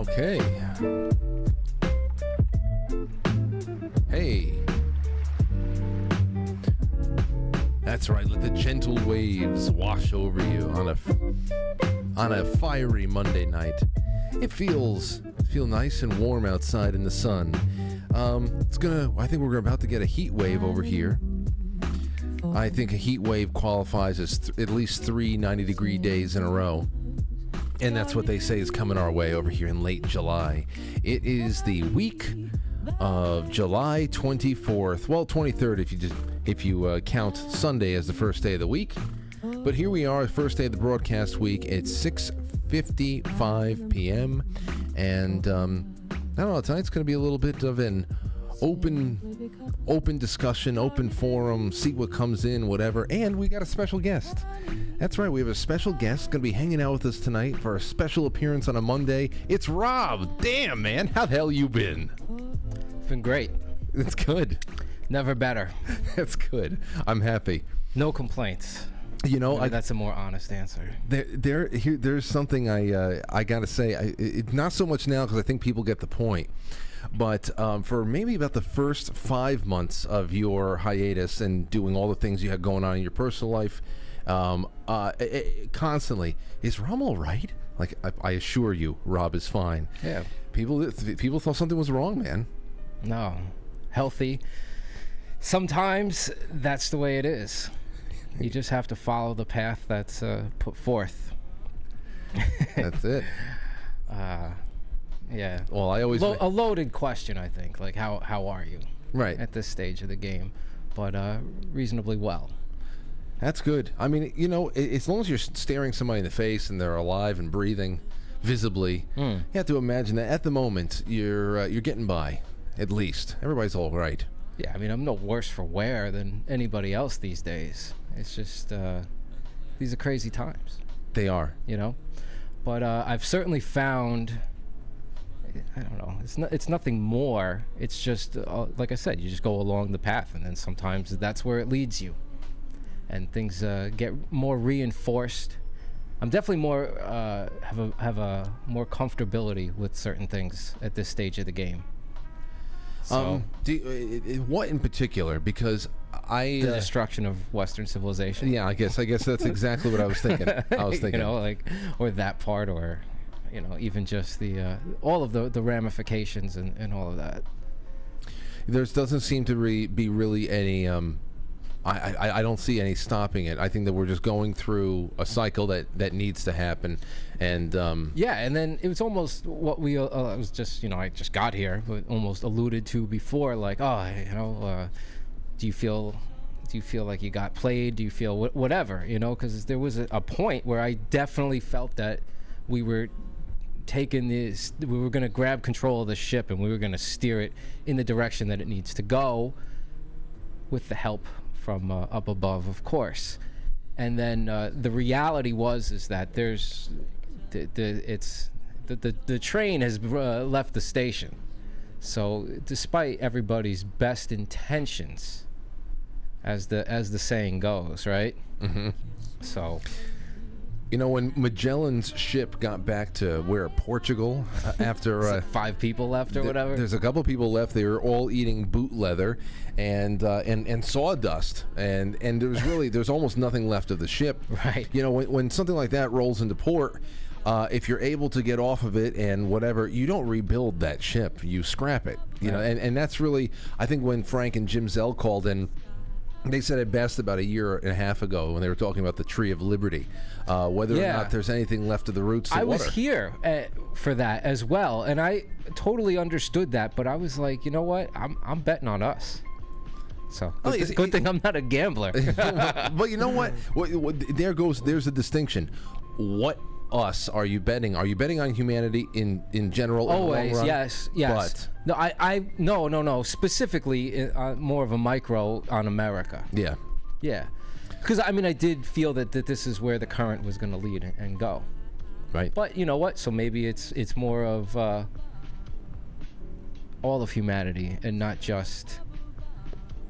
Okay. Hey. That's right. Let the gentle waves wash over you on a fiery Monday night. It feels nice and warm outside in the sun. I think we're about to get a heat wave over here. I think a heat wave qualifies as at least 3 90-degree days in a row. And that's what they say is coming our way over here in late July. It is the week of July 24th. Well, 23rd if you count Sunday as the first day of the week. But here we are, first day of the broadcast week. It's 6:55 p.m. And I don't know, tonight's going to be a little bit of an open discussion, open forum, see what comes in, whatever. And we got a special guest. That's right, we have a special guest going to be hanging out with us tonight for a special appearance on a Monday. It's Rob. Damn, man, how the hell you been? It's been great. It's good. Never better. That's good. I'm happy. No complaints. You know, that's a more honest answer. There's something I gotta say. Not so much now because I think people get the point. But for maybe about the first 5 months of your hiatus and doing all the things you had going on in your personal life, constantly, is Rob all right? Like, I assure you, Rob is fine. Yeah. People thought something was wrong, man. No. Healthy. Sometimes that's the way it is. You just have to follow the path that's put forth. That's it. Yeah. Well, I always... a loaded question, I think. Like, how are you? Right. At this stage of the game. But reasonably well. That's good. I mean, you know, as long as you're staring somebody in the face and they're alive and breathing visibly, you have to imagine that at the moment you're getting by, at least. Everybody's all right. Yeah, I mean, I'm no worse for wear than anybody else these days. It's just, these are crazy times. They are. You know? But I've certainly found, I don't know, it's nothing more. It's just, like I said, you just go along the path, and then sometimes that's where it leads you. And things get more reinforced. I'm definitely more, have a more comfortability with certain things at this stage of the game. So, what in particular? Because the destruction of Western civilization. Yeah, I guess that's exactly what I was thinking. You know, like, or that part, or, you know, even just the all of the ramifications and all of that. There doesn't seem to be really any. I don't see any stopping it. I think that we're just going through a cycle that needs to happen, and yeah, and then it was almost what we it was just, you know, I just got here, but almost alluded to before, like, do you feel like you got played? Do you feel whatever, you know? Because there was a point where I definitely felt that we were taking this, we were going to grab control of the ship and we were going to steer it in the direction that it needs to go, with the help from up above, of course. And then the reality is that there's the train has left the station. So despite everybody's best intentions, as the saying goes, right? Mm-hmm. So, you know, when Magellan's ship got back to Portugal, after like 5 people left or whatever. There's a couple people left. They were all eating boot leather and sawdust, and there's almost nothing left of the ship. Right. You know, when something like that rolls into port, if you're able to get off of it and whatever, you don't rebuild that ship. You scrap it. You know, and that's really, I think, when Frank and Jim Zell called in. They said it best about a year and a half ago when they were talking about the Tree of Liberty, whether or not there's anything left of the roots to water. I was here for that as well, and I totally understood that, but I was like, you know what? I'm betting on us. So good thing I'm not a gambler. But you know what? There's a distinction. What us are you betting? Are you betting on humanity in general? Always, in the long run? yes. But no. Specifically, more of a micro on America. Yeah. Because I mean, I did feel that this is where the current was going to lead and go. Right. But you know what? So maybe it's more of all of humanity and not just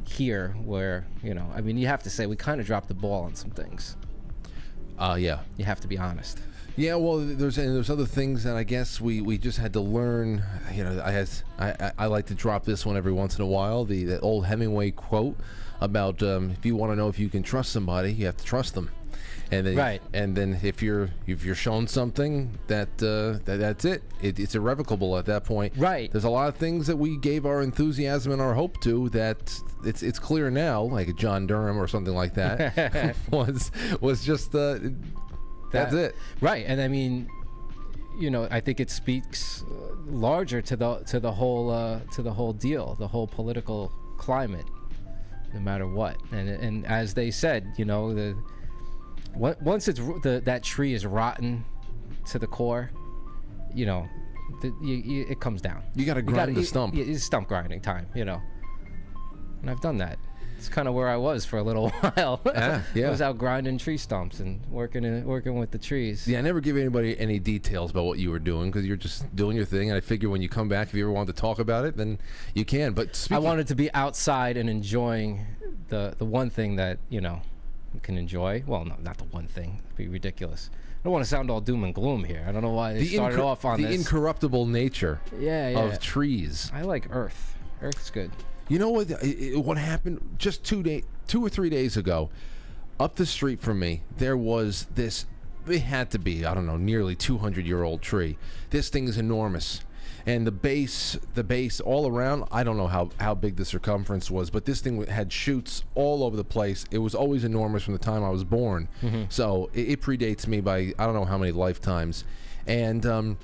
here, where, you know, I mean, you have to say we kind of dropped the ball on some things. Yeah. You have to be honest. Yeah, well, there's other things that I guess we just had to learn. You know, I like to drop this one every once in a while. The old Hemingway quote about if you want to know if you can trust somebody, you have to trust them. And then, Right. And then if you're shown something that's it. It's irrevocable at that point. Right. There's a lot of things that we gave our enthusiasm and our hope to that it's clear now, like John Durham or something like that, was just that's it. Right. And I mean, you know, I think it speaks larger to the whole deal, the whole political climate, no matter what. And as they said, you know, once that tree is rotten to the core, you know, it comes down. You got to grind the stump. It's stump grinding time, you know. And I've done that. It's kind of where I was for a little while. Yeah. I was out grinding tree stumps and working with the trees. Yeah, I never give anybody any details about what you were doing because you're just doing your thing. And I figure when you come back, if you ever want to talk about it, then you can. But I wanted to be outside and enjoying the one thing that, you know, you can enjoy. Well, no, not the one thing. It'd be ridiculous. I don't want to sound all doom and gloom here. I don't know why they started off on the this. incorruptible nature of trees. I like earth. Earth's good. You know what happened just 2 or 3 days ago? Up the street from me, there was this. It had to be, I don't know, nearly 200-year-old tree. This thing is enormous, and the base all around. I don't know how big the circumference was, but this thing had shoots all over the place. It was always enormous from the time I was born, so it predates me by I don't know how many lifetimes, and.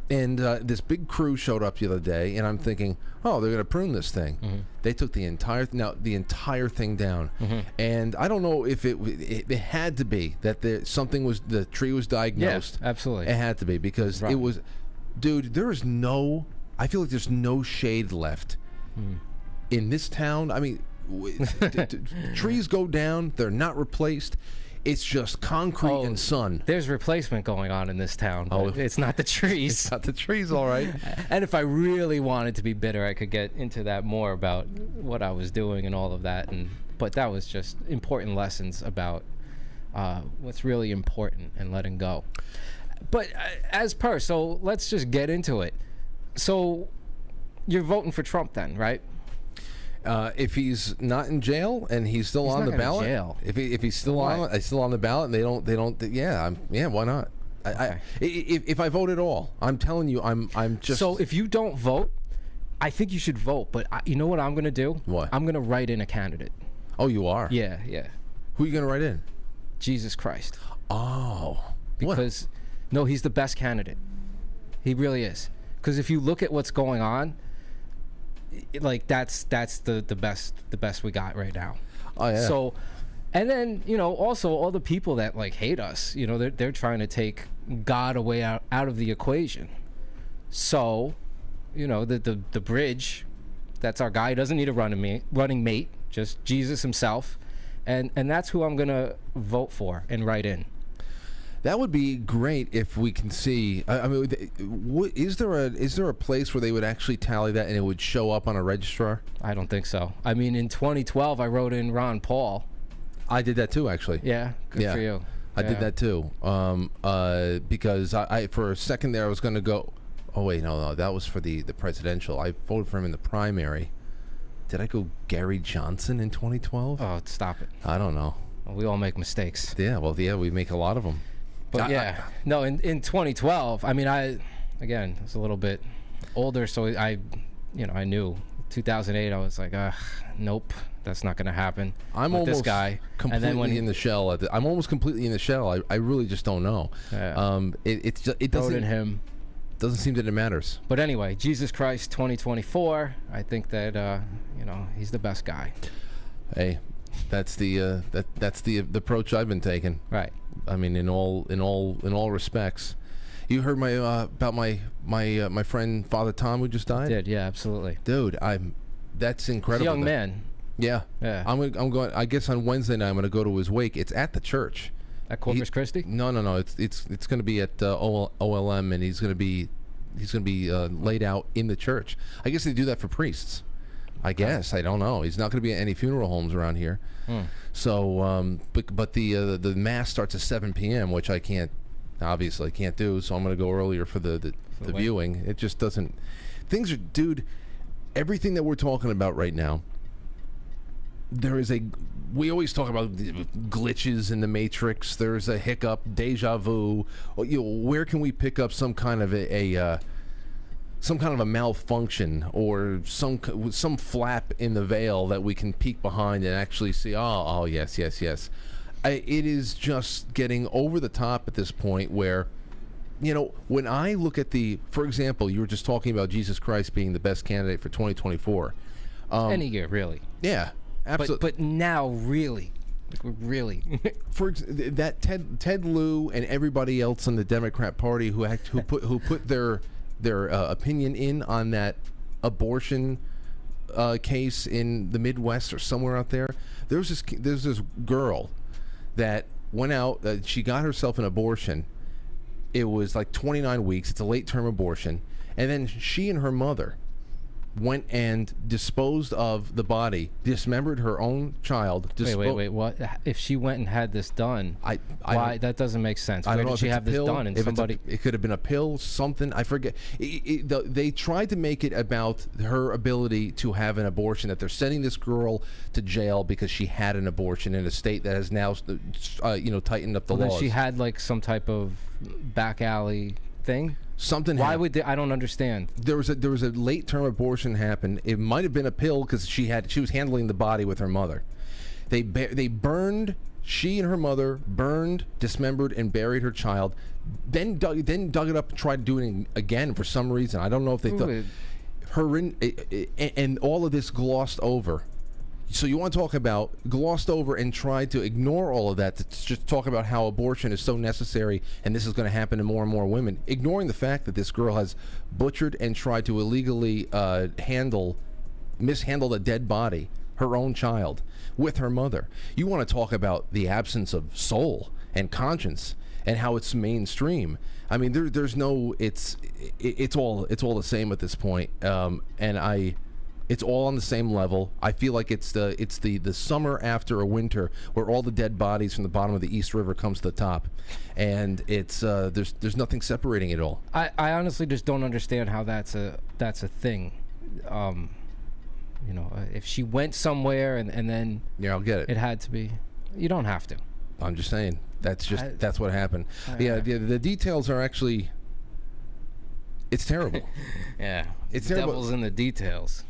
This big crew showed up the other day, and I'm thinking, oh, they're going to prune this thing. They took the entire thing down, and I don't know if it had to be that the tree was diagnosed. Yeah, absolutely. It had to be because it was, dude. I feel like there's no shade left in this town. I mean, trees go down; they're not replaced. It's just concrete and sun. There's replacement going on in this town, but it's not the trees. It's not the trees, all right. And if I really wanted to be bitter, I could get into that more about what I was doing and all of that. But that was just important lessons about what's really important and letting go. But so let's just get into it. So you're voting for Trump then, right? If he's not in jail and he's still on the ballot, jail. If he's still on the ballot and they don't, why not? Okay. If I vote at all, I'm telling you, I'm just. So if you don't vote, I think you should vote. But you know what I'm going to do? What? I'm going to write in a candidate. Oh, you are? Yeah. Who are you going to write in? Jesus Christ. Oh. Because no, he's the best candidate. He really is. Because if you look at what's going on. Like that's the best we got right now. Oh yeah. So, and then you know also all the people that like hate us, you know they're trying to take God away out of the equation. So, you know the bridge, that's our guy. He doesn't need a running mate, just Jesus himself, and that's who I'm gonna vote for and write in. That would be great if we can see. I mean, is there a place where they would actually tally that and it would show up on a registrar? I don't think so. I mean, in 2012, I wrote in Ron Paul. I did that too, actually. Yeah, good for you. I did that too. Because I for a second there I was going to go. Oh wait, no, that was for the presidential. I voted for him in the primary. Did I go Gary Johnson in 2012? Oh, stop it. I don't know. We all make mistakes. Yeah, well, we make a lot of them. But no, in 2012, I mean, I was a little bit older, so I knew 2008. I was like, nope, that's not going to happen. I'm with almost this guy. completely in the shell. I'm almost completely in the shell. I really just don't know. Yeah. It doesn't. In him. Doesn't seem that it matters. But anyway, Jesus Christ 2024. I think that he's the best guy. Hey, that's the approach I've been taking. Right. I mean, in all respects. You heard about my friend Father Tom who just died? I did, yeah, absolutely. Dude, that's incredible. He's a young man. Yeah. Yeah. I'm going. I guess on Wednesday night I'm going to go to his wake. It's at the church. At Corpus Christi? No. It's going to be at OLM, and he's going to be laid out in the church. I guess they do that for priests. I guess. I don't know. He's not going to be at any funeral homes around here. So, but the mass starts at 7 p.m., which I can't obviously I can't do, so I'm going to go earlier for the viewing. It just doesn't. Things are, dude. Everything that we're talking about right now. There is we always talk about glitches in the Matrix. There's a hiccup, deja vu. Where can we pick up some kind of a malfunction or some flap in the veil that we can peek behind and actually see? Oh, yes. It is just getting over the top at this point where, when I look at for example, you were just talking about Jesus Christ being the best candidate for 2024. Any year, really. Yeah. Absolutely. But now, really. That Ted Lieu and everybody else in the Democrat Party who put their opinion in on that abortion case in the Midwest or somewhere out there. There's this girl that went out. She got herself an abortion. It was like 29 weeks. It's a late-term abortion, and then she and her mother went and disposed of the body, dismembered her own child. Wait, what? If she went and had this done, why? That doesn't make sense. Why did she have this done? And it could have been a pill, something. I forget. They tried to make it about her ability to have an abortion, that they're sending this girl to jail because she had an abortion in a state that has now, tightened up the laws. Then she had like some type of back alley thing. Something. Why would they? I don't understand. There was a late term abortion happen. It might have been a pill because she was handling the body with her mother. They burned. She and her mother burned, dismembered, and buried her child. Then dug it up and tried to do it again for some reason. I don't know if they thought and all of this glossed over. So you want to talk about glossed over and tried to ignore all of that to just talk about how abortion is so necessary and this is going to happen to more and more women, ignoring the fact that this girl has butchered and tried to illegally mishandle a dead body, her own child, with her mother. You want to talk about the absence of soul and conscience and how it's mainstream. I mean, there's no, it's all the same at this point, It's all on the same level. I feel like it's the summer after a winter where all the dead bodies from the bottom of the East River comes to the top, and it's there's nothing separating it all. I honestly just don't understand how that's a thing. If she went somewhere and then I'll get it. It had to be. You don't have to. I'm just saying that's what happened. The details are actually. It's terrible. Yeah, it's terrible. Devil's in the details.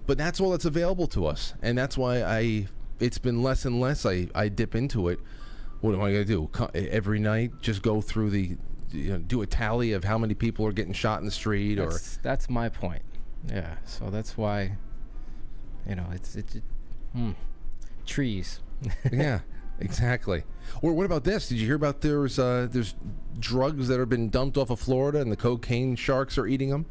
But that's all that's available to us, and that's why it's been less and less I dip into it. What am I going to do? Every night, just go through do a tally of how many people are getting shot in the street? That's my point. Yeah, so that's why, trees. Yeah, exactly. Or what about this? Did you hear about there's drugs that have been dumped off of Florida and the cocaine sharks are eating them?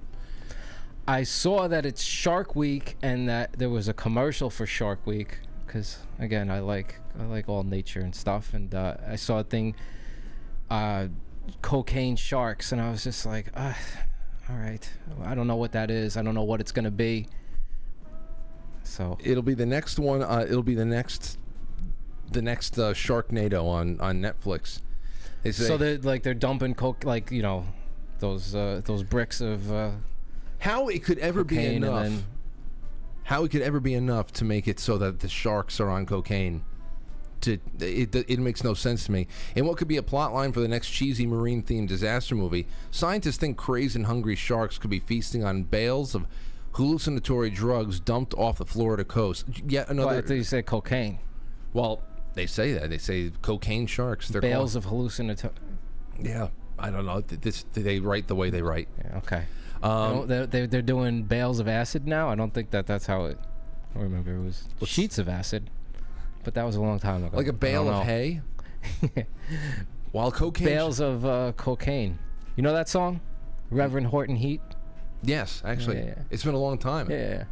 I saw that it's Shark Week and that there was a commercial for Shark Week because, again, I like all nature and stuff, and I saw a thing, cocaine sharks, and I was just like, all right, I don't know what that is. I don't know what it's gonna be. So it'll be the next one. It'll be the next Sharknado on Netflix. They say, so they're dumping coke, those bricks of. How it could ever be enough? How it could ever be enough to make it so that the sharks are on cocaine? It makes no sense to me. And what could be a plot line for the next cheesy marine-themed disaster movie? Scientists think crazed and hungry sharks could be feasting on bales of hallucinatory drugs dumped off the Florida coast. Yet another. Well, I thought you said cocaine. Well, they say that. They say cocaine sharks. They're bales of hallucinatory. Yeah, I don't know. They write the way they write. Yeah, okay. They're doing bales of acid now. I don't think that's how it. I remember it was sheets of acid, but that was a long time ago. Like a bale of hay. While cocaine. Bales of cocaine. You know that song, Reverend Horton Heat? Yes, actually, It's been a long time. Yeah.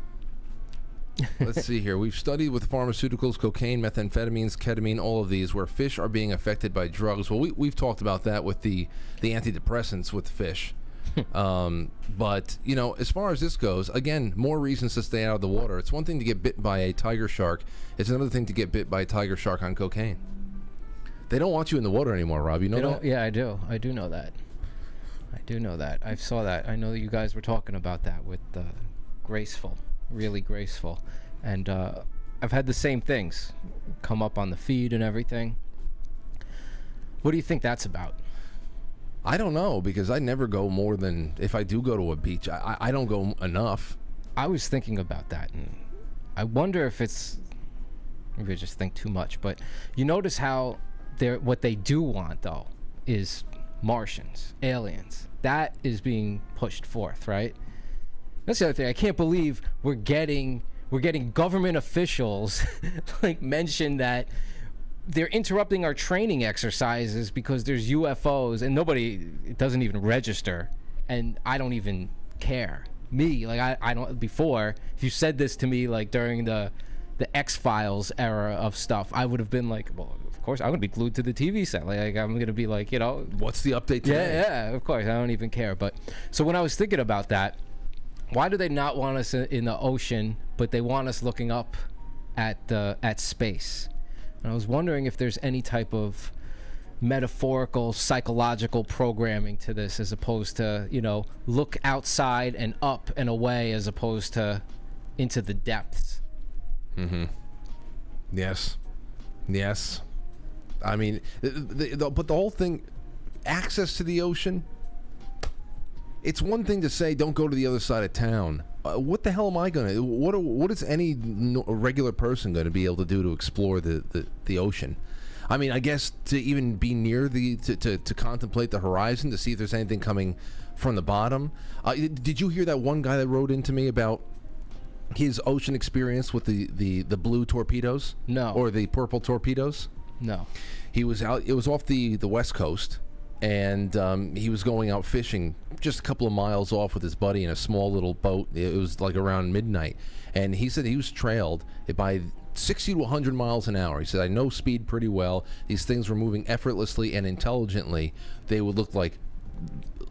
Let's see here. We've studied with pharmaceuticals, cocaine, methamphetamines, ketamine, all of these, where fish are being affected by drugs. Well, we've talked about that with the antidepressants with fish. But, as far as this goes, again, more reasons to stay out of the water. It's one thing to get bit by a tiger shark. It's another thing to get bit by a tiger shark on cocaine. They don't want you in the water anymore, Rob. You know They that? don't, yeah, I do. I do know that. I do know that. I saw that. I know that you guys were talking about that with graceful, really graceful. And I've had the same things come up on the feed and everything. What do you think that's about? I don't know, because I never go more than, if I do go to a beach, I don't go enough. I was thinking about that, and I wonder if it's, maybe I just think too much, but you notice how what they do want, though, is Martians, aliens. That is being pushed forth, right? That's the other thing. I can't believe we're getting government officials like mention that they're interrupting our training exercises because there's UFOs, and it doesn't even register, and I don't even care. Me, like I don't, before, if you said this to me like during the X-Files era of stuff, I would have been like, well, of course I'm gonna be glued to the TV set. Like I'm gonna be like, you know, what's the update today? Yeah, of course, I don't even care. But so when I was thinking about that, why do they not want us in the ocean, but they want us looking up at space? And I was wondering if there's any type of metaphorical, psychological programming to this, as opposed to, you know, look outside and up and away, as opposed to into the depths. Mm-hmm. Yes. I mean, but the whole thing, access to the ocean, it's one thing to say don't go to the other side of town. What the hell am I gonna? What is any regular person going to be able to do to explore the ocean? I mean, I guess to even be near to contemplate the horizon, to see if there's anything coming from the bottom. Did you hear that one guy that wrote into me about his ocean experience with the blue torpedoes? No. Or the purple torpedoes? No. He was out. It was off the West Coast. And he was going out fishing just a couple of miles off with his buddy in a small little boat. It was like around midnight. And he said he was trailed by 60 to 100 miles an hour. He said, I know speed pretty well. These things were moving effortlessly and intelligently. They would look like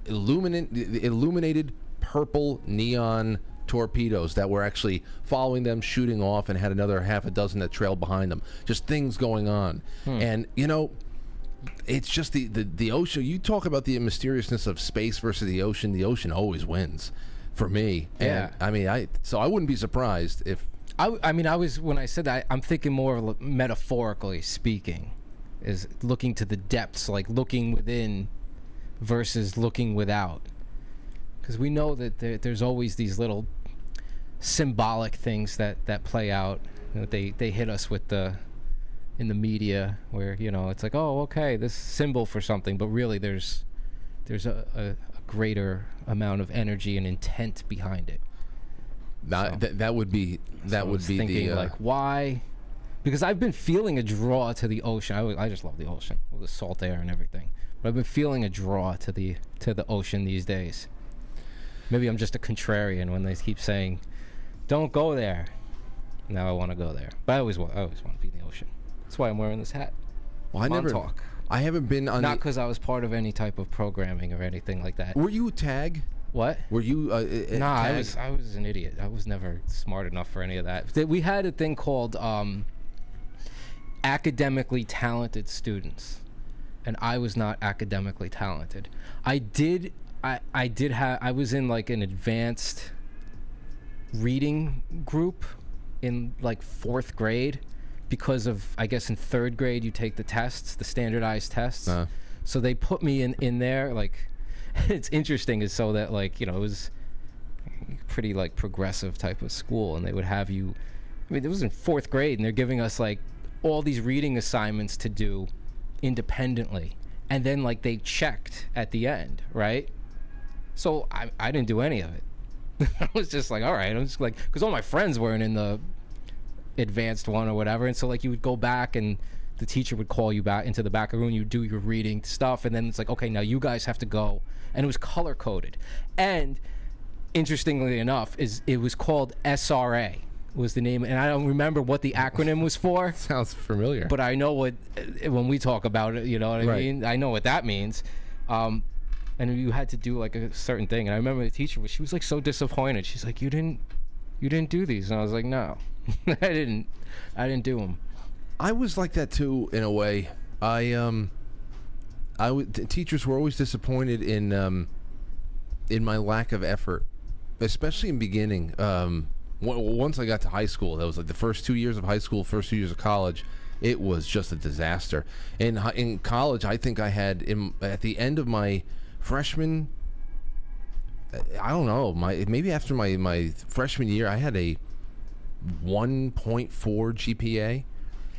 illuminated purple neon torpedoes that were actually following them, shooting off, and had another half a dozen that trailed behind them. Just things going on. And, you know, it's just the ocean. You talk about the mysteriousness of space versus the ocean always wins for me. Yeah. And I mean, I wouldn't be surprised if I mean, when I said that, I'm thinking more metaphorically speaking, is looking to the depths, like looking within versus looking without. Because we know that there's always these little symbolic things that play out. You know, they hit us with in the media, where, you know, it's like, oh, okay, this symbol for something, but really there's a greater amount of energy and intent behind it. That would be thinking, like, why? Because I've been feeling a draw to the ocean. I just love the ocean, with the salt air and everything. But I've been feeling a draw to the ocean these days. Maybe I'm just a contrarian when they keep saying, "Don't go there." Now I want to go there, but I always want to be in the ocean. That's why I'm wearing this hat. Well, I haven't been on. Not because I was part of any type of programming or anything like that. Were you TAG? What? Were you? Nah, TAG? I was an idiot. I was never smart enough for any of that. We had a thing called academically talented students, and I was not academically talented. I was in like an advanced reading group in like 4th grade, because of, I guess in 3rd grade you take the tests, the standardized tests. So they put me in there, like, it's interesting, is so that, like, you know, it was pretty like progressive type of school, and they would have you, I mean, it was in 4th grade, and they're giving us like all these reading assignments to do independently, and then like they checked at the end, right? So I didn't do any of it. I was just like, all right, I'm just like, because all my friends weren't in the advanced one or whatever, and so like you would go back and the teacher would call you back into the back of the room, you do your reading stuff, and then it's like, okay, now you guys have to go, and it was color coded. And interestingly enough, it was called SRA was the name, and I don't remember what the acronym was for. Sounds familiar. But I know what, when we talk about it, you know what I mean? I know what that means. And you had to do like a certain thing, and I remember the teacher she was like so disappointed. She's like, you didn't do these, and I was like, no. I didn't do them. I was like that too, in a way. Teachers were always disappointed in my lack of effort, especially in beginning. Once I got to high school, that was like the first 2 years of high school, first 2 years of college. It was just a disaster. In college, I think I had at the end of my freshman, I don't know, maybe after my freshman year, I had a 1.4 GPA.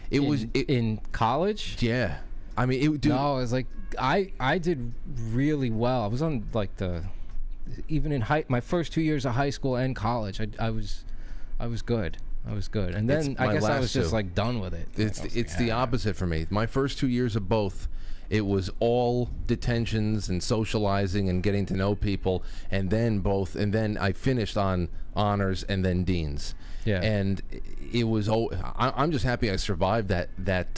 It was in college. Yeah, I mean, No, it was like I did really well. I was on like even in my first 2 years of high school and college. I was good. I was good, and then I guess I was just like done with it. It's the opposite for me. My first 2 years of both, it was all detentions and socializing and getting to know people, and then I finished on honors and then deans. Yeah, and it was. I'm just happy I survived that.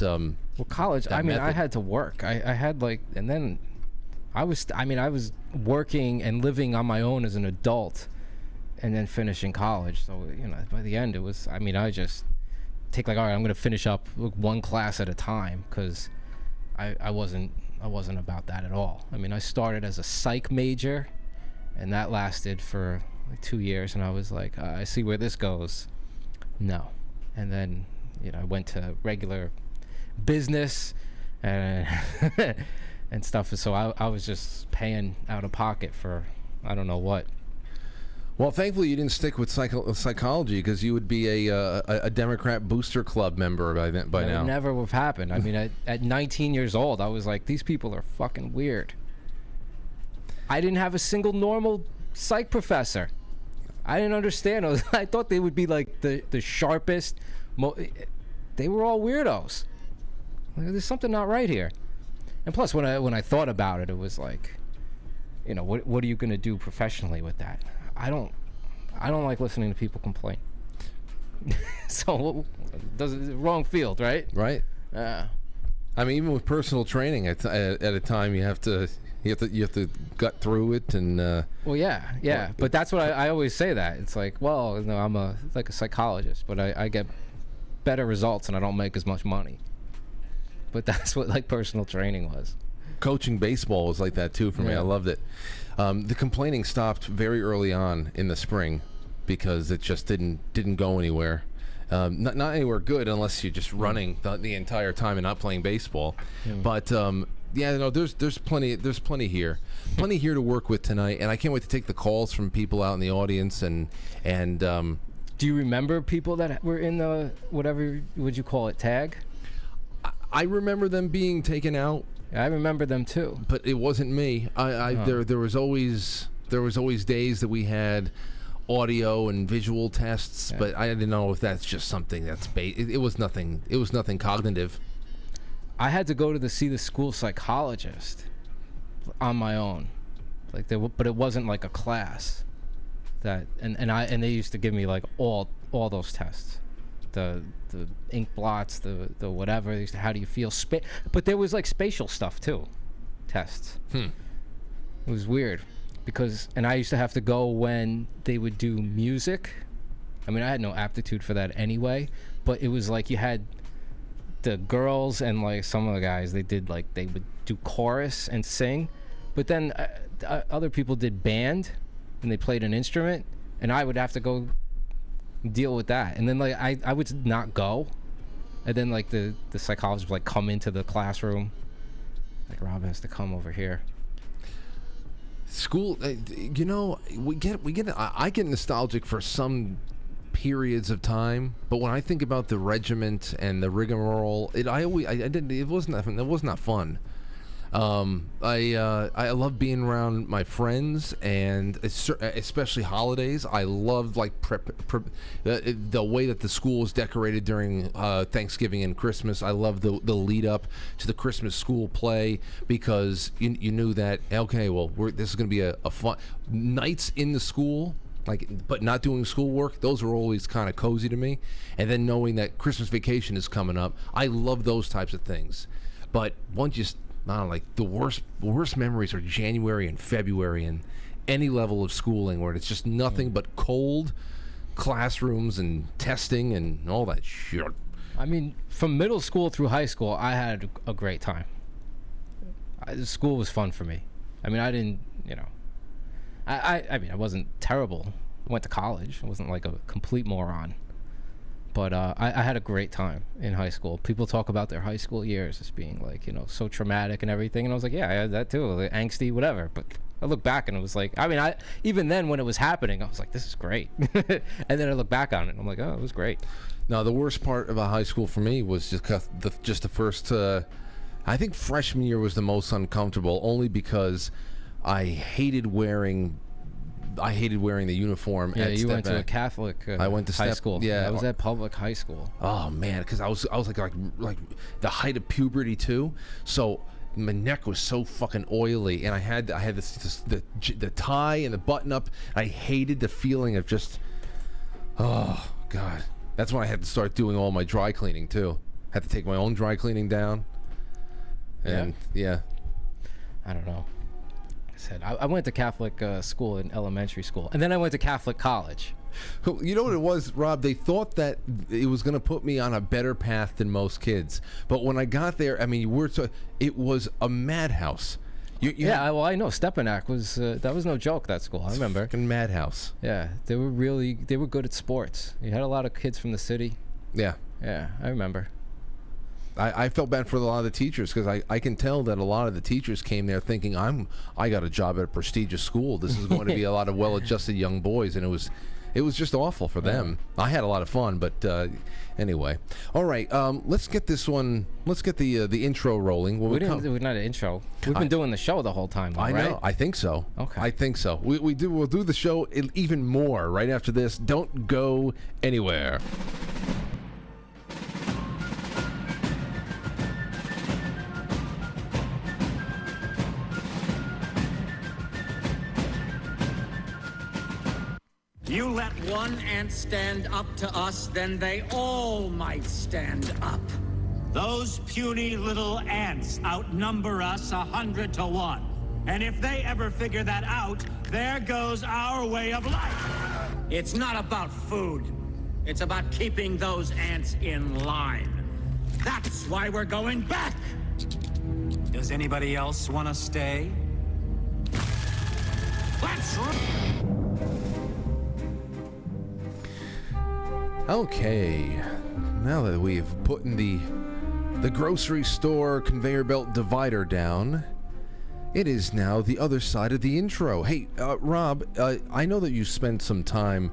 Well, college. I mean, I had to work. I had like, and then I was working and living on my own as an adult, and then finishing college. So by the end, it was. I mean, I just take like, all right, I'm gonna finish up one class at a time, because I wasn't about that at all. I mean, I started as a psych major, and that lasted for like 2 years, and I was like, I see where this goes. No. And then I went to regular business and and stuff, so I was just paying out of pocket for I don't know what. Well, thankfully you didn't stick with psychology, because you would be a Democrat booster club member by now. It never would have happened. I mean, at 19 years old, I was like, these people are fucking weird. I didn't have a single normal psych professor. I didn't understand. I thought they would be like the sharpest. They were all weirdos. Like, there's something not right here. And plus, when I thought about it, it was like, what are you gonna do professionally with that? I don't like listening to people complain. So wrong field, right? Right. I mean, even with personal training, at a time you have to gut through it and. Well, yeah. But that's what I always say. That it's like, well, I'm a psychologist, but I get better results and I don't make as much money. But that's what like personal training was. Coaching baseball was like that too for me. I loved it. The complaining stopped very early on in the spring, because it just didn't go anywhere. Not anywhere good, unless you're just running the entire time and not playing baseball. But there's plenty here to work with tonight, and I can't wait to take the calls from people out in the audience and. Do you remember people that were in the whatever would you call it, tag? I remember them being taken out. I remember them too, but it wasn't me. There was always days that we had audio and visual tests, but I didn't know if that's just something that's it was nothing. It was nothing cognitive. I had to go to see the school psychologist on my own, but it wasn't like a class. And they used to give me like all those tests. The ink blots, the whatever. How do you feel? But there was like spatial stuff too, tests. It was weird, and I used to have to go when they would do music. I mean, I had no aptitude for that anyway, but it was like you had the girls and like some of the guys, they would do chorus and sing, but then other people did band and they played an instrument, and I would have to go deal with that. And then like I would not go, and then like the psychologist would like come into the classroom, like, Rob has to come over here. School, I get nostalgic for some periods of time, but when I think about the regiment and the rigmarole, it was not fun. I love being around my friends, and especially holidays. I loved like the way that the school was decorated during Thanksgiving and Christmas. I loved the lead up to the Christmas school play, because you knew that, okay, well, this is going to be a fun nights in the school. But not doing schoolwork, those are always kind of cozy to me. And then knowing that Christmas vacation is coming up, I love those types of things. But once you, I don't know, like the worst memories are January and February and any level of schooling where it's just nothing but cold classrooms and testing and all that shit. I mean, from middle school through high school, I had a great time. School was fun for me. I mean, I didn't, I mean, I wasn't terrible. I went to college. I wasn't like a complete moron. But I had a great time in high school. People talk about their high school years as being like, so traumatic and everything. And I was like, yeah, I had that too, like, angsty, whatever. But I look back and it was like, I mean, even then when it was happening, I was like, this is great. And then I look back on it and I'm like, oh, it was great. No, the worst part about high school for me was just the first, I think freshman year was the most uncomfortable, only because I hated wearing the uniform. Yeah, at you Step went to a Back. Catholic I went to high Step- school. yeah. I was at public high school. Oh man, because I was like the height of puberty too, so my neck was so fucking oily, and I had the tie and the button up. I hated the feeling of just, oh god. That's when I had to start doing all my dry cleaning too. Had to take my own dry cleaning down, and yeah. I don't know. Said I went to Catholic school in elementary school, and then I went to Catholic college. You know what it was, Rob? They thought that it was going to put me on a better path than most kids, but when I got there, I mean, it was a madhouse. Well, I know Stepanak was that was no joke. That school, I remember. Fucking madhouse. Yeah, they were good at sports. You had a lot of kids from the city. Yeah, I remember. I felt bad for a lot of the teachers, because I can tell that a lot of the teachers came there thinking I got a job at a prestigious school. This is going to be a lot of well-adjusted young boys, and it was just awful for them. I had a lot of fun, but anyway. All right, let's get this one. Let's get the intro rolling. We're not an intro. We've been doing the show the whole time, though, I right? know. I think so. Okay. I think so. We'll do the show even more right after this. Don't go anywhere. You let one ant stand up to us, then they all might stand up. Those puny little ants outnumber us 100 to 1. And if they ever figure that out, there goes our way of life. It's not about food. It's about keeping those ants in line. That's why we're going back. Does anybody else want to stay? Let's Okay, now that we've put in the grocery store conveyor belt divider down, it is now the other side of the intro. Hey, Rob, I know that you spent some time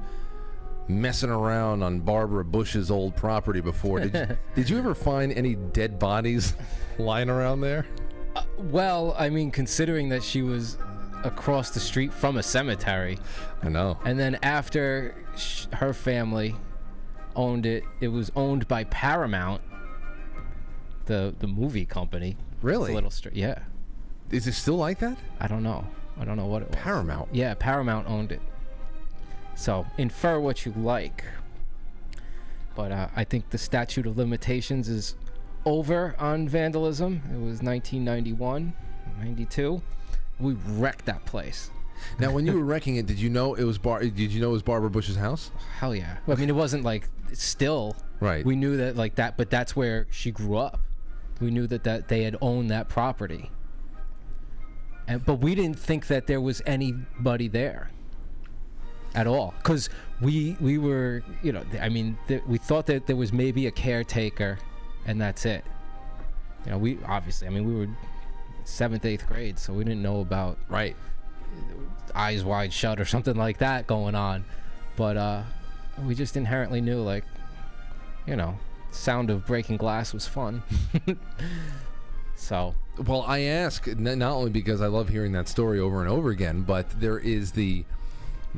messing around on Barbara Bush's old property before. Did you ever find any dead bodies lying around there? Well, I mean, considering that she was across the street from a cemetery. I know. And then after her family owned it, it was owned by Paramount, the movie company. Really? Yeah. Is it still like that? I don't know what it was. Paramount? Yeah, Paramount owned it. So infer what you like. But I think the statute of limitations is over on vandalism. It was 1991, 92. We wrecked that place. Now, when you were wrecking it, did you know it was Barbara Bush's house? Hell yeah. I mean, it wasn't like still. Right. We knew that like that, but that's where she grew up. We knew that they had owned that property. But we didn't think that there was anybody there at all, because we were, I mean, we thought that there was maybe a caretaker, and that's it. We obviously, I mean, we were 7th, 8th grade, so we didn't know about Right. Eyes Wide Shut or something like that going on, but we just inherently knew, like, sound of breaking glass was fun. So, well, I ask not only because I love hearing that story over and over again, but there is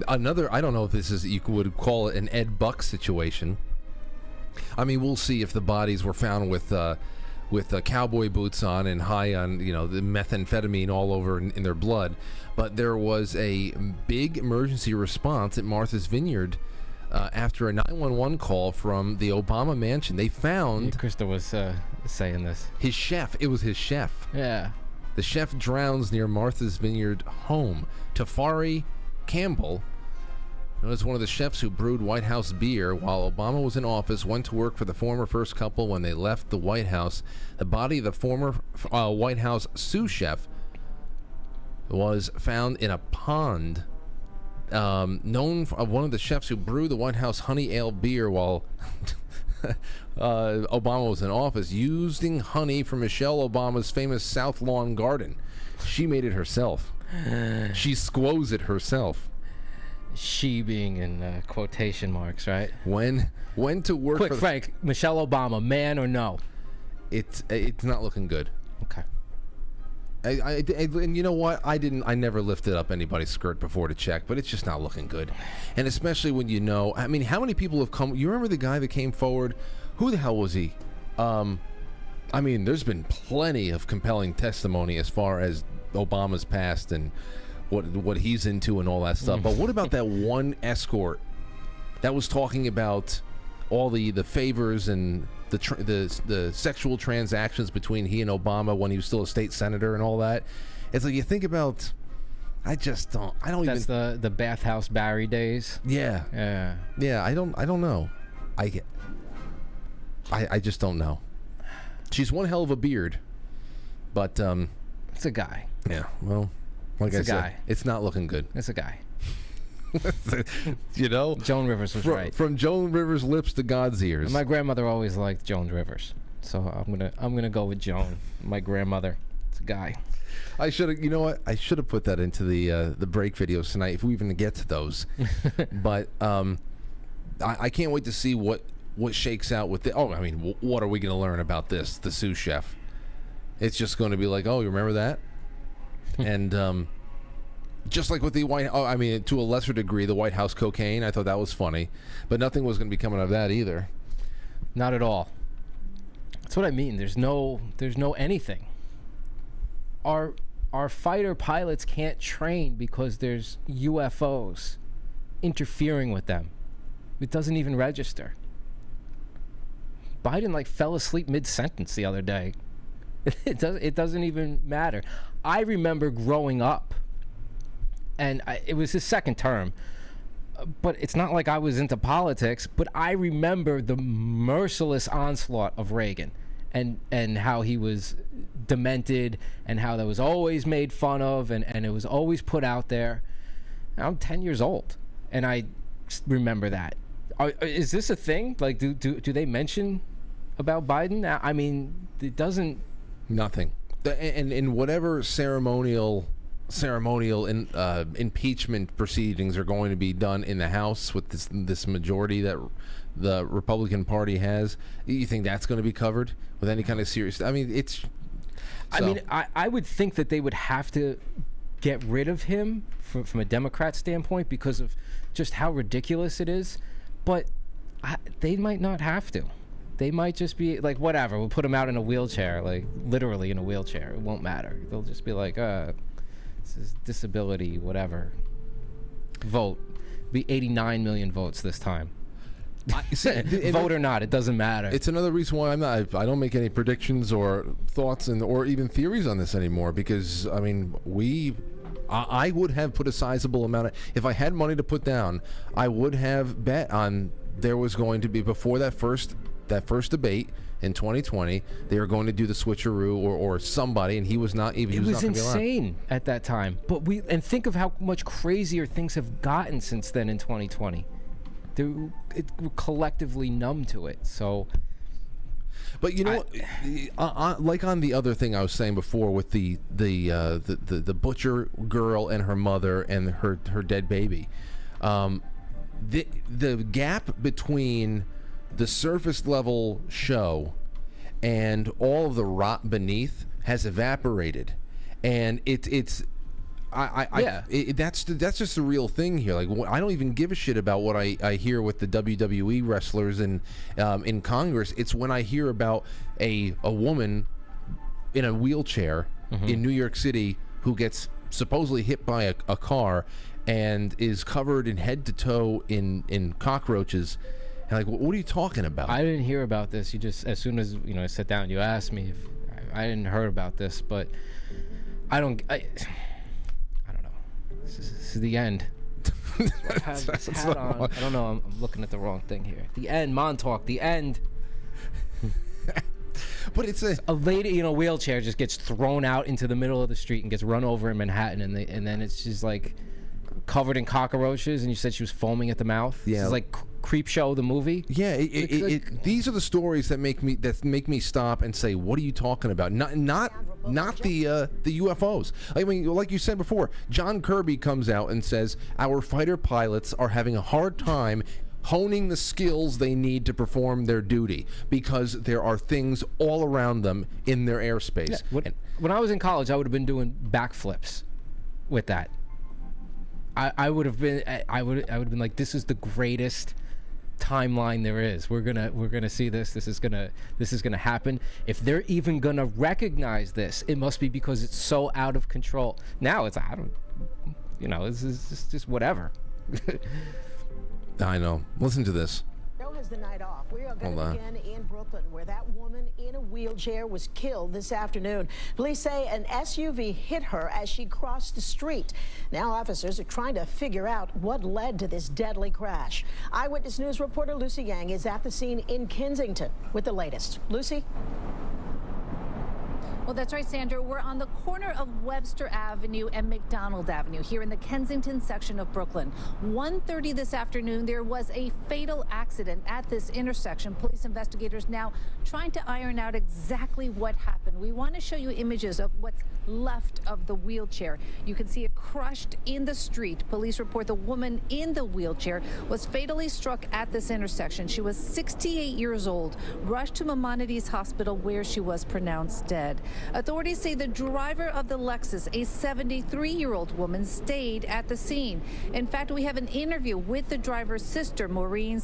another, I don't know if this is, you would call it an Ed Buck situation. I mean, we'll see if the bodies were found with cowboy boots on and high on, the methamphetamine all over in their blood. But there was a big emergency response at Martha's Vineyard after a 911 call from the Obama mansion. They found... Krista was saying this. His chef. It was his chef. Yeah. The chef drowns near Martha's Vineyard home. Tafari Campbell, known as one of the chefs who brewed White House beer while Obama was in office, went to work for the former first couple when they left the White House. The body of the former White House sous chef was found in a pond known for one of the chefs who brewed the White House honey ale beer while Obama was in office, using honey from Michelle Obama's famous South Lawn garden. She made it herself. She squoze it herself. She being in quotation marks, right? When to work Quick, for Frank, Michelle Obama, man or no? It's not looking good. Okay. And you know what? I never lifted up anybody's skirt before to check, but it's just not looking good. And especially when you know, I mean, how many people have come? You remember the guy that came forward? Who the hell was he? I mean, there's been plenty of compelling testimony as far as Obama's past and what he's into and all that stuff. But what about that one escort that was talking about all the favors and the sexual transactions between he and Obama when he was still a state senator and all that? It's like you think about. I don't. That's even. the bathhouse Barry days. Yeah. Yeah. Yeah. I don't know. I just don't know. She's one hell of a beard, but It's a guy. yeah. Well, like It's I a said, guy. it's not looking good. It's a guy. You know, Joan Rivers was right. From Joan Rivers' lips to God's ears. My grandmother always liked Joan Rivers, so I'm gonna go with Joan. My grandmother. It's a guy. I should have. You know what? I should have put that into the break videos tonight if we even get to those. But I can't wait to see what shakes out with the. Oh, I mean, what are we going to learn about this? The sous chef. It's just going to be like, oh, you remember that? And just like with the White. Oh, I mean, to a lesser degree, the White House cocaine. I thought that was funny, but nothing was going to be coming of that either. Not at all. That's what I mean. There's no anything. Our fighter pilots can't train because there's UFOs interfering with them. It doesn't even register. Biden fell asleep mid-sentence the other day. It doesn't even matter. I remember growing up, and it was his second term, but it's not like I was into politics, but I remember the merciless onslaught of Reagan and how he was demented and how that was always made fun of and it was always put out there. I'm 10 years old, and I remember that. Is this a thing? Do they mention about Biden? I mean, it doesn't. Nothing. And in whatever ceremonial impeachment proceedings are going to be done in the House with this majority that the Republican Party has, you think that's going to be covered with any kind of serious? I mean, it's. I would think that they would have to get rid of him from a Democrat standpoint because of just how ridiculous it is, but they might not have to. They might just be like, whatever, we'll put him out in a wheelchair, literally in a wheelchair. It won't matter. They'll just be like, this is disability, whatever. Vote. Be 89 million votes this time. Vote or not, it doesn't matter. It's another reason why I don't make any predictions or thoughts or even theories on this anymore, because I mean I would have put a sizable amount of, if I had money to put down, I would have bet on there was going to be, before that first debate in 2020, they were going to do the switcheroo or somebody, and he was not even. It was insane at that time. But think of how much crazier things have gotten since then in 2020. We're collectively numb to it. So, but you know, like on the other thing I was saying before with the butcher girl and her mother and her dead baby, the gap between the surface level show and all of the rot beneath has evaporated, and that's just the real thing here. I don't even give a shit about what I hear with the WWE wrestlers in Congress. It's when I hear about a woman in a wheelchair in New York City who gets supposedly hit by a car and is covered in head to toe in cockroaches. And what are you talking about? I didn't hear about this. You just, as soon as I sat down, you asked me if I didn't heard about this, but I don't know. This is the end. I have this hat on. I don't know. I'm looking at the wrong thing here. The end. Montauk. The end. But it's a lady in a wheelchair just gets thrown out into the middle of the street and gets run over in Manhattan, and then it's just like covered in cockroaches. And you said she was foaming at the mouth. Yeah. It's like Creep Show the movie. Yeah. These are the stories that make me stop and say, what are you talking about? Not the UFOs. I mean, like you said before, John Kirby comes out and says our fighter pilots are having a hard time honing the skills they need to perform their duty because there are things all around them in their airspace. Yeah. When I was in college, I would have been doing backflips with that. I would have been like, this is the greatest timeline there is. We're gonna see this. This is gonna happen. If they're even gonna recognize this, it must be because it's so out of control. Now it's this is just whatever. I know. Listen to this. Has the night off. We are going to begin in Brooklyn, where that woman in a wheelchair was killed this afternoon. Police say an SUV hit her as she crossed the street. Now officers are trying to figure out what led to this deadly crash. Eyewitness News reporter Lucy Yang is at the scene in Kensington with the latest. Lucy? Well, that's right, Sandra. We're on the corner of Webster Avenue and McDonald Avenue here in the Kensington section of Brooklyn. 1:30 this afternoon, there was a fatal accident at this intersection. Police investigators now trying to iron out exactly what happened. We want to show you images of what's left of the wheelchair. You can see it crushed in the street. Police report the woman in the wheelchair was fatally struck at this intersection. She was 68 years old, rushed to Maimonides Hospital where she was pronounced dead. Authorities say the driver of the Lexus, a 73-year-old woman, stayed at the scene. In fact, we have an interview with the driver's sister, Maureen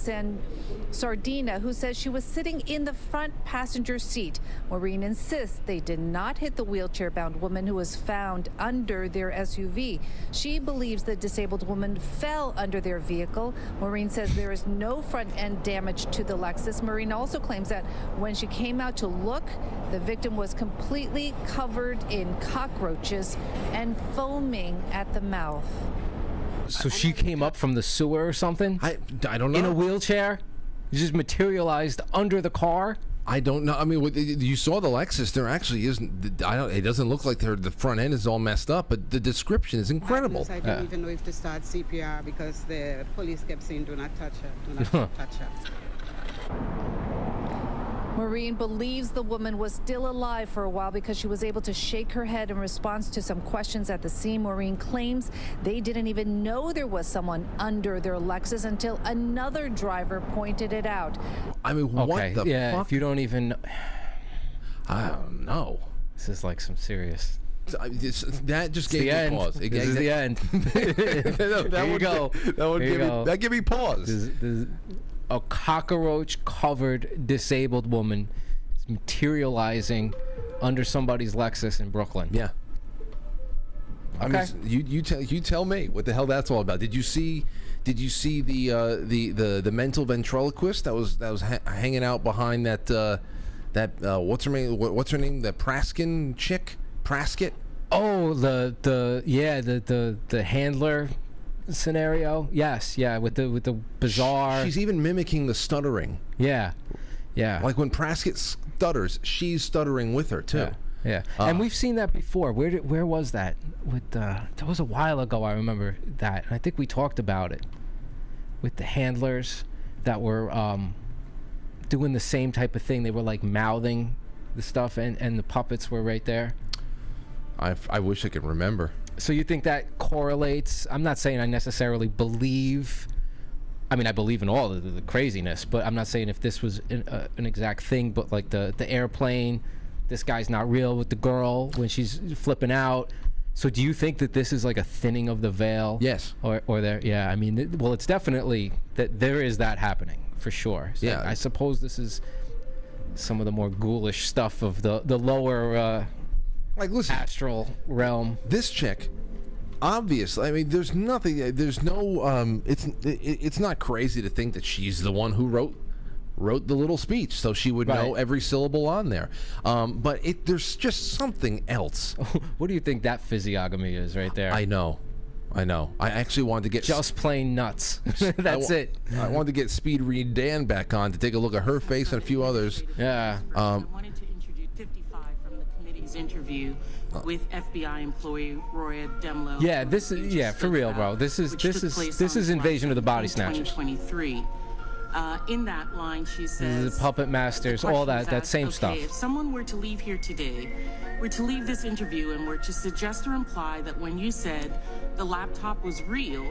Sardina, who says she was sitting in the front passenger seat. Maureen insists they did not hit the wheelchair-bound woman who was found under their SUV. She believes the disabled woman fell under their vehicle. Maureen says there is no front-end damage to the Lexus. Maureen also claims that when she came out to look, the victim was completely covered in cockroaches and foaming at the mouth. So she came up from the sewer or something? I don't know. In a wheelchair? Just materialized under the car? I don't know. I mean, you saw the Lexus. There actually isn't. It doesn't look like the front end is all messed up, but the description is incredible. I didn't even know if to start CPR because the police kept saying, "Do not touch her. Do not touch her." Maureen believes the woman was still alive for a while because she was able to shake her head in response to some questions at the scene. Maureen claims they didn't even know there was someone under their Lexus until another driver pointed it out. I mean, what the fuck? If you don't even... I don't know. This is like some serious... That just gave me pause. This is the end. There you go. That gave me pause. A cockroach-covered disabled woman is materializing under somebody's Lexus in Brooklyn. Yeah. Okay. I mean, you tell me what the hell that's all about. Did you see the mental ventriloquist that was hanging out behind that what's her name? That Praskin chick? Praskett? Oh, the handler scenario. Yes, yeah, with the bizarre. She's even mimicking the stuttering. Yeah. Like when Praskett stutters, she's stuttering with her too. Yeah. And we've seen that before. Where was that? That was a while ago. I remember that. And I think we talked about it with the handlers that were doing the same type of thing. They were like mouthing the stuff, and the puppets were right there. I wish I could remember. So you think that correlates? I'm not saying I necessarily believe. I mean, I believe in all the craziness, but I'm not saying if this was an exact thing. But like the airplane, this guy's not real with the girl when she's flipping out. So do you think that this is like a thinning of the veil? Yes. Or there? Yeah. I mean, well, it's definitely that there is that happening for sure. So yeah. I suppose this is some of the more ghoulish stuff of the lower. Like, listen, astral realm. This chick, obviously, I mean, there's nothing, there's no, it's not crazy to think that she's the one who wrote the little speech, so she would know every syllable on there. But there's just something else. What do you think that physiognomy is right there? I know. I know. I actually wanted to get Just plain nuts. That's it. I wanted to get Speed Reed Dan back on to take a look at her face and a few others. Yeah. I wanted to introduce 55 from the committee's interview with FBI employee Roya Demlow. Yeah, this is for real, bro. This is Invasion of the Body Snatchers. 2023. In that line, she says, This is Puppet Masters, all that same stuff. If someone were to leave here today, were to leave this interview and were to suggest or imply that when you said the laptop was real,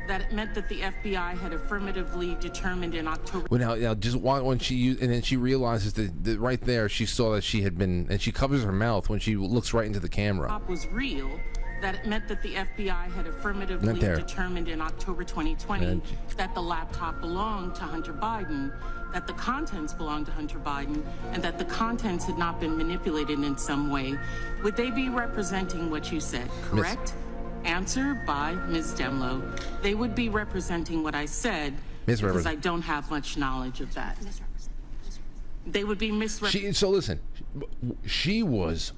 that it meant that the FBI had affirmatively determined in October. Well, now just when she used, and then she realizes that right there she saw that she had been, and she covers her mouth when she looks right into the camera. Was real, that it meant that the FBI had affirmatively determined in October 2020 that the laptop belonged to Hunter Biden, that the contents belonged to Hunter Biden, and that the contents had not been manipulated in some way. Would they be representing what you said, correct? Answer by Ms. Demlow. They would be representing what I said because I don't have much knowledge of that. They would be misrepresenting. So listen, she was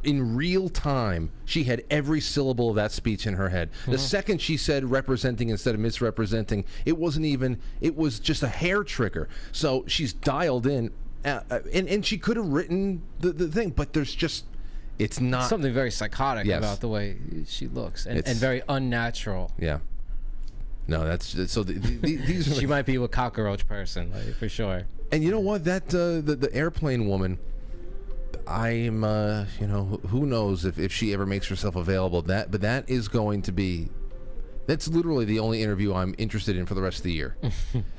in real time. She had every syllable of that speech in her head. The second she said representing instead of misrepresenting, it wasn't even, it was just a hair trigger. So she's dialed in, and she could have written the thing, but there's just, it's not. Something very psychotic about the way she looks, and very unnatural. Yeah. No, that's so. These are she might be a cockroach person, like, for sure. And you know what? That the airplane woman, I'm you know, who knows if she ever makes herself available. But that is going to be. That's literally the only interview I'm interested in for the rest of the year.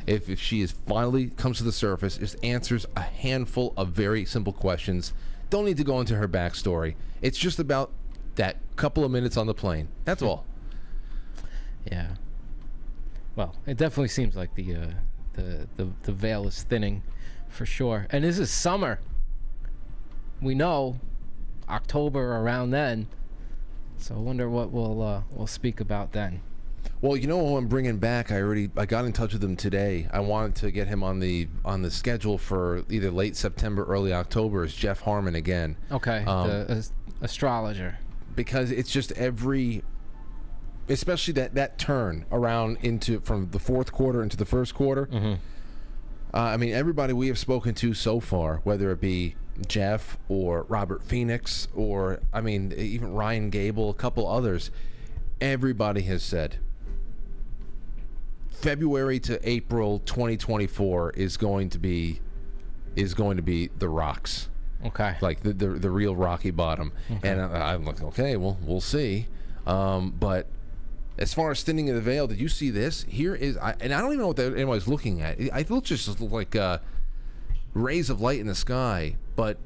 if she is finally comes to the surface, just answers a handful of very simple questions. Don't need to go into her backstory. It's just about that couple of minutes on the plane. That's all. Yeah. Well, it definitely seems like the veil is thinning, for sure. And this is summer. We know October around then. So I wonder what we'll speak about then. Well, you know who I'm bringing back? I got in touch with him today. I wanted to get him on the schedule for either late September, early October. Is Jeff Harmon again? Okay, the astrologer. Because it's just especially that turn around from the fourth quarter into the first quarter. Mm-hmm. I mean, everybody we have spoken to so far, whether it be Jeff or Robert Phoenix or, I mean, even Ryan Gable, a couple others, everybody has said February to April 2024 is going to be the rocks. Okay. Like the real rocky bottom. Okay. And I'm like, okay, well, we'll see. But as far as thinning of the veil, did you see this? Here is, and I don't even know what anybody's looking at. I look just like rays of light in the sky, but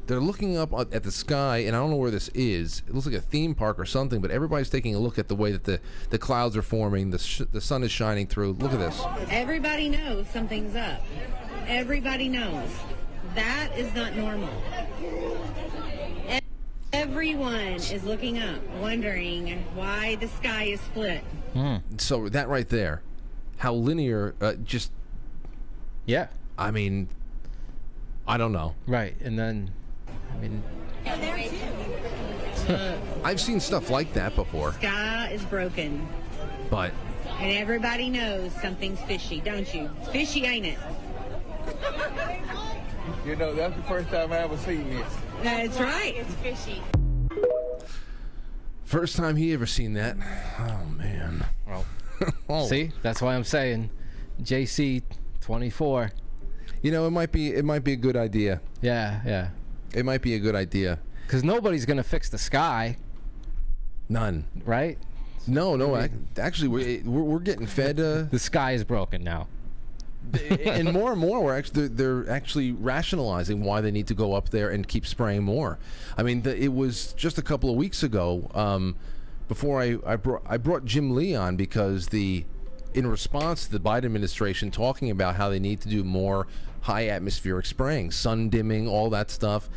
they're looking up at the sky, and I don't know where this is. It looks like a theme park or something, but everybody's taking a look at the way that the clouds are forming. The sun is shining through. Look at this. Everybody knows something's up. Everybody knows. That is not normal. Everyone is looking up, wondering why the sky is split. So that right there, how linear, just... Yeah. I mean, I don't know. Right, and then, I mean... I've seen stuff like that before. Sky is broken. But... And everybody knows something's fishy, don't you? It's fishy, ain't it? You know, that's the first time I ever seen this. That's right. It's fishy. First time he ever seen that. Oh, man. Well, see? That's why I'm saying JC 24. You know, it might be a good idea. Yeah. It might be a good idea. Because nobody's going to fix the sky. None. Right? No. Actually, we're getting fed. The sky is broken now. And more, they're actually rationalizing why they need to go up there and keep spraying more. I mean, it was just a couple of weeks ago. Before I brought Jim Lee on because in response to the Biden administration talking about how they need to do more high atmospheric spraying, sun dimming, all that stuff.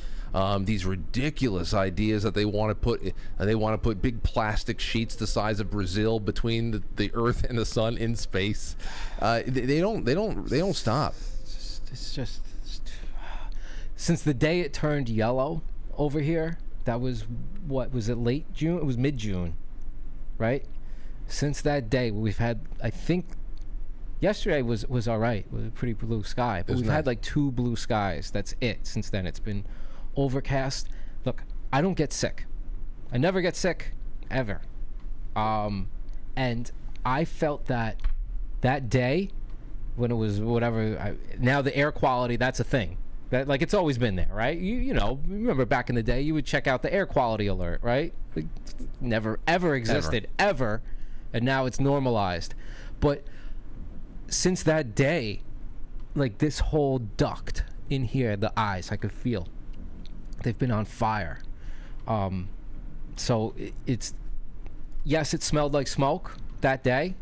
These ridiculous ideas that they want to put big plastic sheets the size of Brazil between the Earth and the sun in space. They don't stop. It's just since the day it turned yellow over here. That was, what was it, late June? It was mid-June, right? since that day, we've had, I think, yesterday was all right. It was a pretty blue sky. But we've had like 2 blue skies. That's it. Since then, it's been overcast. Look, I don't get sick. I never get sick, ever. And I felt that day when it was whatever. Now the air quality, that's a thing. That, like, it's always been there, right? You know, remember back in the day, you would check out the air quality alert, right? Like, never, ever existed, ever. And now it's normalized. But since that day, like, this whole duct in here, the eyes, I could feel they've been on fire. So it's, yes, it smelled like smoke that day,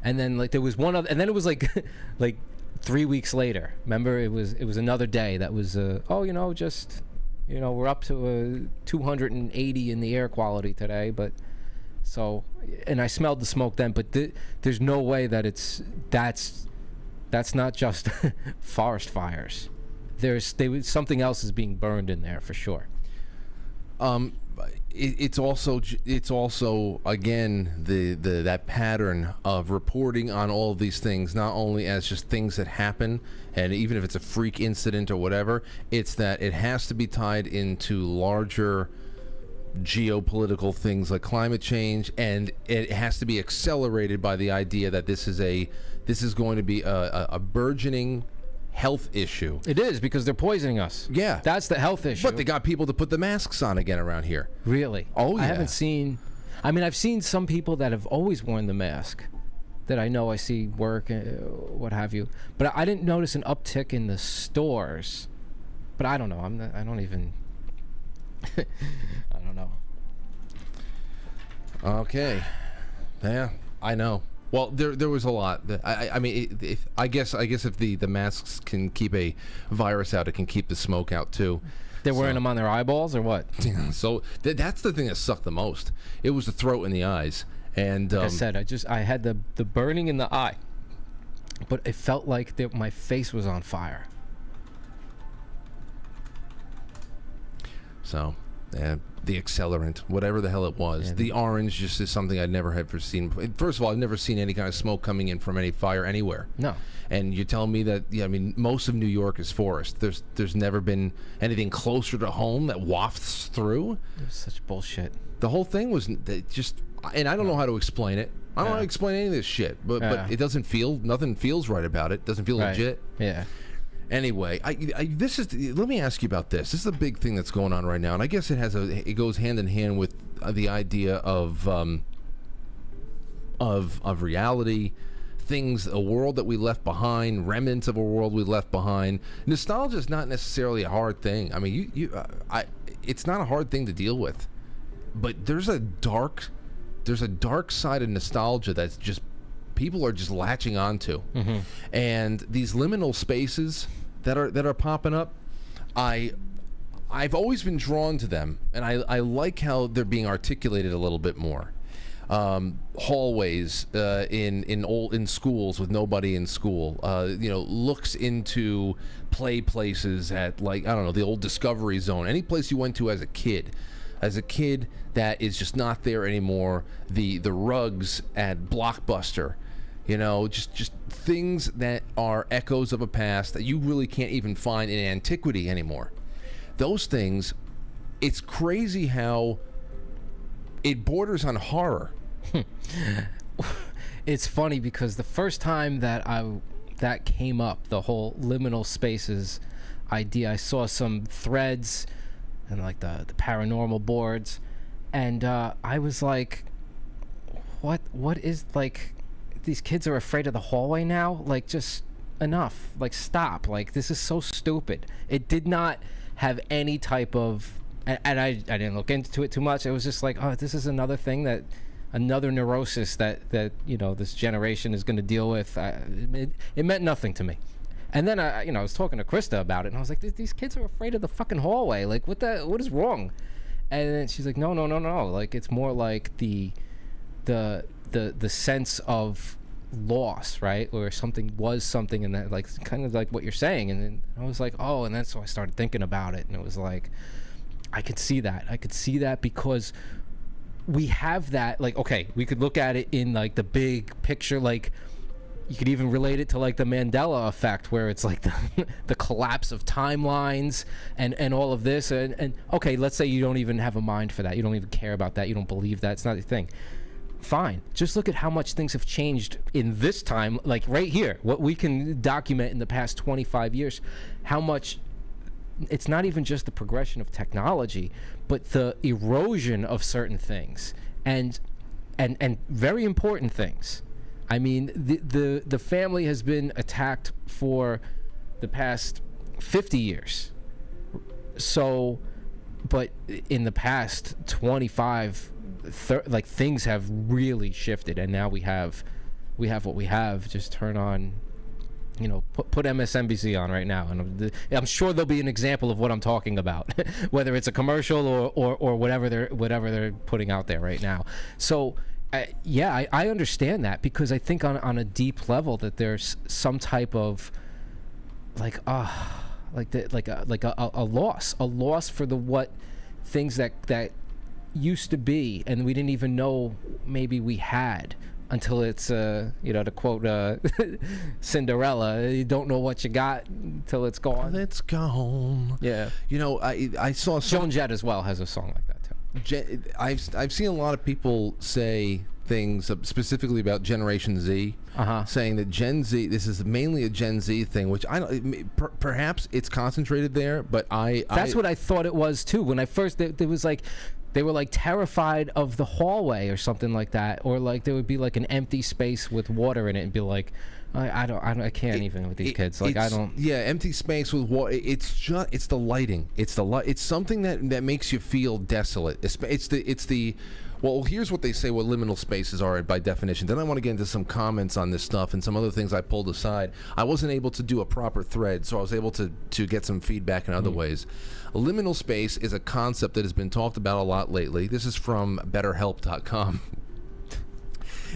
and then like there was one other, and then it was like like 3 weeks later. Remember, it was another day that was just we're up to 280 in the air quality today, but so, and I smelled the smoke then, but there's no way that that's not just forest fires. Something else is being burned in there for sure. It's also again that pattern of reporting on all of these things, not only as just things that happen, and even if it's a freak incident or whatever, it's that it has to be tied into larger geopolitical things like climate change, and it has to be accelerated by the idea that this is going to be a burgeoning health issue. It is, because they're poisoning us. Yeah, that's the health issue. But they got people to put the masks on again around here. Really? Oh yeah. I haven't seen. I mean, I've seen some people that have always worn the mask, that I know I see work, what have you. But I didn't notice an uptick in the stores. But I don't know. I don't even. I don't know. Okay. Yeah, I know. Well, there was a lot. I mean, I guess if the masks can keep a virus out, it can keep the smoke out too. They're wearing them on their eyeballs or what? So that's the thing that sucked the most. It was the throat and the eyes. And like I said, I had the burning in the eye, but it felt like my face was on fire. So, the accelerant, whatever the hell it was. Yeah, the orange just is something I'd never ever seen. First of all, I've never seen any kind of smoke coming in from any fire anywhere. No. And you're telling me that, I mean, most of New York is forest. There's never been anything closer to home that wafts through. It was such bullshit. The whole thing was just, and I don't know how to explain it. I don't know how to explain any of this shit, but it doesn't nothing feels right about it. Doesn't feel legit. Yeah. Anyway, let me ask you about this. This is a big thing that's going on right now, and I guess it goes hand in hand with the idea of reality, things, a world that we left behind, remnants of a world we left behind. Nostalgia is not necessarily a hard thing. I mean, it's not a hard thing to deal with, but there's a dark side of nostalgia that's just people are just latching onto. Mm-hmm. And these liminal spaces that are popping up, I've always been drawn to them, and I like how they're being articulated a little bit more. Hallways in schools with nobody in school, looks into play places at, like, I don't know, the old Discovery Zone, any place you went to as a kid that is just not there anymore. The rugs at Blockbuster, just things that are echoes of a past that you really can't even find in antiquity anymore. Those things, it's crazy how it borders on horror. It's funny because the first time that came up, the whole liminal spaces idea, I saw some threads and like the paranormal boards, and I was like, what is, like, these kids are afraid of the hallway now? Like, just enough. Like, stop. Like, this is so stupid. It did not have any type of, and I didn't look into it too much. It was just like, oh, this is another thing another neurosis that this generation is going to deal with. It meant nothing to me. And then I was talking to Krista about it, and I was like, these kids are afraid of the fucking hallway. Like, what is wrong? And then she's like, no. Like, it's more like the sense of loss, right? Or something was something, and that, like, kind of like what you're saying. And then I was like, oh, and then so I started thinking about it, and it was like, I could see that because we have that, like, okay, we could look at it in like the big picture, like you could even relate it to like the Mandela effect, where it's like the collapse of timelines and all of this, and okay, let's say you don't even have a mind for that, you don't even care about that, you don't believe that, it's not your thing. Fine, just look at how much things have changed in this time, like right here, what we can document in the past 25 years, how much. It's not even just the progression of technology, but the erosion of certain things, and very important things. I mean, the family has been attacked for the past 50 years. So, but in the past 25, like, things have really shifted, and now we have what we have. Just turn on, you know, put MSNBC on right now, and I'm sure there'll be an example of what I'm talking about, whether it's a commercial or whatever they're putting out there right now. So, yeah, I understand that, because I think on a deep level that there's some type of like a loss for the what things that used to be, and we didn't even know maybe we had. Until it's, you know, to quote Cinderella, you don't know what you got until it's gone. It's gone. Yeah. You know, I saw Joan Jett as well has a song like that too. I've seen a lot of people say things specifically about Generation Z, saying that Gen Z, this is mainly a Gen Z thing, which I don't. Perhaps it's concentrated there, but that's what I thought it was too. When I first, there was like. They were like terrified of the hallway or something like that, or like there would be like an empty space with water in it, and be like, I can't even with these kids. Like, I don't. Yeah, empty space with water. It's the lighting. It's something that makes you feel desolate. It's the. Well, here's what they say what liminal spaces are by definition. Then I want to get into some comments on this stuff and some other things I pulled aside. I wasn't able to do a proper thread, so I was able to get some feedback in other ways. A liminal space is a concept that has been talked about a lot lately. This is from BetterHelp.com.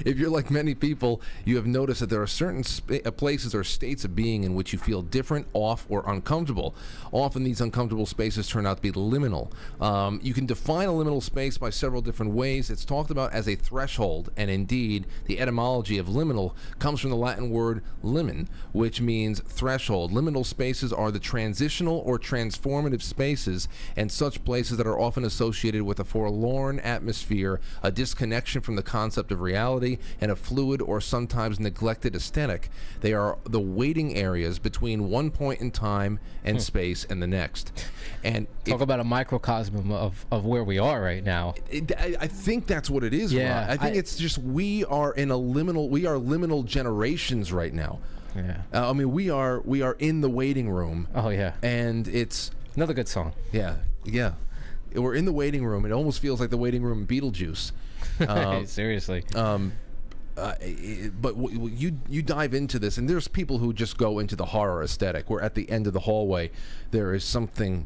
If you're like many people, you have noticed that there are certain places or states of being in which you feel different, off, or uncomfortable. Often these uncomfortable spaces turn out to be liminal. You can define a liminal space by several different ways. It's talked about as a threshold, and indeed, the etymology of liminal comes from the Latin word limen, which means threshold. Liminal spaces are the transitional or transformative spaces, and such places that are often associated with a forlorn atmosphere, a disconnection from the concept of reality, and a fluid or sometimes neglected aesthetic. They are the waiting areas between one point in time and space and the next. And talk about a microcosm of where we are right now. I think that's what it is. Yeah, Ron. I think it's just we are liminal generations right now. Yeah. I mean, we are in the waiting room. Oh yeah. And it's another good song. Yeah. We're in the waiting room. It almost feels like the waiting room in Beetlejuice. Seriously. But you dive into this, and there's people who just go into the horror aesthetic, where at the end of the hallway there is something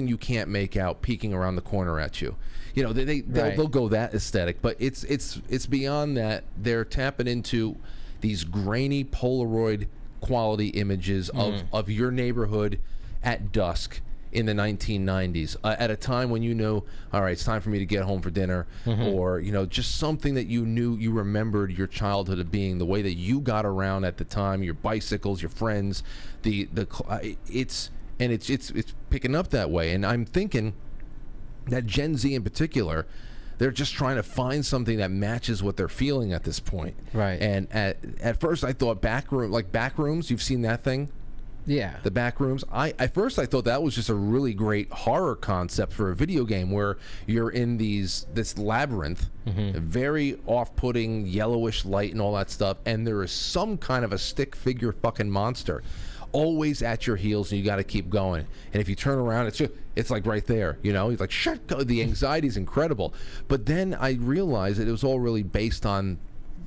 you can't make out peeking around the corner at you. You know, they'll go that aesthetic, but it's beyond that. They're tapping into these grainy Polaroid quality images of your neighborhood at dusk in the 1990s, at a time when you know, all right, it's time for me to get home for dinner, or, you know, just something that you knew, you remembered your childhood of being, the way that you got around at the time, your bicycles, your friends, it's picking up that way. And I'm thinking that Gen Z in particular, they're just trying to find something that matches what they're feeling at this point. Right. And at first I thought Backrooms, you've seen that thing? Yeah. The Backrooms. At first I thought that was just a really great horror concept for a video game, where you're in this labyrinth, very off-putting yellowish light and all that stuff, and there is some kind of a stick figure fucking monster always at your heels, and you got to keep going. And if you turn around, it's like right there, you know. He's like, shut go. The anxiety is incredible. But then I realized that it was all really based on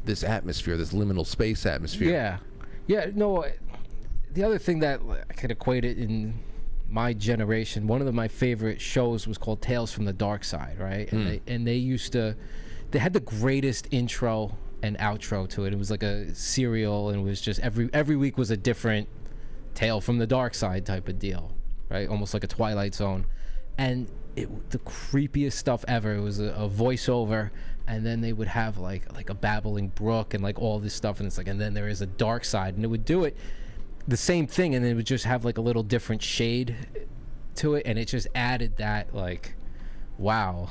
this atmosphere, this liminal space atmosphere. Yeah. No. The other thing that I could equate it in my generation, one of my favorite shows was called Tales from the Dark Side, right? And they had the greatest intro and outro to it. It was like a serial, and it was just every week was a different tale from the dark side type of deal, right? Almost like a Twilight Zone. And the creepiest stuff ever. It was a voiceover, and then they would have like a babbling brook and like all this stuff, and it's like, and then there is a dark side, and it would do it the same thing, and it would just have like a little different shade to it, and it just added that like, wow.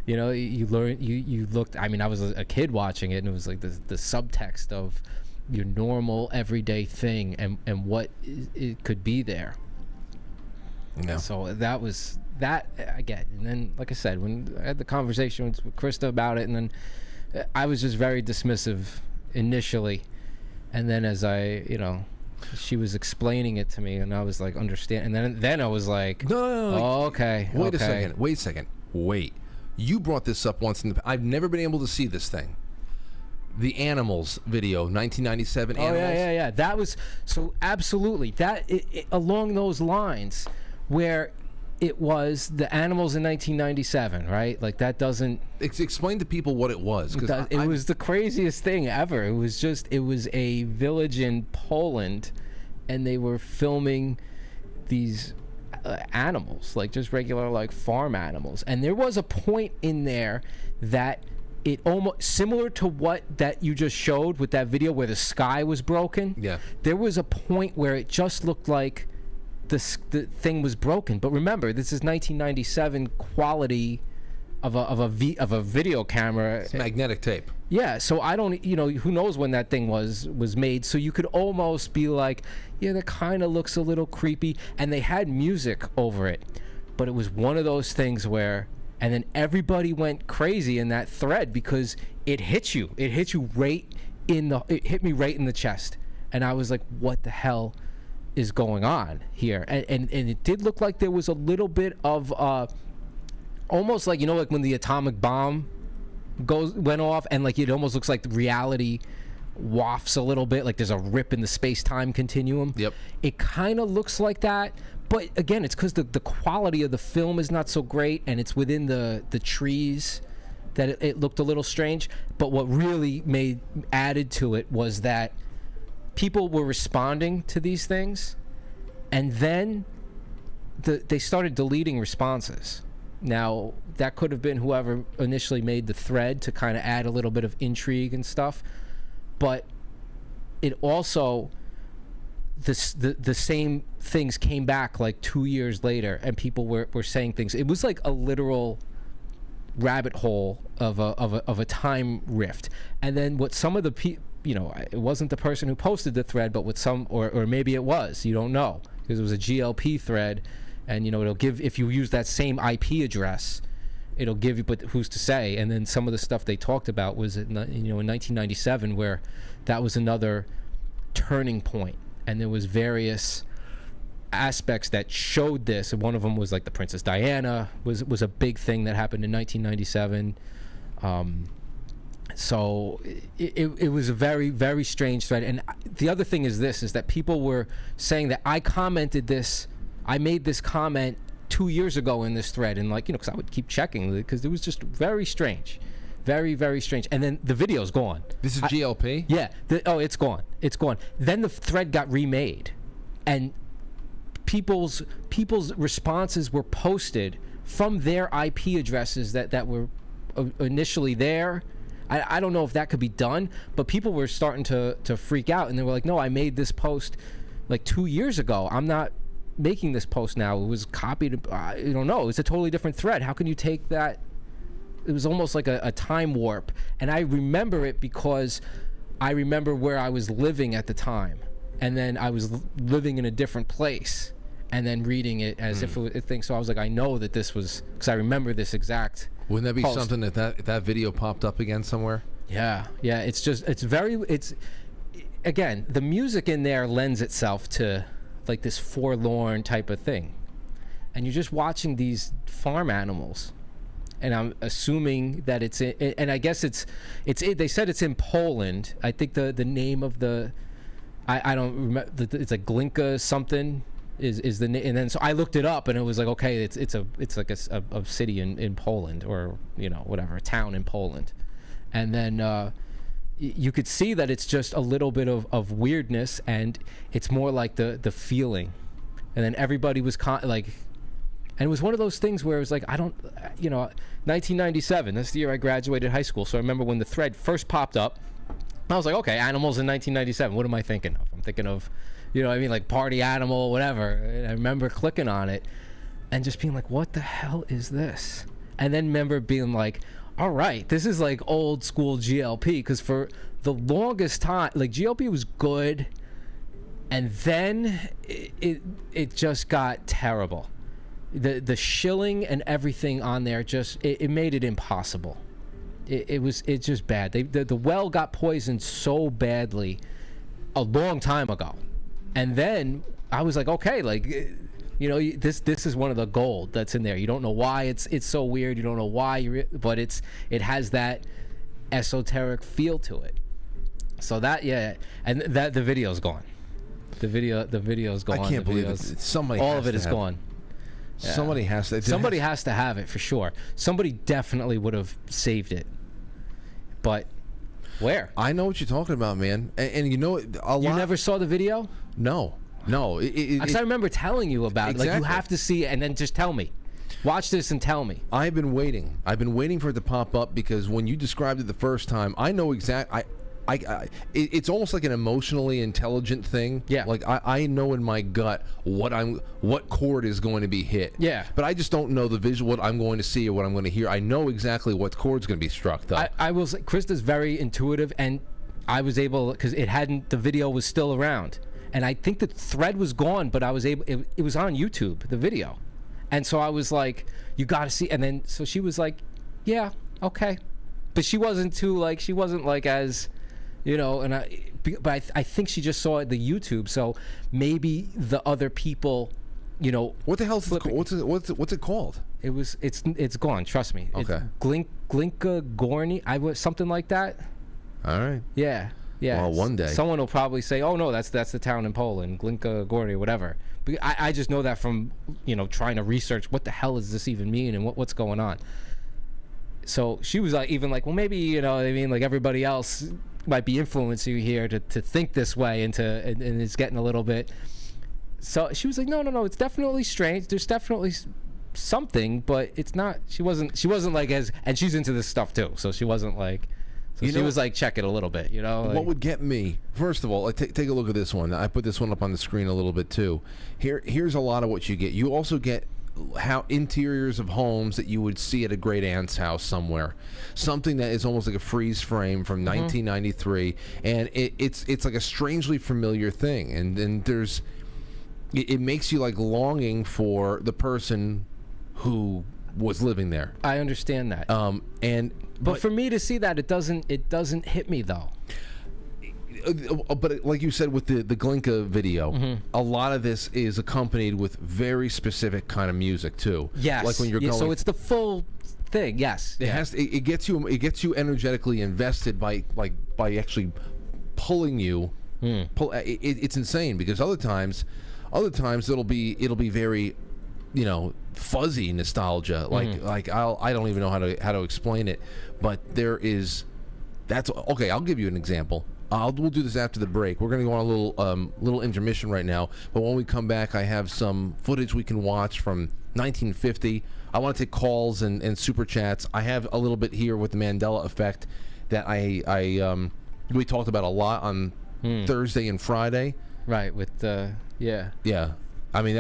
You know, you learn, you looked, I mean, I was a kid watching it, and it was like the subtext of your normal everyday thing and what it could be there. Yeah. So that was that again. And then, like I said, when I had the conversation with Krista about it, and then I was just very dismissive initially, and then as I, you know, she was explaining it to me, and I was like, understand. And then I was like, no. Oh, okay. Wait a second. Wait. You brought this up once in the. I've never been able to see this thing. The Animals video, 1997 Animals. Yeah. That was so absolutely that along those lines, where it was the Animals in 1997, right? Like that doesn't explain to people what it was, because it was the craziest thing ever. It was a village in Poland, and they were filming these animals, like just regular like farm animals, and there was a point in there that it almost similar to what that you just showed with that video where the sky was broken. Yeah, there was a point where it just looked like the thing was broken. But remember, this is 1997 quality of a video camera. It's magnetic tape. Yeah, so I don't, you know, who knows when that thing was made. So you could almost be like, yeah, that kind of looks a little creepy. And they had music over it, but it was one of those things where, and then everybody went crazy in that thread because it hit you. It hit you right it hit me right in the chest. And I was like, what the hell is going on here? And it did look like there was a little bit of almost like, you know, like when the atomic bomb went off, and like it almost looks like reality wafts a little bit, like there's a rip in the space-time continuum. Yep. It kind of looks like that, but again, it's because the quality of the film is not so great, and it's within the trees that it looked a little strange. But what really added to it was that people were responding to these things, and then they started deleting responses. Now, that could have been whoever initially made the thread to kind of add a little bit of intrigue and stuff, but it also, the same things came back like 2 years later, and people were saying things. It was like a literal rabbit hole of a time rift. And then what some of the people, you know, it wasn't the person who posted the thread, but with some, or maybe it was, you don't know, because it was a GLP thread. And, you know, it'll give, if you use that same IP address, it'll give you, but who's to say? And then some of the stuff they talked about was, in 1997, where that was another turning point. And there was various aspects that showed this. And one of them was like the Princess Diana was a big thing that happened in 1997. So it was a very, very strange thread. And the other thing is that people were saying that I made this comment 2 years ago in this thread, and like, you know, because I would keep checking because it was just very strange, very, very strange. And then the video's gone. This is GLP? Yeah. It's gone. It's gone. Then the thread got remade, and people's responses were posted from their IP addresses that were initially there. I don't know if that could be done, but people were starting to freak out, and they were like, no, I made this post like 2 years ago. I'm not making this post now. It was copied. You don't know. It's a totally different thread. How can you take that? It was almost like a time warp. And I remember it because I remember where I was living at the time, and then I was living in a different place, and then reading it as if it was a thing. So I was like, I know that this was, because I remember this exact. Wouldn't that be post. something that video popped up again somewhere? Yeah. It's again, the music in there lends itself to like this forlorn type of thing, and you're just watching these farm animals, and I'm assuming that it's in, and I guess they said it's in Poland. I think the name of I don't remember, it's a Glinka something is the name. And then so I looked it up, and it was like, okay, it's like a city in Poland, or, you know, whatever, a town in Poland. And then you could see that it's just a little bit of weirdness, and it's more like the feeling. And then everybody was like And it was one of those things where it was like, 1997, that's the year I graduated high school. So I remember when the thread first popped up, I was like, okay, animals in 1997. What am I thinking of? I'm thinking of, like party animal, whatever. And I remember clicking on it and just being like, what the hell is this? And then remember being like, all right, this is like old school GLP, because for the longest time, like GLP was good, and then it just got terrible. The shilling and everything on there just it made it impossible. It's just bad. The well got poisoned so badly a long time ago, and then I was like, okay, like this is one of the gold that's in there. You don't know why it's so weird. You don't know why, but it has that esoteric feel to it. So that and that the video's gone. The video's gone. I can't believe it. Somebody. All of it is gone. Yeah. Somebody has to. Somebody has to have it for sure. Somebody definitely would have saved it. But where? I know what you're talking about, man. And you know, you never saw the video? No. Because I remember telling you about exactly. it. Like, you have to see it and then just tell me. Watch this and tell me. I've been waiting for it to pop up, because when you described it the first time, I know it's almost like an emotionally intelligent thing. Yeah. Like I know in my gut what chord is going to be hit. Yeah. But I just don't know the visual, what I'm going to see or what I'm going to hear. I know exactly what chord's going to be struck, though. I will say, Krista's very intuitive, and I was able, because the video was still around, and I think the thread was gone, but I was able. It was on YouTube, the video, and so I was like, you got to see. And then so she was like, yeah, okay, but she wasn't as. But I think she just saw the YouTube, so maybe the other people, What the hell is it? What's it called? It's gone. Trust me. Okay. It's Glinka Gorny. Something like that. All right. Yeah. Well, one day someone will probably say, "Oh no, that's the town in Poland, Glinka Gorny, whatever." But I just know that from trying to research what the hell does this even mean and what's going on. So she was like, even like, well, maybe like everybody else might be influencing you here to think this way, and it's getting a little bit. So she was like, no, it's definitely strange. There's definitely something, but it's not. She wasn't like and she's into this stuff too. So she wasn't like. So she was like, check it a little bit, Like, what would get me? First of all, take a look at this one. I put this one up on the screen a little bit too. Here's a lot of what you get. You also get how interiors of homes that you would see at a great aunt's house somewhere, something that is almost like a freeze frame from 1993, and it's like a strangely familiar thing, and then it makes you like longing for the person who was living there. I understand that. But for me to see that, it doesn't hit me though. But like you said with the Glinka video, a lot of this is accompanied with very specific kind of music too. Yes. Like when you're going. So it's the full thing. Yes. It gets you energetically invested by actually pulling you. It's insane, because other times it'll be very, fuzzy nostalgia. Like I don't even know how to explain it, but that's okay. I'll give you an example. We'll do this after the break. We're going to go on a little intermission right now. But when we come back, I have some footage we can watch from 1950. I want to take calls and super chats. I have a little bit here with the Mandela effect that we talked about a lot on Thursday and Friday. Right, with Yeah. I mean,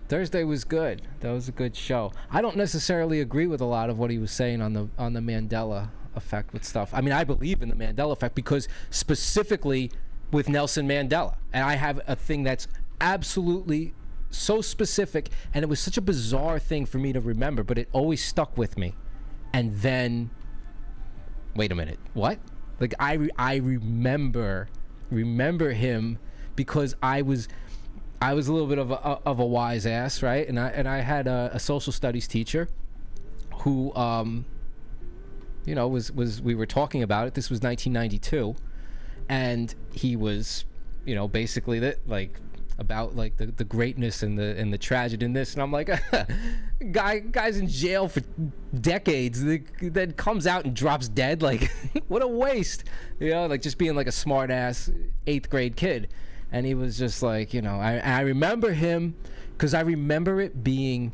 Thursday was good. That was a good show. I don't necessarily agree with a lot of what he was saying on the Mandela effect with stuff. I mean, I believe in the Mandela effect because specifically with Nelson Mandela, and I have a thing that's absolutely so specific, and it was such a bizarre thing for me to remember, but it always stuck with me. And then, wait a minute, what? Like I remember him because I was a little bit of a wise ass, right? And I had a social studies teacher who we were talking about it. This was 1992, and he was, basically about the greatness and the tragedy in this, and I'm like, guy's in jail for decades, then comes out and drops dead. Like, what a waste, just being like a smart ass 8th grade kid. And he was just like, I remember him because I remember it being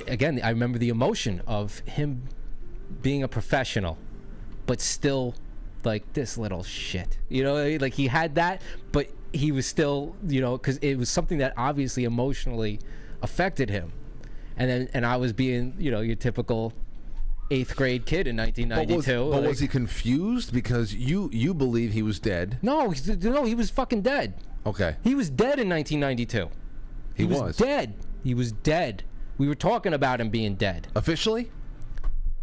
again, I remember the emotion of him being a professional, but still like this little shit. You know, like he had that, but he was still, you know, because it was something that obviously emotionally affected him. And I was being, you know, your typical 8th grade kid in 1992. But was he confused because you believe he was dead? No, he was fucking dead. Okay. He was dead in 1992. He was dead. He was dead. We were talking about him being dead. Officially?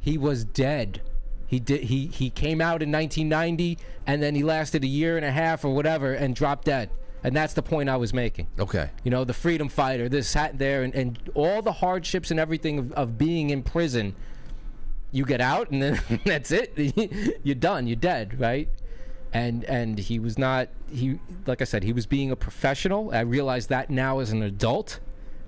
He was dead. He came out in 1990, and then he lasted a year and a half or whatever and dropped dead. And that's the point I was making. Okay. You know, the freedom fighter, this, sat there, and all the hardships and everything of being in prison. You get out, and then that's it. You're done. You're dead, right? And he was not. Like I said, he was being a professional. I realize that now as an adult.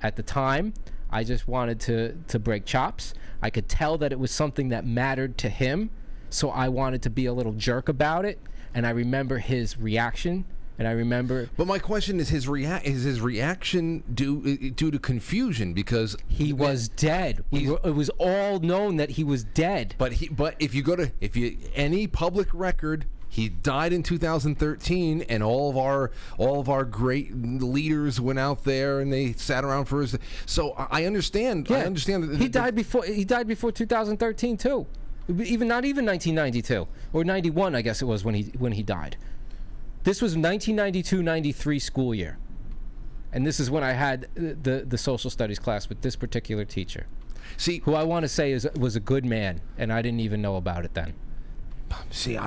At the time, I just wanted to break chops. I could tell that it was something that mattered to him, so I wanted to be a little jerk about it. And I remember his reaction. And I remember. But my question is, his reaction due to confusion because he was dead. It was all known that he was dead. But if you any public record, he died in 2013, and all of our great leaders went out there and they sat around for his. So I understand. Yeah. I understand that he died before 2013 too. Not even 1992 or 91, I guess it was when he died. This was 1992-93 school year. And this is when I had the social studies class with this particular teacher. See, who I want to say was a good man, and I didn't even know about it then. See,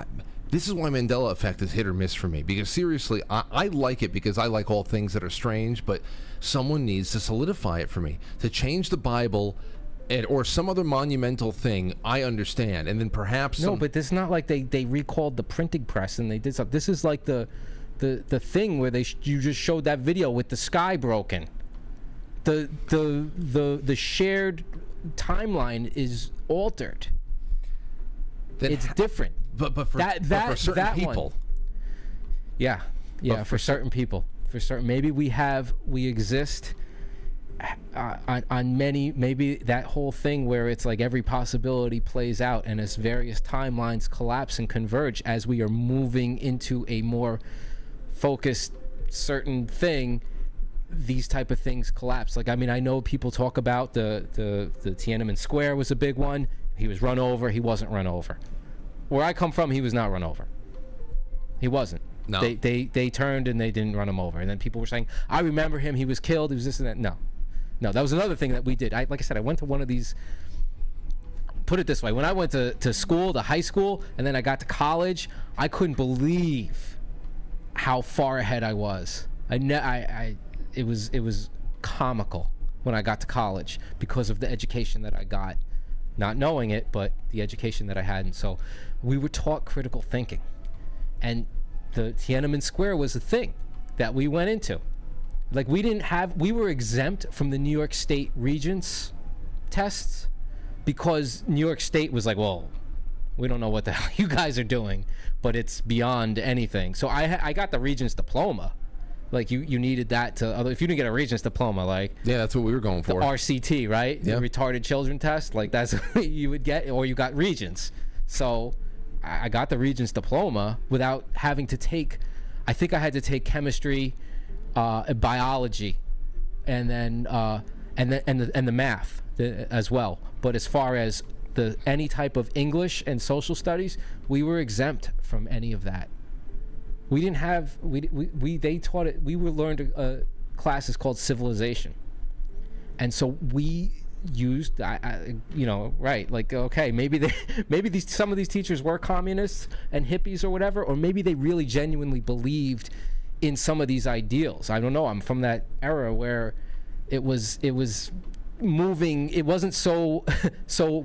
this is why Mandela effect is hit or miss for me. Because seriously, I like it because I like all things that are strange, but someone needs to solidify it for me. To change the Bible or some other monumental thing, I understand, and then perhaps no, but it's not like they recalled the printing press and they did something. This is like the thing where you just showed that video with the sky broken. The shared timeline is altered. It's different. But for certain people. One. Yeah, for certain people, maybe we exist. On many, maybe that whole thing where it's like every possibility plays out and as various timelines collapse and converge as we are moving into a more focused certain thing, these type of things collapse. Like, I mean, I know people talk about the Tiananmen Square was a big one. He was run over. He wasn't run over. Where I come from, he was not run over. He wasn't. No. They turned and they didn't run him over. And then people were saying, I remember him. He was killed. He was this and that. No, that was another thing that we did. Like I said, I went to one of these, put it this way, when I went to school, to high school, and then I got to college, I couldn't believe how far ahead I was. It was comical when I got to college because of the education that I got. Not knowing it, but the education that I had. And so we were taught critical thinking. And the Tiananmen Square was a thing that we went into. Like, we were exempt from the New York State Regents tests because New York State was like, well, we don't know what the hell you guys are doing, but it's beyond anything. So I got the Regents diploma. Like, you needed that if you didn't get a Regents diploma, like... Yeah, that's what we were going for. The RCT, right? Yeah. The retarded children test, like that's what you would get, or you got Regents. So I got the Regents diploma without having to take, I think I had to take chemistry, biology, and then the math as well. But as far as any type of English and social studies, we were exempt from any of that. We didn't have they taught it. We learned classes called civilization, and so we used right, like, okay, maybe some of these teachers were communists and hippies or whatever, or maybe they really genuinely believed in some of these ideals. I don't know. I'm from that era where it was moving. It wasn't so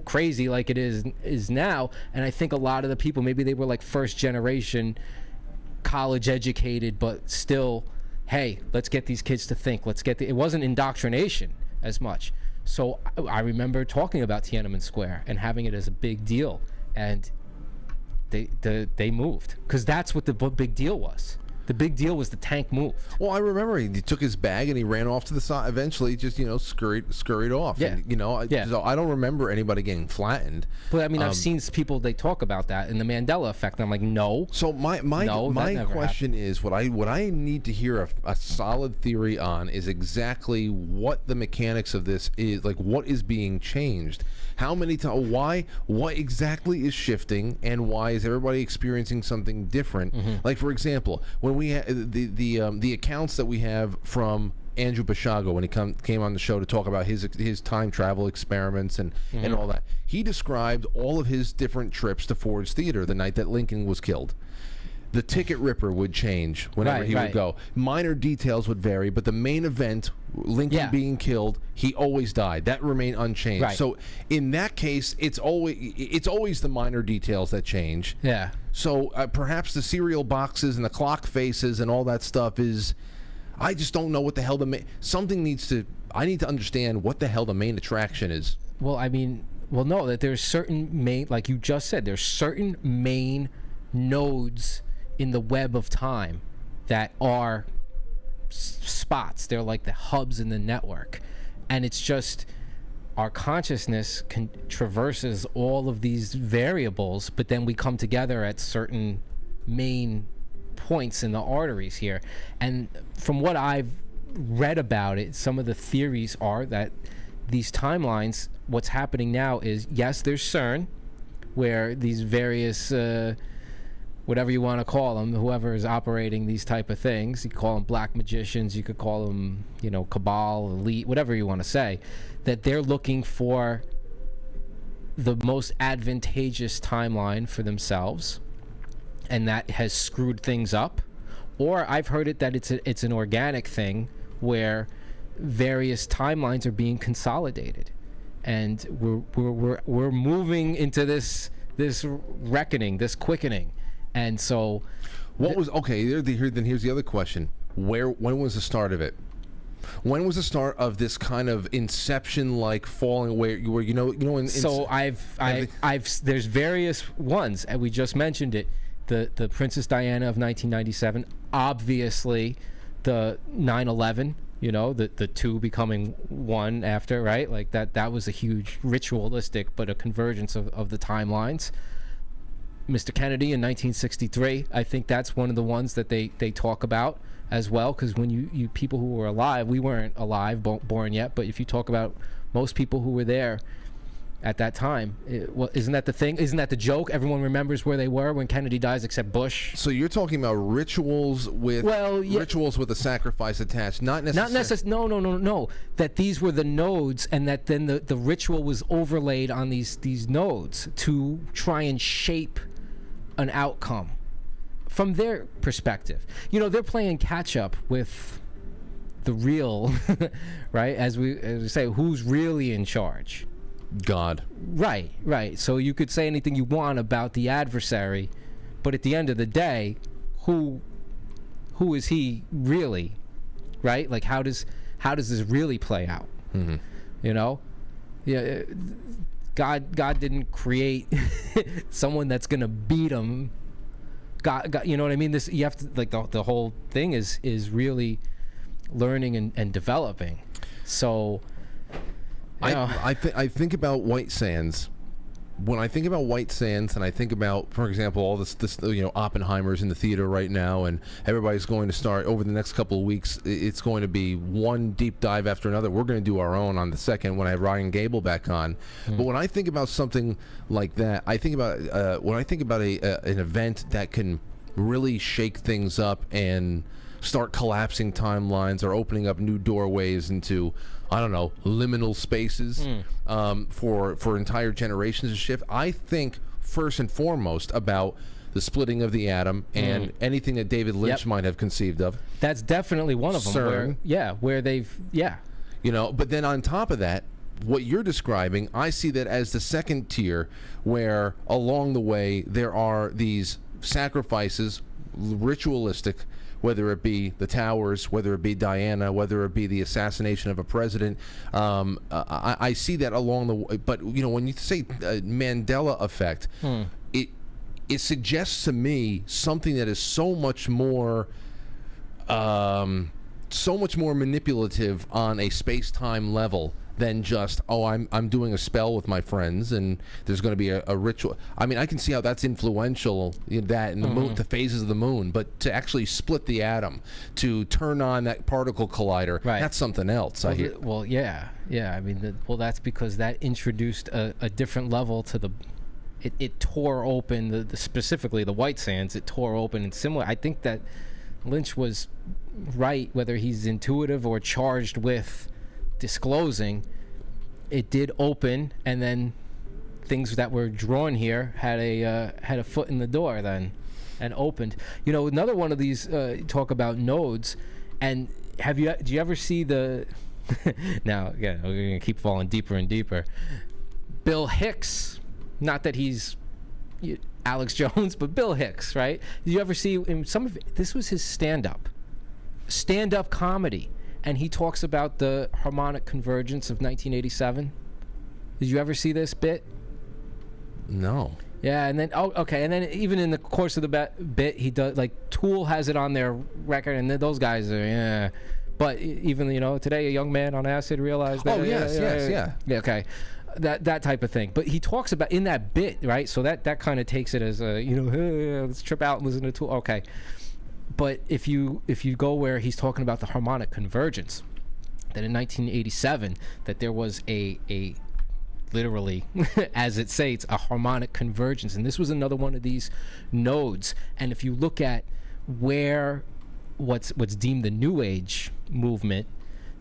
crazy like it is now. And I think a lot of the people, maybe they were like first generation college educated, but still, hey, let's get these kids to think. It wasn't indoctrination as much. So I remember talking about Tiananmen Square and having it as a big deal, and they moved because that's what the big deal was. The big deal was the tank moved. Well, I remember he took his bag and he ran off to the side. Eventually, just scurried off. Yeah. And, so I don't remember anybody getting flattened. But I mean, I've seen people, they talk about that in the Mandela effect, and I'm like, no. So my question is, what I need to hear a solid theory on is exactly what the mechanics of this is, like what is being changed. How many times? Why? What exactly is shifting, and why is everybody experiencing something different? Like, for example, when we the accounts that we have from Andrew Bashago when he came on the show to talk about his time travel experiments and all that, he described all of his different trips to Ford's Theater the night that Lincoln was killed. The ticket ripper would change whenever he would go. Minor details would vary, but the main event, Lincoln being killed, he always died. That remained unchanged. Right. So in that case, it's always the minor details that change. Yeah. So perhaps the cereal boxes and the clock faces and all that stuff is, I just don't know what the hell I need to understand what the hell the main attraction is. Well, I mean, no, that there's certain main, like you just said, there's certain main nodes in the web of time that are spots. They're like the hubs in the network, and it's just our consciousness traverses all of these variables, but then we come together at certain main points in the arteries here. And from what I've read about it, some of the theories are that these timelines, what's happening now is, yes, there's CERN, where these various whatever you want to call them, whoever is operating these type of things, you could call them black magicians, you could call them, cabal, elite, whatever you want to say, that they're looking for the most advantageous timeline for themselves, and that has screwed things up. Or I've heard it that it's an organic thing where various timelines are being consolidated, and we're moving into this reckoning, this quickening. And so, what was then here's the other question: when was the start of it? When was the start of this kind of inception-like falling away? So there's various ones, and we just mentioned it. The Princess Diana of 1997, obviously, the 9/11. The two becoming one after, right? Like that was a huge ritualistic, but a convergence of the timelines. Mr. Kennedy in 1963, I think that's one of the ones that they talk about as well, because when you people who were alive, we weren't alive, born yet, but if you talk about most people who were there at that time, isn't that the thing? Isn't that the joke? Everyone remembers where they were when Kennedy dies, except Bush. So you're talking about rituals with rituals with a sacrifice attached, not necessarily. No. That these were the nodes, and that then the ritual was overlaid on these nodes to try and shape an outcome from their perspective. They're playing catch up with the real, right? As we say, who's really in charge? God. Right. So you could say anything you want about the adversary, but at the end of the day, who is he really? Right? Like how does this really play out? Yeah. God didn't create someone that's gonna beat him. God, you know what I mean? You have to, like, the whole thing is really learning and developing. So I think about White Sands. When I think about White Sands, and I think about, for example, all this Oppenheimer's in the theater right now, and everybody's going to start over the next couple of weeks. It's going to be one deep dive after another. We're going to do our own on the second when I have Ryan Gable back on. But when I think about something like that, I think about an event that can really shake things up and start collapsing timelines or opening up new doorways into, I don't know, liminal spaces for entire generations to shift. I think first and foremost about the splitting of the atom and anything that David Lynch might have conceived of. That's definitely one of them. CERN. Where they've but then on top of that, what you're describing, I see that as the second tier, where along the way there are these sacrifices, ritualistic, whether it be the towers, whether it be Diana, whether it be the assassination of a president. I see that along the way. But, when you say Mandela effect, it suggests to me something that is so much more so much more manipulative on a space-time level than just, oh, I'm doing a spell with my friends and there's going to be a ritual. I mean, I can see how that's influential, that in the moon, the phases of the moon, but to actually split the atom, to turn on that particle collider, that's something else. Well, well, yeah. I mean, that's because that introduced a different level to the. It tore open specifically the white sands. It tore open and similar. I think that Lynch was right, whether he's intuitive or charged with disclosing. It did open, and then things that were drawn here had a foot in the door then, and opened. Another one of these talk about nodes, and do you ever see the? Now again, we're gonna keep falling deeper and deeper. Bill Hicks, not that he's Alex Jones, but Bill Hicks, right? Did you ever see in some of it? This was his stand-up comedy, and he talks about the harmonic convergence of 1987. Did you ever see this bit? No. Yeah, and then and then even in the course of the bit, he does, like, Tool has it on their record, and those guys are But even today, a young man on acid realized that. Oh yes. Yeah. Okay. That type of thing. But he talks about in that bit, right? So that kind of takes it as a hey, let's trip out and listen to Tool. Okay. But if you go where he's talking about the harmonic convergence, that in 1987 that there was a literally, as it states, a harmonic convergence, and this was another one of these nodes. And if you look at where what's deemed the New Age movement,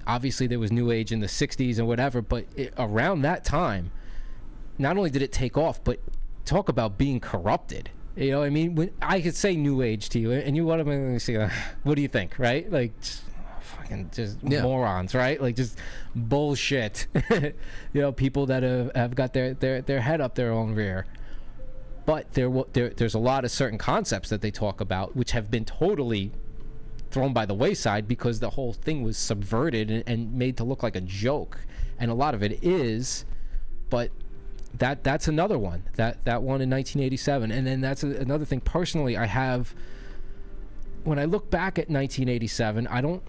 obviously there was New Age in the 60s and whatever, but around that time, not only did it take off, but talk about being corrupted. You know what I mean? When I could say New Age to you, and you want to say, what do you think, right? Like, just morons, right? Like, just bullshit. People that have got their head up their own rear. But there's a lot of certain concepts that they talk about which have been totally thrown by the wayside because the whole thing was subverted and made to look like a joke, and a lot of it is. But that's another one, that one in 1987. And then that's another thing personally I have. When I look back at 1987, I don't,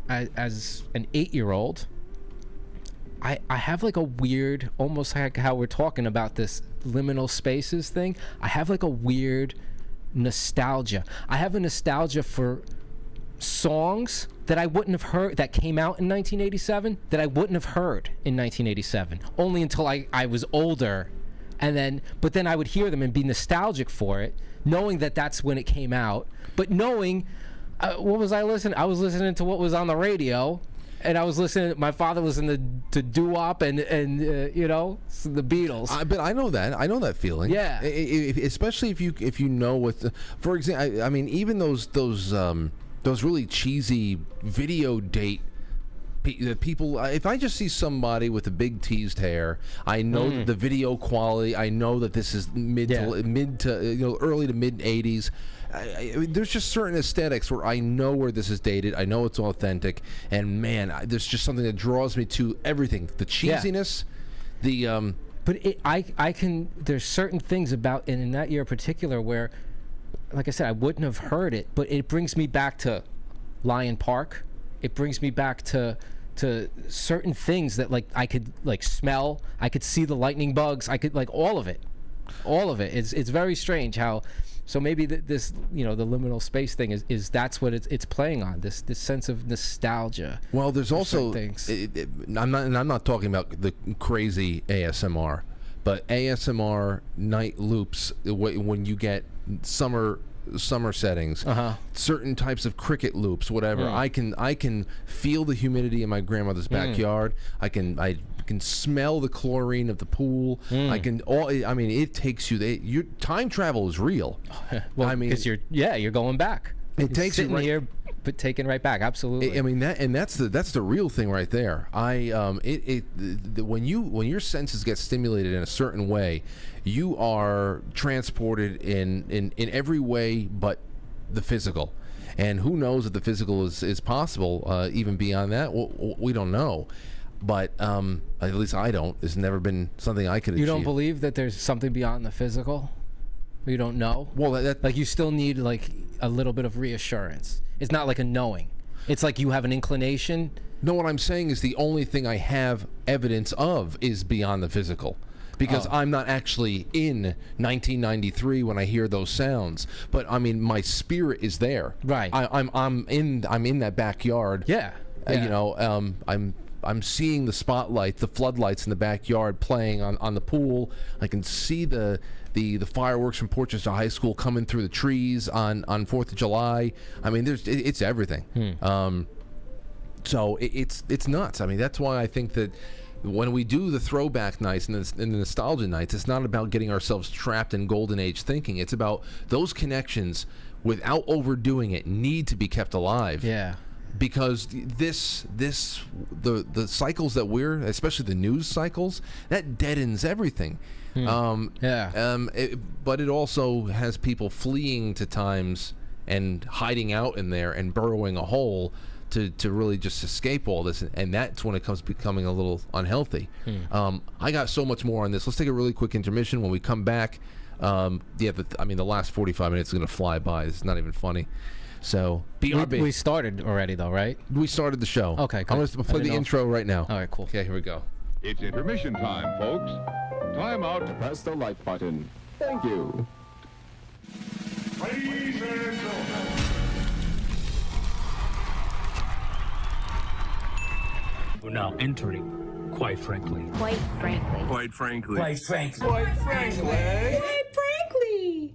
as an 8-year-old, I have like a weird, almost like how we're talking about this liminal spaces thing, I have like a weird nostalgia. I have a nostalgia for songs that I wouldn't have heard, that came out in 1987, that I wouldn't have heard in 1987, only until I was older, but then I would hear them and be nostalgic for it, knowing that that's when it came out, but knowing, what was I listening? I was listening to what was on the radio, and I was listening, my father listened to doo-wop and the Beatles. But I know that feeling. Yeah. Especially if you know what, for example, I mean, even those really cheesy video date people. If I just see somebody with a big teased hair, I know the video quality. I know that this is early to mid 80s. There's just certain aesthetics where I know where this is dated. I know it's authentic, and man, there's just something that draws me to everything. The cheesiness, But I can. There's certain things about in that year in particular where, like I said, I wouldn't have heard it, but it brings me back to Lion Park. It brings me back to certain things that, like, I could, like, smell. I could see the lightning bugs. I could, like, all of it. It's very strange how. So maybe this, the liminal space thing is that's what it's playing on, this sense of nostalgia. Well, there's also things. I'm not talking about the crazy ASMR, but ASMR night loops when you get summer settings, certain types of cricket loops, whatever. I can feel the humidity in my grandmother's backyard. I can smell the chlorine of the pool. It takes you. Your time travel is real. Well, I mean, because you're going back. It takes you right here, but taken right back. Absolutely. I mean that's the real thing right there. When your senses get stimulated in a certain way, you are transported in every way but the physical. And who knows if the physical is possible even beyond that? We don't know. But at least I don't. It's never been something I could achieve. You don't believe that there's something beyond the physical? You don't know? Well, like, you still need, like a little bit of reassurance. It's not like a knowing. It's like you have an inclination. No, what I'm saying is the only thing I have evidence of is beyond the physical. Because I'm not actually in 1993 when I hear those sounds, but I mean my spirit is there. Right. I'm in that backyard. Yeah. You know, I'm seeing the spotlight, the floodlights in the backyard playing on the pool. I can see the fireworks from Portchester High School coming through the trees on 4th of July. I mean, it's everything. So it's nuts. I mean, that's why I think that when we do the throwback nights and the nostalgia nights, it's not about getting ourselves trapped in golden age thinking. It's about those connections, without overdoing it, need to be kept alive. Yeah. Because the cycles that especially the news cycles, that deadens everything. But it also has people fleeing to times and hiding out in there and burrowing a hole to really just escape all this, and that's when it comes becoming a little unhealthy. I got so much more on this. Let's take a really quick intermission. When we come back, the last 45 minutes is going to fly by. It's not even funny. So BRB. We started already, though, right? We started the show. Okay, good. I'm going to play the intro right now. All right, cool. Okay, here we go. It's intermission time, folks. Time out to press the like button. Thank you. Ladies and gentlemen. We're now entering, quite frankly. Quite frankly. Quite frankly. Quite frankly. Quite frankly.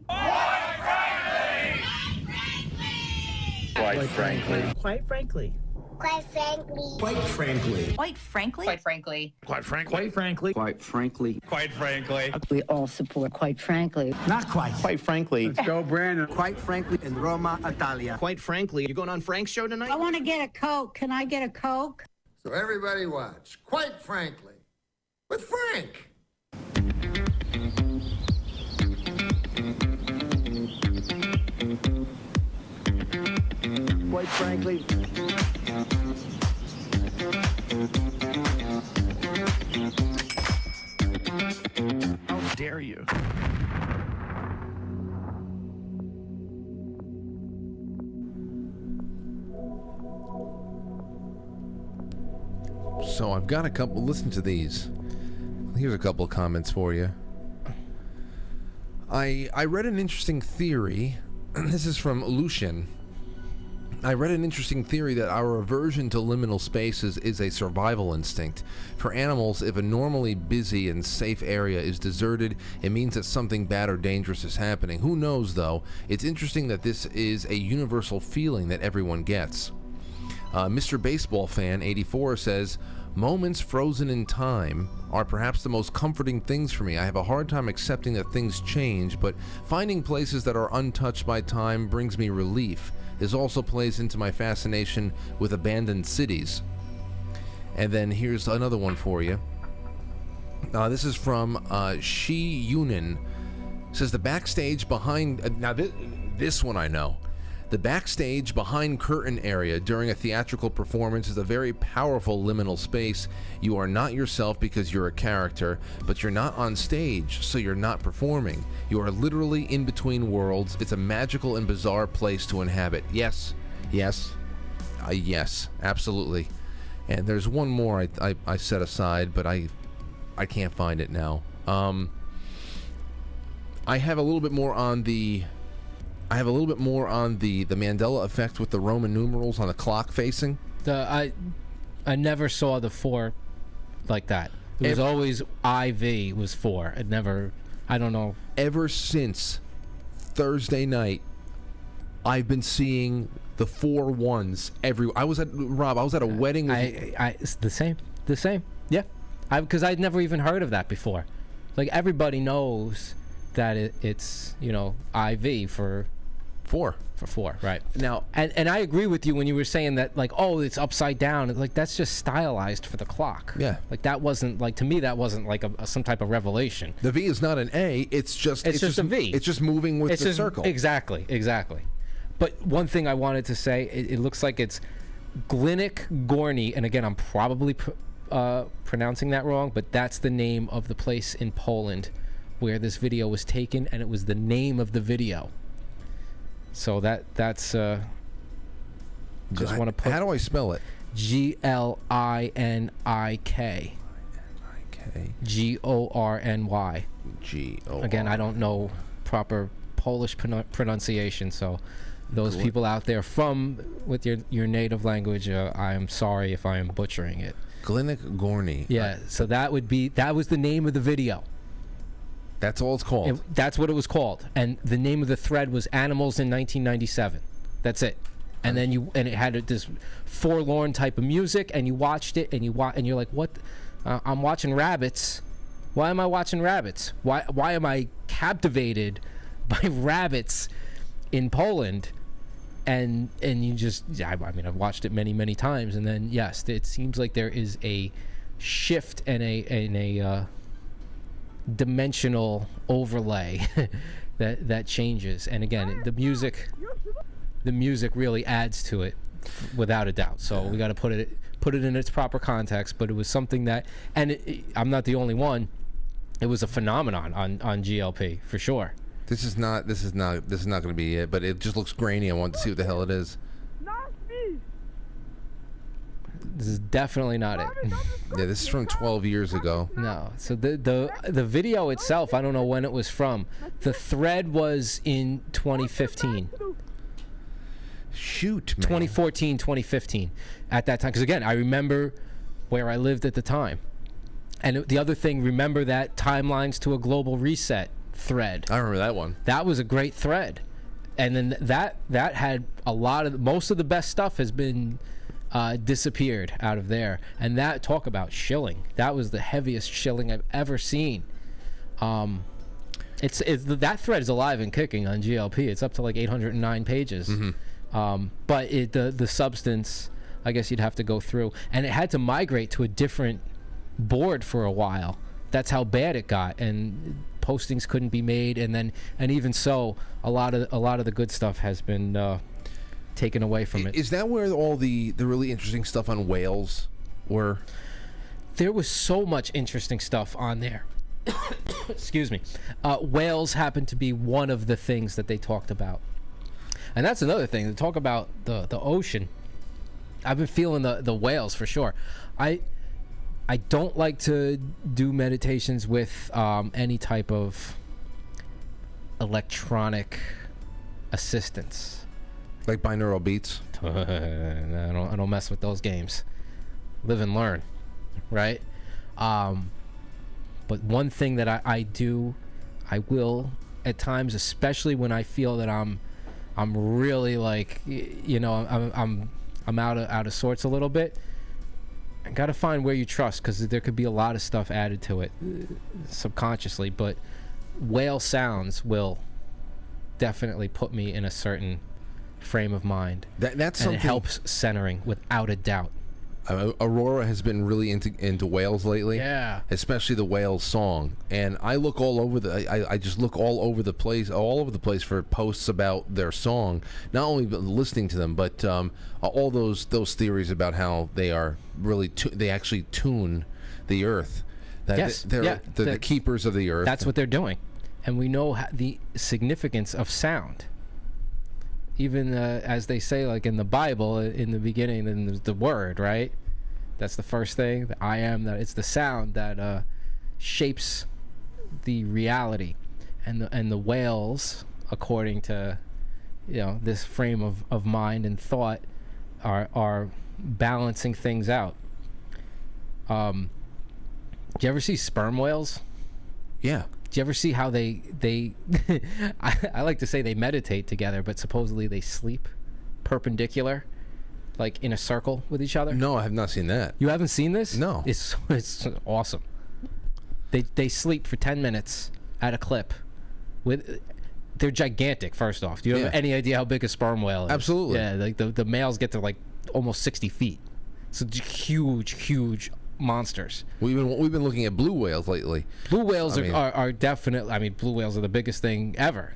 Quite frankly. Quite frankly. Quite frankly. Quite frankly. Quite frankly. Quite frankly. Quite frankly. Quite frankly. Quite frankly. Quite frankly. Quite frankly. We all support quite frankly. Not quite. Quite frankly. Let's go, Brandon. Quite frankly, in Roma, Italia. Quite frankly, you going on Frank's show tonight? I want to get a Coke. Can I get a Coke? So everybody watch, Quite Frankly, with Frank. Quite frankly. How dare you? So I've got a couple. Listen to these. Here's a couple of comments for you. I read an interesting theory. This is from Lucian. I read an interesting theory that our aversion to liminal spaces is a survival instinct. For animals, if a normally busy and safe area is deserted, it means that something bad or dangerous is happening. Who knows, though? It's interesting that this is a universal feeling that everyone gets. Mr. Baseball Fan 84 says, moments frozen in time are perhaps the most comforting things for me. I have a hard time accepting that things change, but finding places that are untouched by time brings me relief. This also plays into my fascination with abandoned cities. And then here's another one for you. This is from Shi Yunin. It says the backstage behind... now this one I know. The backstage behind curtain area during a theatrical performance is a very powerful liminal space. You are not yourself because you're a character, but you're not on stage, so you're not performing. You are literally in between worlds. It's a magical and bizarre place to inhabit. Yes, absolutely. And there's one more I set aside, but I can't find it now. I have a little bit more on the Mandela effect with the Roman numerals on the clock facing. I never saw the 4 like that. It was always IV was 4. It never, I don't know. Ever since Thursday night, I've been seeing the 4 1s everywhere. I was at a wedding. It's the same. Yeah, because I'd never even heard of that before. Like everybody knows that it's IV for 4, right? Now, and I agree with you when you were saying that, like, oh, it's upside down. Like that's just stylized for the clock. Yeah. Like that wasn't, like, to me that wasn't like some type of revelation. The V is not an A. It's just a V. It's just moving with the circle. Exactly. But one thing I wanted to say, it looks like it's Glinnik Gorny, and again, I'm probably pronouncing that wrong, but that's the name of the place in Poland where this video was taken, and it was the name of the video. So that's just want to put. How do I spell it? Glinik. Gorny. Again, I don't know proper Polish pronunciation, so those people out there with your native language, I am sorry if I am butchering it. Glinik Gorny. Yeah, so that was the name of the video. That's all it's called. That's what it was called, and the name of the thread was Animals in 1997. That's it. And then it had this forlorn type of music, and you watched it, and you're like, what? I'm watching rabbits. Why am I watching rabbits? Why am I captivated by rabbits in Poland? And you just, I mean, I've watched it many times, and then yes, it seems like there is a shift and a dimensional overlay that changes. And again, the music really adds to it without a doubt. So we got to put it in its proper context. But it was something that, and I'm not the only one. It was a phenomenon on GLP for sure. This is not going to be it, but it just looks grainy. I want to see what the hell it is. This is definitely not it. Yeah, this is from 12 years ago. No. So the video itself, I don't know when it was from. The thread was in 2015. Shoot, man. 2014, 2015 at that time. Because again, I remember where I lived at the time. And the other thing, remember that Timelines to a Global Reset thread. I remember that one. That was a great thread. And then that had most of the best stuff has been disappeared out of there. And that, talk about shilling. That was the heaviest shilling I've ever seen. That thread is alive and kicking on GLP. It's up to like 809 pages. Mm-hmm. But the substance, I guess you'd have to go through, and it had to migrate to a different board for a while. That's how bad it got, and postings couldn't be made, and even so, a lot of the good stuff has been taken away from it. Is that where all the really interesting stuff on whales were? There was so much interesting stuff on there. Excuse me. Whales happened to be one of the things that they talked about. And that's another thing. To talk about the ocean, I've been feeling the whales for sure. I don't like to do meditations with any type of electronic assistance. Like binaural beats? I don't mess with those games. Live and learn, right? But one thing that I will at times, especially when I feel that I'm really like, I'm out of sorts a little bit. I gotta find where you trust, because there could be a lot of stuff added to it subconsciously. But whale sounds will definitely put me in a certain frame of mind. That's something. And it helps centering without a doubt. Aurora has been really into whales lately. Yeah. Especially the whales song. And I look all over I just look all over the place for posts about their song. Not only listening to them, but all those theories about how they are really they actually tune the earth. That yes. They're the keepers of the earth. That's what they're doing. And we know the significance of sound. Even as they say, like in the Bible, in the beginning, then there's the word, right? That's the first thing. The I am. That it's the sound that shapes the reality, and the whales, according to this frame of mind and thought, are balancing things out. Do you ever see sperm whales? Yeah. Do you ever see how they I like to say they meditate together, but supposedly they sleep perpendicular, like in a circle with each other? No, I have not seen that. You haven't seen this? No. It's awesome. They sleep for 10 minutes at a clip. They're gigantic, first off. Do you have any idea how big a sperm whale is? Absolutely. Yeah, like the males get to like almost 60 feet. So huge monsters. We've been looking at blue whales lately. Blue whales are definitely, I mean, blue whales are the biggest thing ever.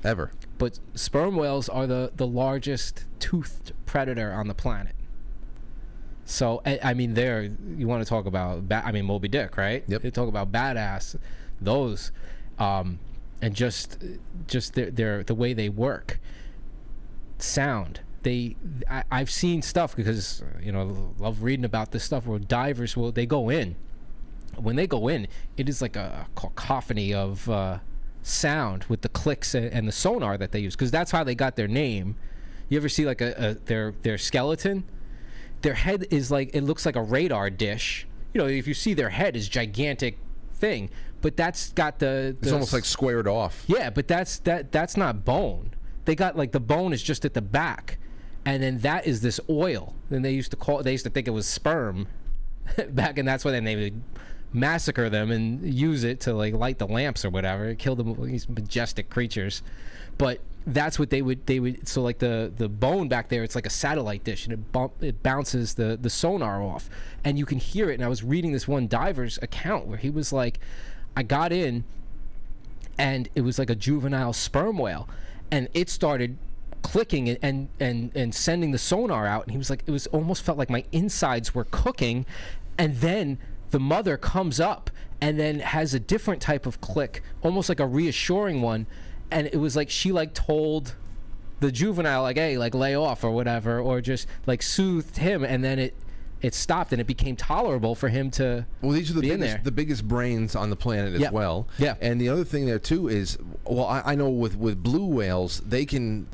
But sperm whales are the largest toothed predator on the planet. So, I mean, you want to talk about, Moby Dick, right? Yep. You talk about badass, those, and just the way they work. sound. I've seen stuff because love reading about this stuff where divers they go in. When they go in, it is like a cacophony of sound with the clicks and the sonar that they use, because that's how they got their name. You ever see like their skeleton? Their head is like, it looks like a radar dish. If you see their head is gigantic thing, but that's got it's almost like squared off. Yeah, but that's not bone. They got like the bone is just at the back, and then that is this oil. Then they used to think it was sperm back, and that's why then they would massacre them and use it to like light the lamps or whatever, kill these majestic creatures. But that's what they would so like the bone back there, it's like a satellite dish, and it bounces the sonar off, and you can hear it. And I was reading this one diver's account where he was like, I got in and it was like a juvenile sperm whale, and it started clicking and sending the sonar out, and he was like, it was almost felt like my insides were cooking. And then the mother comes up and then has a different type of click, almost like a reassuring one. And it was like she like told the juvenile like, hey, like lay off or whatever, or just like soothed him, and then it stopped and it became tolerable for him to these are the biggest brains on the planet as well. Yeah. And the other thing there too is, I know with blue whales, they can,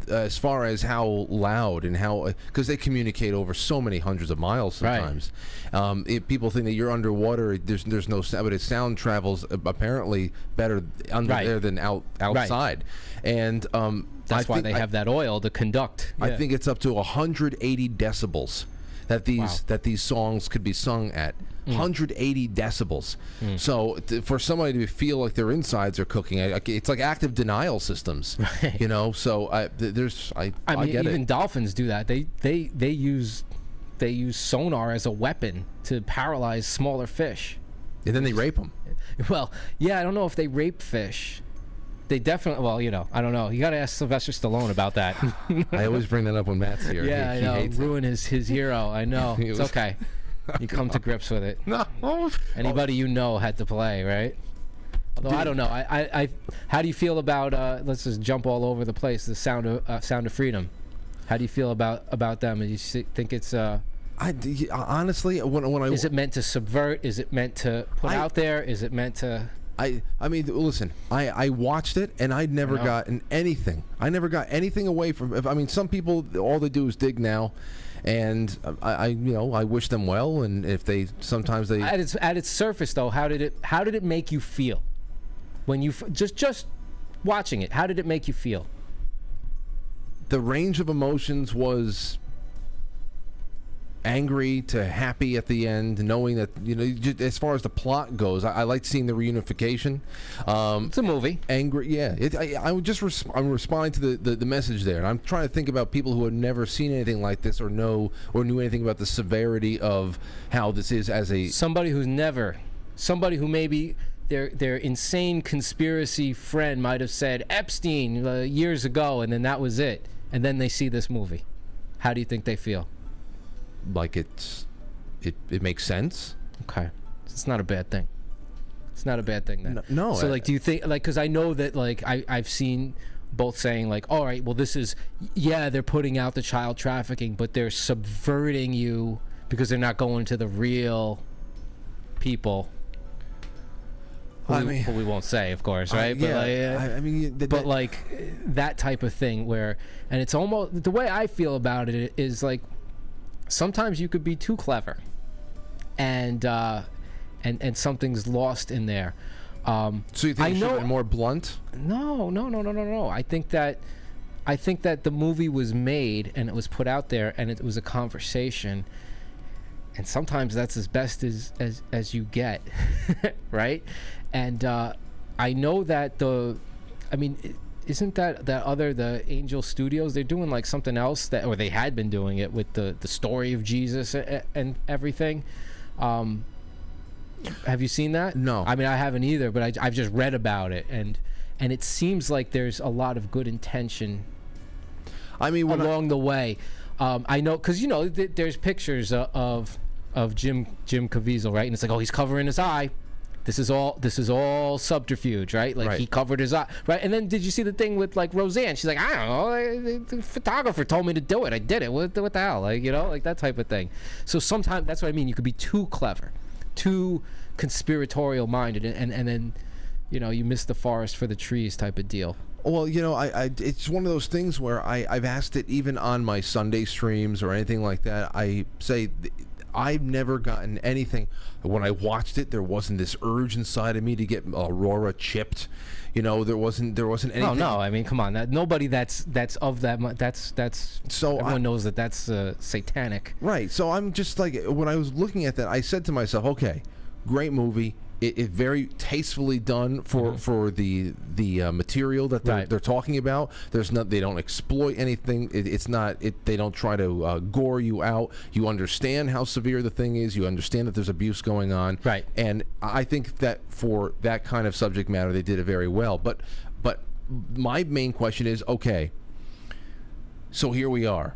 as far as how loud and how, because they communicate over so many hundreds of miles sometimes. Right. If people think that you're underwater, there's no sound, but sound travels apparently better under there than outside. Right. And that's why they have that oil to conduct. I think it's up to 180 decibels that these songs could be sung at. 180 decibels. So for somebody to feel like their insides are cooking, it's like active denial systems. Right. So I mean, even it. Dolphins do that. They use sonar as a weapon to paralyze smaller fish. And then they rape them. Well, yeah, I don't know if they rape fish. They definitely, I don't know. You got to ask Sylvester Stallone about that. I always bring that up when Matt's here. Yeah, I know. Ruin his hero. I know. It's okay. You come to grips with it. No. Anybody had to play, right? Although I don't know. I how do you feel about? Let's just jump all over the place. The Sound of Freedom. How do you feel about them? And you think it's? Honestly, when I is it meant to subvert? Is it meant to put out there? Is it meant to? I mean, listen, I watched it and I'd never gotten anything. I never got anything away from. I mean, some people, all they do is dig now, and I wish them well. And if they sometimes they at its surface though, how did it make you feel when you just watching it? How did it make you feel? The range of emotions was angry to happy at the end, knowing that as far as the plot goes, I liked seeing the reunification. It's a movie. Angry, yeah. I'm responding to the message there, and I'm trying to think about people who have never seen anything like this or knew anything about the severity of how this is as somebody who maybe their insane conspiracy friend might have said Epstein years ago, and then that was it, and then they see this movie. How do you think they feel? Like it makes sense. Okay, it's not a bad thing. It's not a bad thing then. No. So do you think because I know that I've seen both saying like, all right, well this is they're putting out the child trafficking, but they're subverting you because they're not going to the real people. Who we won't say, of course, right? But like that type of thing where, and it's almost the way I feel about it is like. Sometimes you could be too clever, and something's lost in there. So you think it should have been more blunt? No. I think that the movie was made and it was put out there and it was a conversation, and sometimes that's as best as you get, right? And I know that isn't the Angel Studios, they're doing like something else or they had been doing it with the story of Jesus and everything. Have you seen that? No. I mean, I haven't either, but I've just read about it, and it seems like there's a lot of good intention along the way. I know, because there's pictures of Jim Caviezel, right? And it's like, oh, he's covering his eye. This is all subterfuge, right? Like he covered his eye, right? And then did you see the thing with like Roseanne? She's like, I don't know, the photographer told me to do it. I did it. What the hell? Like, you know, like that type of thing. So sometimes that's what I mean. You could be too clever, too conspiratorial minded, and then, you know, you miss the forest for the trees type of deal. Well, you know, it's one of those things where I've asked it even on my Sunday streams or anything like that. I say I've never gotten anything. When I watched it, there wasn't this urge inside of me to get Aurora chipped. You know, there wasn't anything. Oh no, I mean, come on, nobody that's of that much. That's so everyone knows that's satanic. Right. So I'm just like, when I was looking at that, I said to myself, okay, great movie. It very tastefully done for the material that they're talking about. They don't exploit anything. They don't try to gore you out. You understand how severe the thing is. You understand that there's abuse going on. Right. And I think that for that kind of subject matter, they did it very well. But my main question is, okay, so here we are.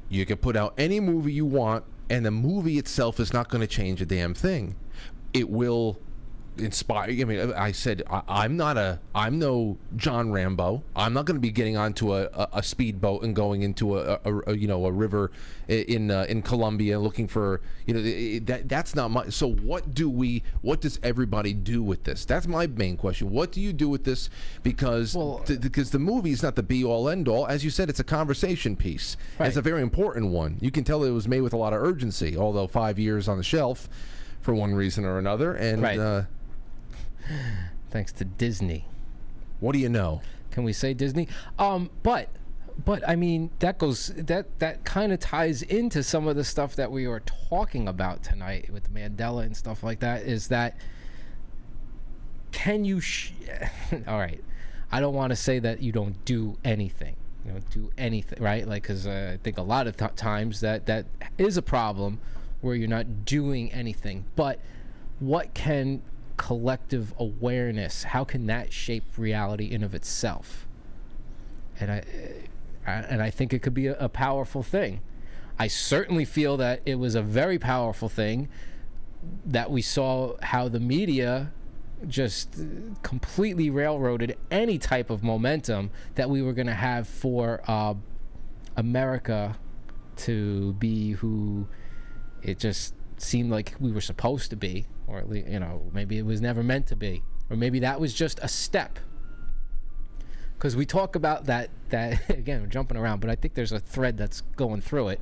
You can put out any movie you want, and the movie itself is not going to change a damn thing. It will inspire. I mean, I said I'm no John Rambo. I'm not going to be getting onto a speedboat and going into a river in Colombia looking for, you know, that's not my. So what does everybody do with this? That's my main question. What do you do with this? Because the movie is not the be all end all. As you said, it's a conversation piece. Right. It's a very important one. You can tell it was made with a lot of urgency, although 5 years on the shelf for one reason or another. And thanks to Disney. What do you know? Can we say Disney? But I mean, that kind of ties into some of the stuff that we were talking about tonight with Mandela and stuff like that. Is that, can you? All right, I don't want to say that you don't do anything. You know, do anything, right? Like, because I think a lot of times that is a problem where you're not doing anything. But what can collective awareness, how can that shape reality in of itself? And I think it could be a powerful thing. I certainly feel that it was a very powerful thing that we saw how the media just completely railroaded any type of momentum that we were going to have for America to be who it just seemed like we were supposed to be, or at least, you know, maybe it was never meant to be, or maybe that was just a step. Because we talk about that again, we're jumping around, but I think there's a thread that's going through it,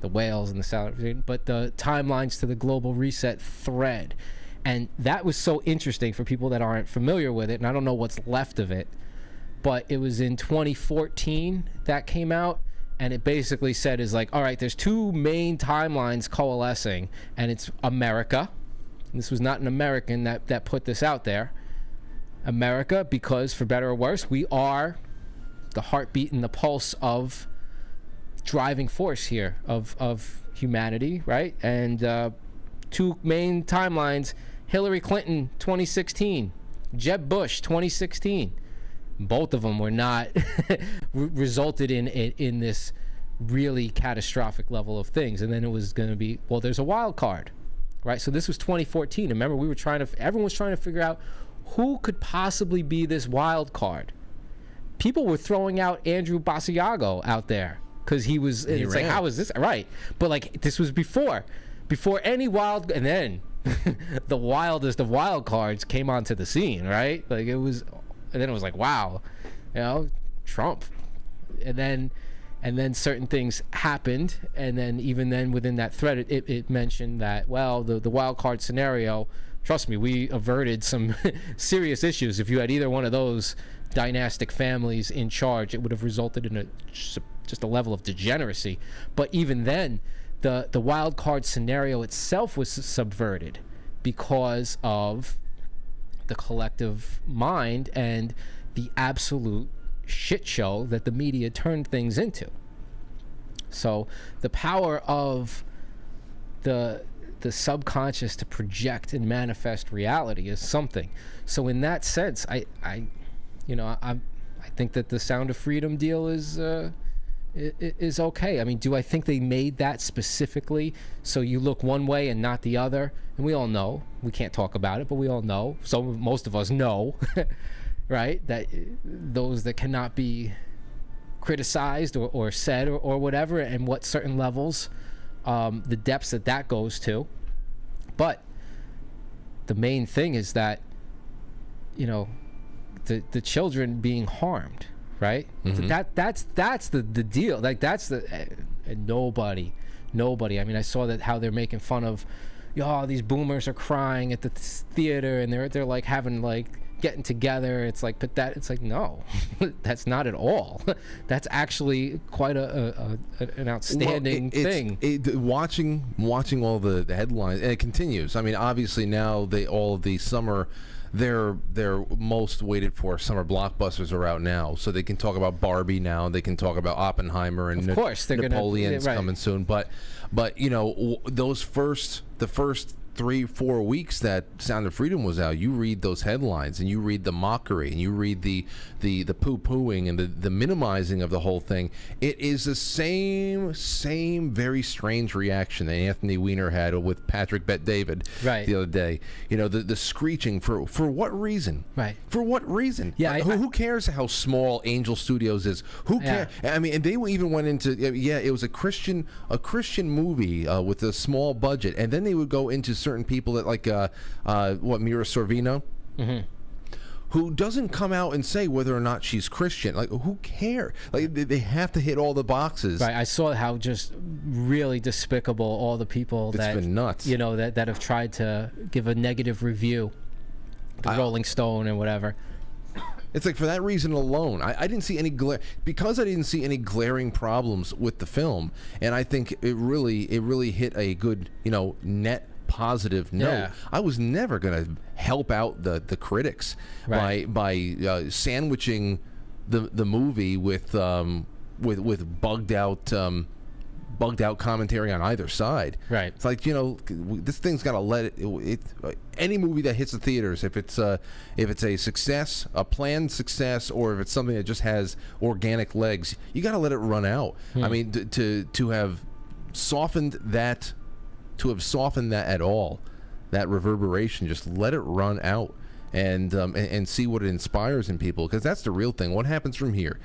the whales and the salary, but the timelines to the global reset thread. And that was so interesting for people that aren't familiar with it, and I don't know what's left of it, but it was in 2014 that came out. And it basically said is like, all right, there's two main timelines coalescing, and it's America. And this was not an American that put this out there. America, because for better or worse, we are the heartbeat and the pulse of driving force here of humanity, right? And two main timelines, Hillary Clinton 2016, Jeb Bush 2016. Both of them were not resulted in this really catastrophic level of things. And then it was going to be, well, there's a wild card, right? So this was 2014. Remember, everyone was trying to figure out who could possibly be this wild card. People were throwing out Andrew Basiago out there because it's like, how is this? Right. But like, this was before any wild, and then the wildest of wild cards came onto the scene, right? Like it was. And then it was like, wow, you know, Trump. And then certain things happened. And then even then within that thread, it mentioned that, well, the wild card scenario, trust me, we averted some serious issues. If you had either one of those dynastic families in charge, it would have resulted in just a level of degeneracy. But even then, the wild card scenario itself was subverted because of the collective mind and the absolute shit show that the media turned things into. So the power of the subconscious to project and manifest reality is something. So in that sense, I think that the Sound of Freedom deal is is okay. I mean, do I think they made that specifically so you look one way and not the other? And we all know, we can't talk about it, but we all know, so most of us know, right, that those that cannot be criticized or said or whatever, and what certain levels, the depths that goes to. But the main thing is that, you know, the children being harmed, right? Mm-hmm. That's the deal. Like, that's the nobody. I mean, I saw that how they're making fun of, these boomers are crying at the theater, and they're like having like getting together. It's like, but it's like, no, that's not at all. That's actually quite an outstanding thing. Watching all the headlines, and it continues. I mean, obviously now all of the summer, their most waited for summer blockbusters are out now, so they can talk about Barbie now. They can talk about Oppenheimer, and of course Napoleon's coming soon. But you know, the first 3-4 weeks that Sound of Freedom was out, you read those headlines and you read the mockery and you read the poo-pooing and the minimizing of the whole thing. It is the same very strange reaction that Anthony Weiner had with Patrick Bet-David the other day. You know, the screeching for what reason? Right. For what reason? Yeah. Who cares how small Angel Studios is? Who cares? I mean, and they even went into it was a Christian movie with a small budget, and then they would go into certain people that Mira Sorvino, who doesn't come out and say whether or not she's Christian. Like, who cares? Like, they have to hit all the boxes. Right. I saw how just really despicable all the people it's been nuts. You know, that have tried to give a negative review, the Rolling Stone and whatever. It's like, for that reason alone, I didn't see any because I didn't see any glaring problems with the film, and I think it really hit a good, net positive note. Yeah. I was never going to help out the critics by sandwiching the movie with bugged out commentary on either side. Right. It's like, this thing's got to let it any movie that hits the theaters, if it's a success, a planned success, or if it's something that just has organic legs, you got to let it run out. I mean, to have softened that at all, that reverberation, just let it run out and see what it inspires in people, because that's the real thing. What happens from here?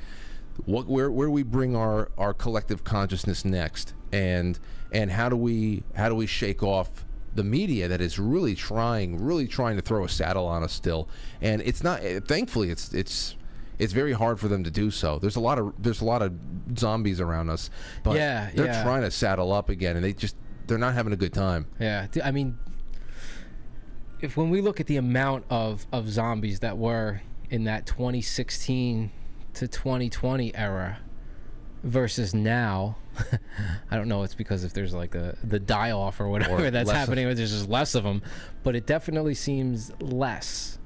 Where we bring our collective consciousness next, and how do we shake off the media that is really trying to throw a saddle on us still, and it's not. Thankfully, it's very hard for them to do so. There's a lot of zombies around us, but they're trying to saddle up again, and they're not having a good time. Yeah, I mean, when we look at the amount of zombies that were in that 2016 to 2020 era versus now, I don't know, it's because if there's like the die-off or whatever that's happening, there's just less of them, but it definitely seems less.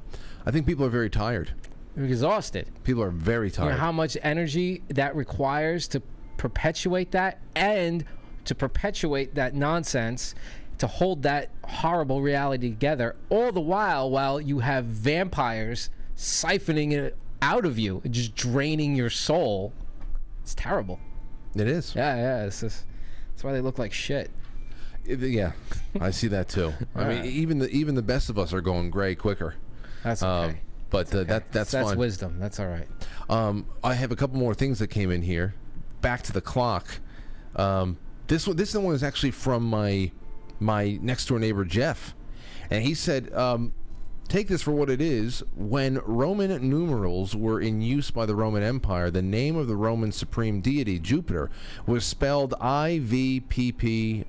I think people are very tired. They're exhausted. People are very tired. You know how much energy that requires to perpetuate that, and to perpetuate that nonsense, to hold that horrible reality together, all the while you have vampires siphoning it out of you, just draining your soul. It's terrible. It is. Yeah. That's why they look like shit. Yeah, I see that too. I mean, even the best of us are going gray quicker. That's okay. But okay. That's fine. That's wisdom. That's all right. I have a couple more things that came in here. Back to the clock. This one is actually from my next door neighbor Jeff, and he said, take this for what it is. When Roman numerals were in use by the Roman Empire, the name of the Roman supreme deity, Jupiter, was spelled Ivppiter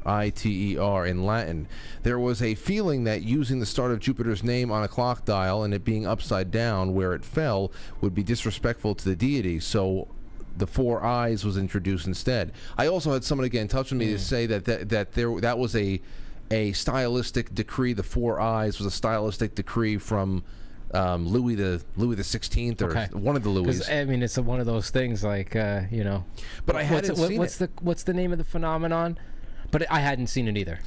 in Latin. There was a feeling that using the start of Jupiter's name on a clock dial and it being upside down where it fell would be disrespectful to the deity, so the 4 eyes was introduced instead. I also had someone get in touch with me to say that was a stylistic decree. The 4 eyes was a stylistic decree from Louis the 16th, or one of the Louis. I mean, it's one of those things, like But I hadn't seen it. What's the name of the phenomenon? But I hadn't seen it either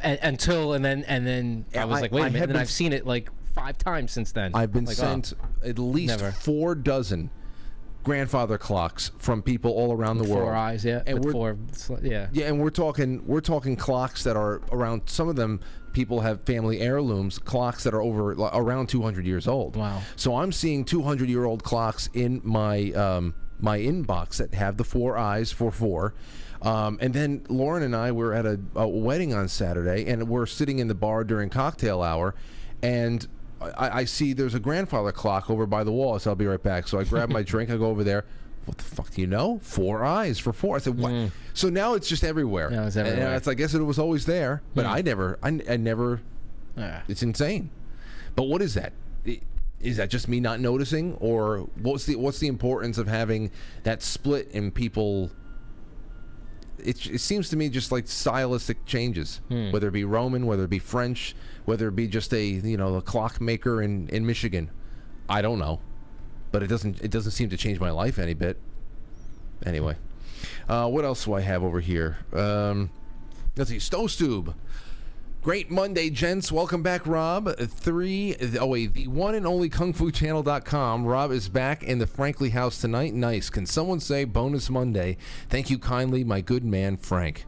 until and then I was like, wait a minute. And I've seen it like 5 times since then. I've been sent at least 4 dozen grandfather clocks from people all around the world. 4 eyes, yeah. And yeah. Yeah, and we're talking clocks that are around. Some of them people have family heirlooms, clocks that are around 200 years old. Wow. So I'm seeing 200-year-old clocks in my my inbox that have the 4 eyes for 4. And then Lauren and I were at a wedding on Saturday, and we're sitting in the bar during cocktail hour, and I see there's a grandfather clock over by the wall. So I'll be right back. So I grab my drink. I go over there. What the fuck do you know? 4 eyes for 4. I said, what? So now it's just everywhere. No, it's everywhere. And I guess it was always there, but I never. It's insane. But what is that? Is that just me not noticing, or what's the importance of having that split in people? It seems to me just like stylistic changes, whether it be Roman, whether it be French, whether it be just a clockmaker in Michigan. I don't know, but it doesn't seem to change my life any bit. Anyway, what else do I have over here? Let's see, Stove. Great Monday, gents. Welcome back, Rob. The one and only KungFuChannel.com. Rob is back in the Frankly house tonight. Nice. Can someone say bonus Monday? Thank you kindly, my good man, Frank.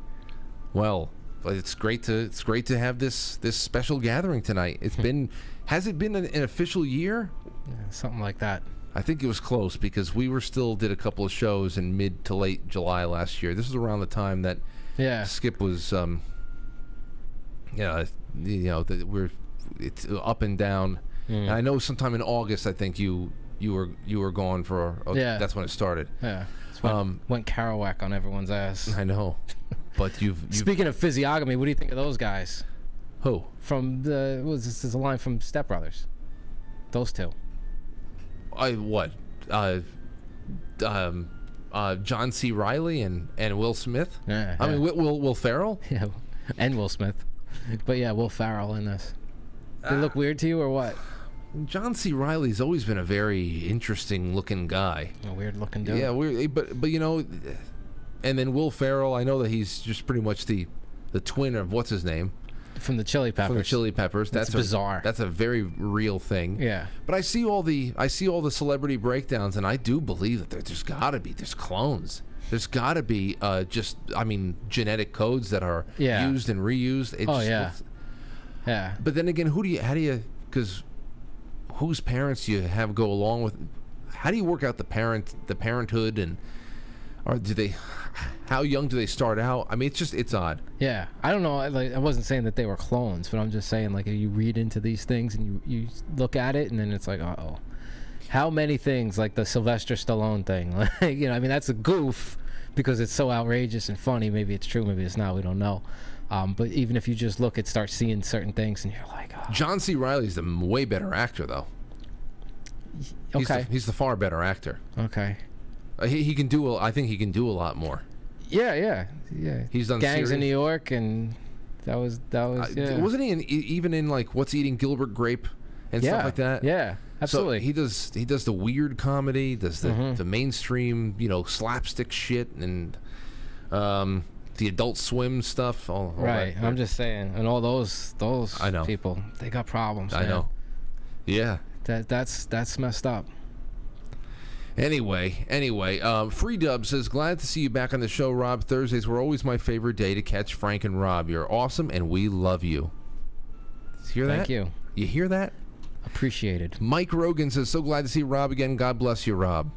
Well, it's great to have this special gathering tonight. Has it been an official year? Yeah, something like that. I think it was close because we did a couple of shows in mid to late July last year. This is around the time that Skip was it's up and down. And I know sometime in August, I think you were gone for. That's when it started. Yeah. Went Kerouac on everyone's ass. I know, but you've Speaking of physiognomy, what do you think of those guys? Who? From this is a line from Step Brothers. Those two. John C. Reilly and Will Smith. Yeah. I mean, Will Ferrell. Yeah, and Will Smith. But yeah, Will Ferrell in this. They look weird to you or what? John C. Reilly's always been a very interesting looking guy. A weird looking dude. Yeah, weird, but and then Will Ferrell, I know that he's just pretty much the twin of what's his name? From the Chili Peppers. From the Chili Peppers. That's bizarre. That's a very real thing. Yeah. But I see all the celebrity breakdowns, and I do believe that there's clones. There's got to be genetic codes that are used and reused. Yeah. But then again, because whose parents do you have go along with? How do you work out the parenthood, and how young do they start out? I mean, it's odd. Yeah, I don't know. I wasn't saying that they were clones, but I'm just saying, like, you read into these things and you look at it, and then it's like, uh-oh. How many things, like the Sylvester Stallone thing, like, I mean, that's a goof because it's so outrageous and funny. Maybe it's true, maybe it's not. We don't know. But even if you just start seeing certain things, and you're like, oh. John C. Reilly's the way better actor, though. Okay. He's the far better actor. Okay. He can do. I think he can do a lot more. Yeah. He's done Gangs series. in New York, and that was. Yeah. Wasn't he even in like What's Eating Gilbert Grape and stuff like that? Yeah, absolutely. So he does the weird comedy, does the mainstream, slapstick shit, and the Adult Swim stuff. All right. That. I'm just saying, and all those I know. people, they got problems. I know. Yeah. That's messed up. Anyway, Free Dub says, glad to see you back on the show, Rob. Thursdays were always my favorite day to catch Frank and Rob. You're awesome, and we love you. Hear that? Thank you. You hear that? Appreciated. Mike Rogan says, so glad to see Rob again. God bless you, Rob.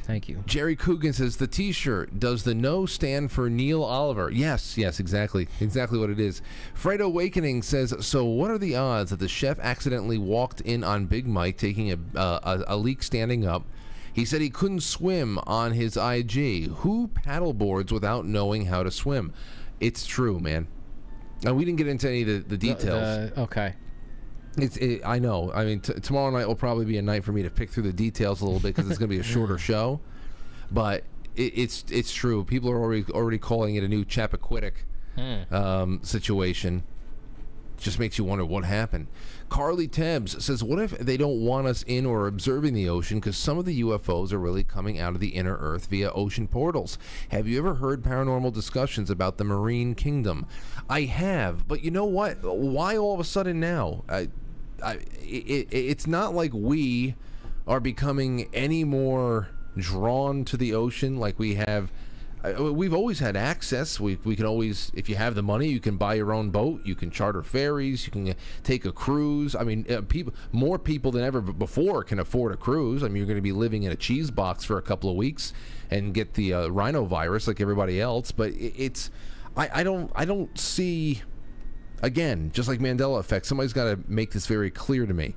Thank you. Jerry Coogan says, the T-shirt, does the no stand for Neil Oliver? Yes, exactly what it is. Fred Awakening says, so what are the odds that the chef accidentally walked in on Big Mike taking a leak standing up? He said he couldn't swim on his IG. Who paddleboards without knowing how to swim? It's true, man. Now, we didn't get into any of the details. Okay. I know. I mean, tomorrow night will probably be a night for me to pick through the details a little bit because it's going to be a shorter show. But it's true. People are already calling it a new Chappaquiddick situation. Just makes you wonder what happened. Carly Tebbs says, what if they don't want us in or observing the ocean because some of the UFOs are really coming out of the inner earth via ocean portals? Have you ever heard paranormal discussions about the marine kingdom? I have, but you know what? Why all of a sudden now? It's not like we are becoming any more drawn to the ocean like we have. We've always had access. We can always, if you have the money, you can buy your own boat. You can charter ferries. You can take a cruise. I mean, more people than ever before can afford a cruise. I mean, you're going to be living in a cheese box for a couple of weeks and get the rhinovirus like everybody else. But I don't see. Again, just like Mandela effect, somebody's got to make this very clear to me.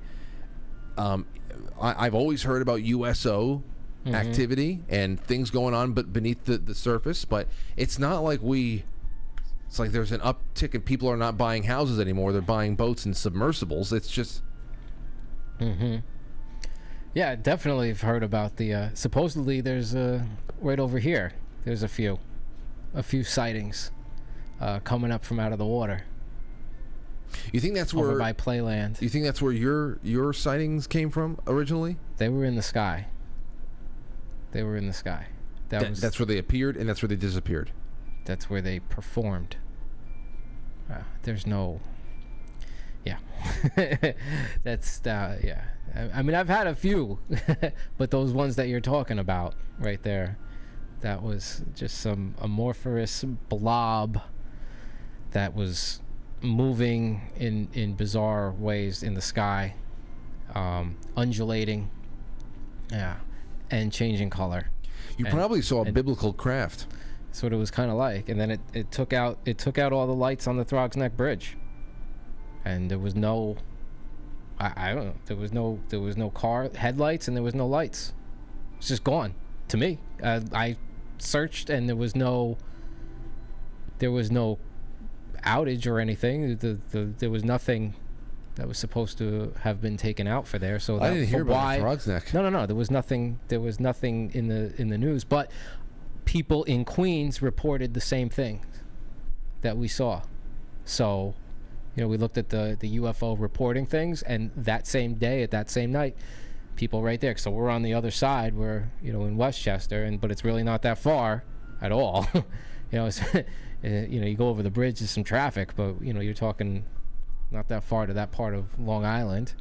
I've always heard about USO activity and things going on but beneath the surface, but it's not like it's like there's an uptick and people are not buying houses anymore. They're buying boats and submersibles. It's just yeah, definitely have heard about the supposedly there's right over here there's a few sightings coming up from out of the water. You think that's over where by Playland? You think that's where your sightings came from originally? They were in the sky. That's where they appeared, and that's where they disappeared. That's where they performed. There's no. Yeah. That's yeah. I mean, I've had a few, but those ones that you're talking about right there, that was just some amorphous blob that was moving in bizarre ways in the sky, undulating. Yeah. And changing color. You probably saw a biblical craft. That's what it was kind of like. And then it took out all the lights on the Throgs Neck Bridge, and there was no, I don't know, there was no car headlights, and there was no lights. It's just gone to me. I searched, and there was no outage or anything. There was nothing that was supposed to have been taken out for there. So I didn't hear about the Frog's Neck. No. There was nothing in the news. But people in Queens reported the same thing that we saw. So, we looked at the UFO reporting things, and that same day, at that same night, people right there. So we're on the other side. We're in Westchester, but it's really not that far at all. It's, you go over the bridge. There's some traffic, but you're talking not that far to that part of Long Island,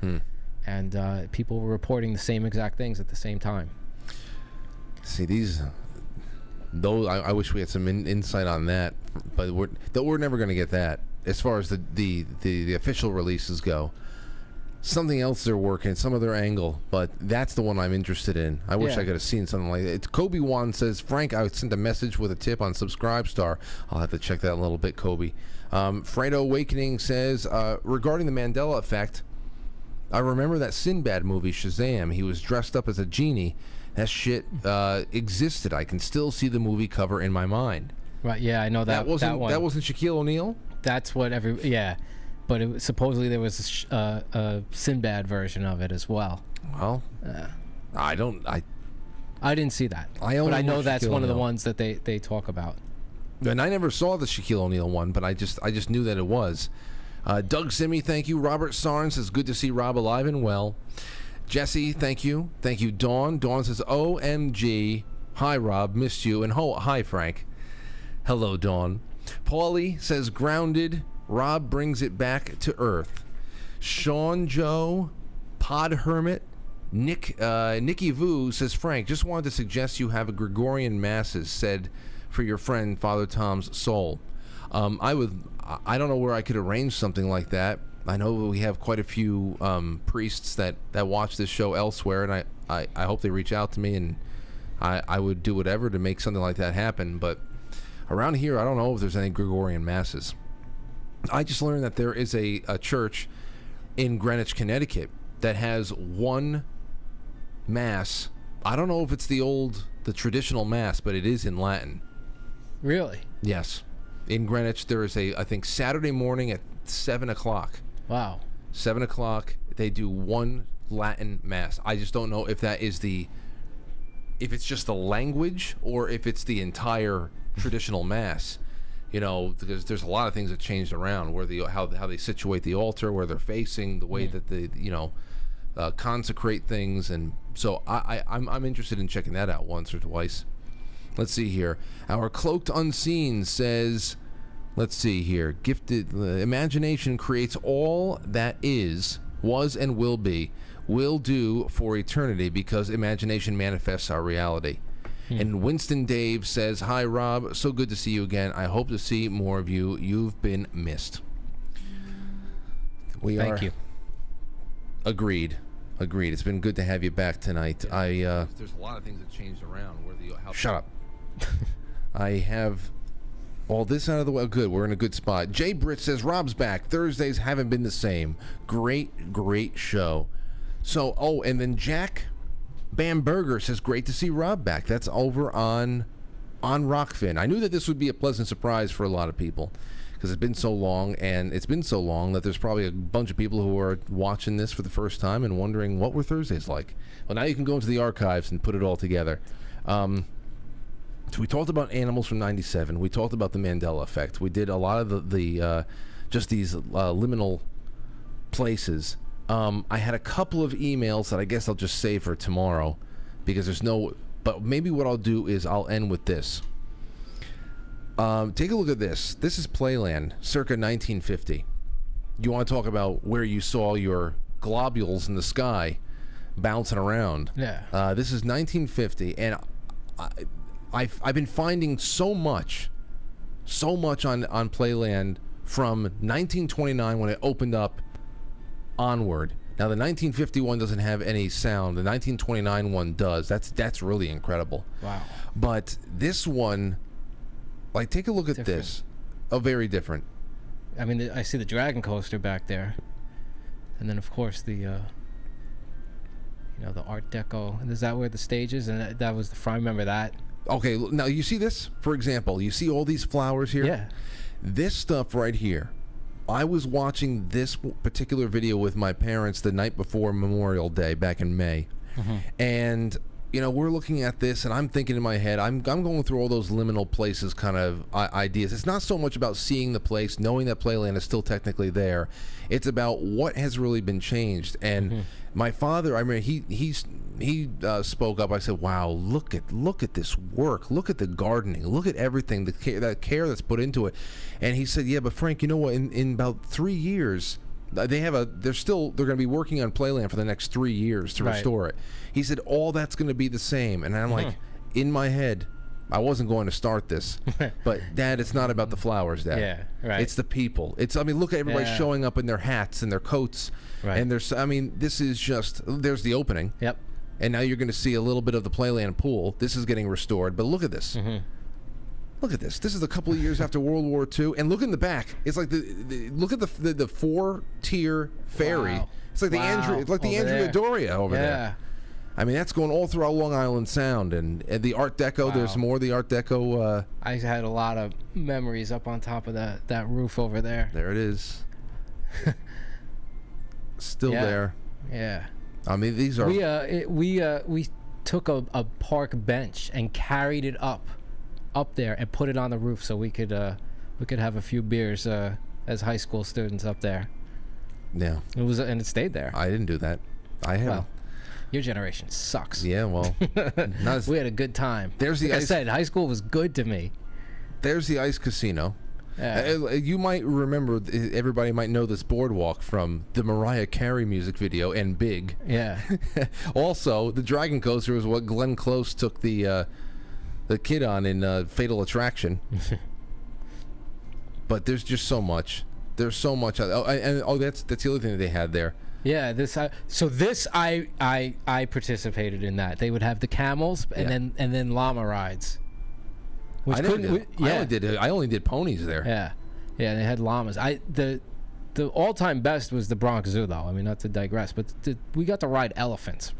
and people were reporting the same exact things at the same time. See, I wish we had some insight on that, but we're never going to get that as far as the official releases go. Something else they're working, some other angle, but that's the one I'm interested in. I wish I could have seen something like that. It's Kobe Wan says, Frank, I sent a message with a tip on Subscribestar. I'll have to check that in a little bit, Kobe. Fredo Awakening says, regarding the Mandela effect, I remember that Sinbad movie, Shazam. He was dressed up as a genie. That shit existed. I can still see the movie cover in my mind. Right, yeah, I know that one. That wasn't Shaquille O'Neal? That's what but supposedly there was a Sinbad version of it as well. Well, I didn't see that. But I know that's one of the ones that they talk about. And I never saw the Shaquille O'Neal one, but I just knew that it was. Doug Simi, thank you. Robert Sarn says, good to see Rob alive and well. Jesse, thank you. Thank you, Dawn. Dawn says, OMG. Hi, Rob. Missed you. And hi, Frank. Hello, Dawn. Paulie says, grounded. Rob brings it back to earth. Sean Joe, Pod Hermit, Nikki Vu says, Frank, just wanted to suggest you have a Gregorian masses said for your friend Father Tom's soul. I don't know where I could arrange something like that. I know we have quite a few priests that watch this show elsewhere, and I hope they reach out to me, and I would do whatever to make something like that happen. But around here, I don't know if there's any Gregorian masses. I just learned that there is a church in Greenwich, Connecticut that has one mass. I don't know if it's the traditional mass, but it is in Latin. Really? Yes. In Greenwich, there is I think Saturday morning at 7 o'clock. Wow. 7 o'clock, they do one Latin mass. I just don't know if that is if it's just the language or if it's the entire traditional mass. Because there's a lot of things that changed around, where how they situate the altar, where they're facing, the way that they consecrate things, and so I'm interested in checking that out once or twice. Let's see here. Our Cloaked Unseen says, let's see here. Gifted imagination creates all that is, was, and will be. will do for eternity because imagination manifests our reality. And Winston Dave says, "Hi, Rob. So good to see you again. I hope to see more of you. You've been missed." Thank you. Agreed. It's been good to have you back tonight. There's a lot of things that changed around. Shut up. I have all this out of the way. Good. We're in a good spot. Jay Britt says, "Rob's back. Thursdays haven't been the same. Great show." So, and then Jack Bamberger says, "Great to see Rob back." That's over on Rockfin. I knew that this would be a pleasant surprise for a lot of people because it's been so long, and it's been so long that there's probably a bunch of people who are watching this for the first time and wondering what were Thursdays like. Well, now you can go into the archives and put it all together. So we talked about animals from '97. We talked about the Mandela effect. We did a lot of the just these liminal places. I had a couple of emails that I guess I'll just save for tomorrow because there's no. But maybe what I'll do is I'll end with this. Take a look at this. This is Playland, circa 1950. You want to talk about where you saw your globules in the sky bouncing around? Yeah. This is 1950, and I've been finding so much on Playland from 1929 when it opened up onward. Now the 1951 doesn't have any sound. The 1929 one does. That's really incredible. Wow. But this one, like, take a look at this. Oh, very different. I mean, I see the Dragon Coaster back there, and then of course the the Art Deco. And is that where the stage is? And that was the front. I remember that. Okay, now you see this, for example. You see all these flowers here? Yeah. This stuff right here. I was watching this particular video with my parents the night before Memorial Day back in May. And, we're looking at this, and I'm thinking in my head, I'm going through all those liminal places kind of ideas. It's not so much about seeing the place, knowing that Playland is still technically there. It's about what has really been changed. And my father, I remember he spoke up. I said, "Wow, look at this work. Look at the gardening. Look at everything, that care that's put into it." And he said, "Yeah, but Frank, you know what? In about 3 years, they're going to be working on Playland for the next 3 years to restore it." He said, "All that's going to be the same." And I'm like, in my head, I wasn't going to start this, but Dad, it's not about the flowers, Dad. Yeah, right. It's the people. Look at everybody showing up in their hats and their coats. Right. And this is just, there's the opening. Yep. And now you're going to see a little bit of the Playland pool. This is getting restored, but look at this. Look at this. This is a couple of years after World War II, and look in the back. It's like look at the 4-tier ferry. Wow. It's like the Andrea Doria over there. I mean, that's going all throughout Long Island Sound, and the Art Deco. Wow. There's more of the Art Deco. I had a lot of memories up on top of that roof over there. There it is. Still there. Yeah. I mean, these are. We took a park bench and carried it up there and put it on the roof so we could have a few beers as high school students up there. Yeah. And it stayed there. I didn't do that. I haven't. Well, your generation sucks. Yeah, well, we had a good time. There's I said, high school was good to me. There's the ice casino. Yeah. You might remember, everybody might know this boardwalk from the Mariah Carey music video and Big. Yeah. Also, the Dragon Coaster was what Glenn Close took the kid on in Fatal Attraction. But there's just so much. There's so much. That's the other thing that they had there. Yeah, I participated in that. They would have the camels and then llama rides. I only did ponies there. Yeah, they had llamas. The all-time best was the Bronx Zoo, though. I mean, not to digress, but we got to ride elephants.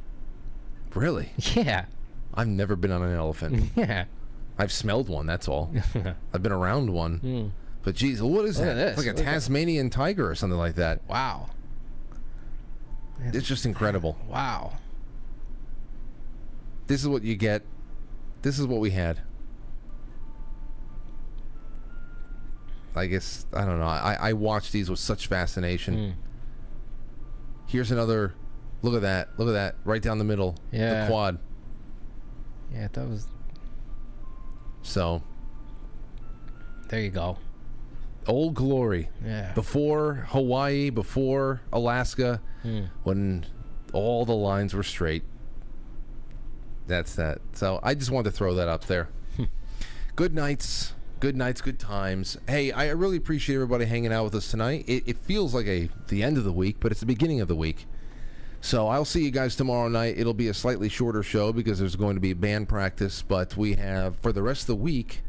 Really? Yeah. I've never been on an elephant. Yeah. I've smelled one. That's all. I've been around one. But geez, what is that? It's like a Tasmanian tiger or something like that. Wow. It's just incredible. Wow. This is what you get. This is what we had. I guess, I don't know. I watched these with such fascination. Here's another. Look at that. Look at that. Right down the middle. Yeah. The quad. Yeah, that was. So. There you go. Old glory. Yeah. Before Hawaii, before Alaska, when All the lines were straight. That's that. So I just wanted to throw that up there. Good nights, good times. Hey, I really appreciate everybody hanging out with us tonight. It feels like the end of the week, but it's the beginning of the week. So I'll see you guys tomorrow night. It'll be a slightly shorter show because there's going to be band practice, but we have, for the rest of the week,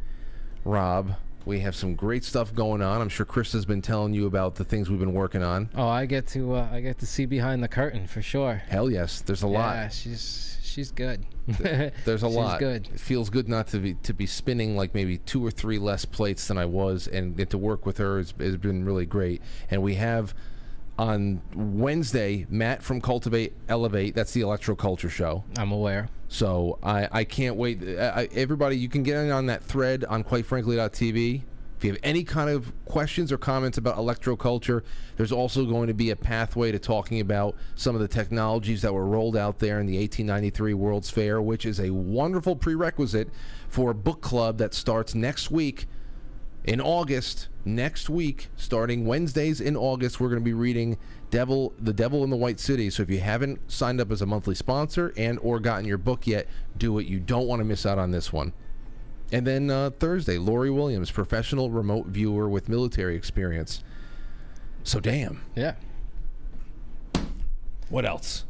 Rob, we have some great stuff going on. I'm sure Chris has been telling you about the things we've been working on. Oh, I get to see behind the curtain for sure. Hell yes, there's a lot. Yeah, she's good. There's a lot. She's good. It feels good not to be spinning like maybe 2 or 3 less plates than I was, and get to work with her has been really great. And we have on Wednesday Matt from Cultivate Elevate. That's the electroculture show. I'm aware. So I can't wait. Everybody, you can get in on that thread on quitefrankly.tv. If you have any kind of questions or comments about electroculture, there's also going to be a pathway to talking about some of the technologies that were rolled out there in the 1893 World's Fair, which is a wonderful prerequisite for a book club that starts next week in August. Next week, starting Wednesdays in August, we're going to be reading The Devil in the White City. So if you haven't signed up as a monthly sponsor and or gotten your book yet, do it. You don't want to miss out on this one. And then Thursday, Lori Williams, professional remote viewer with military experience. So damn. Yeah. What else?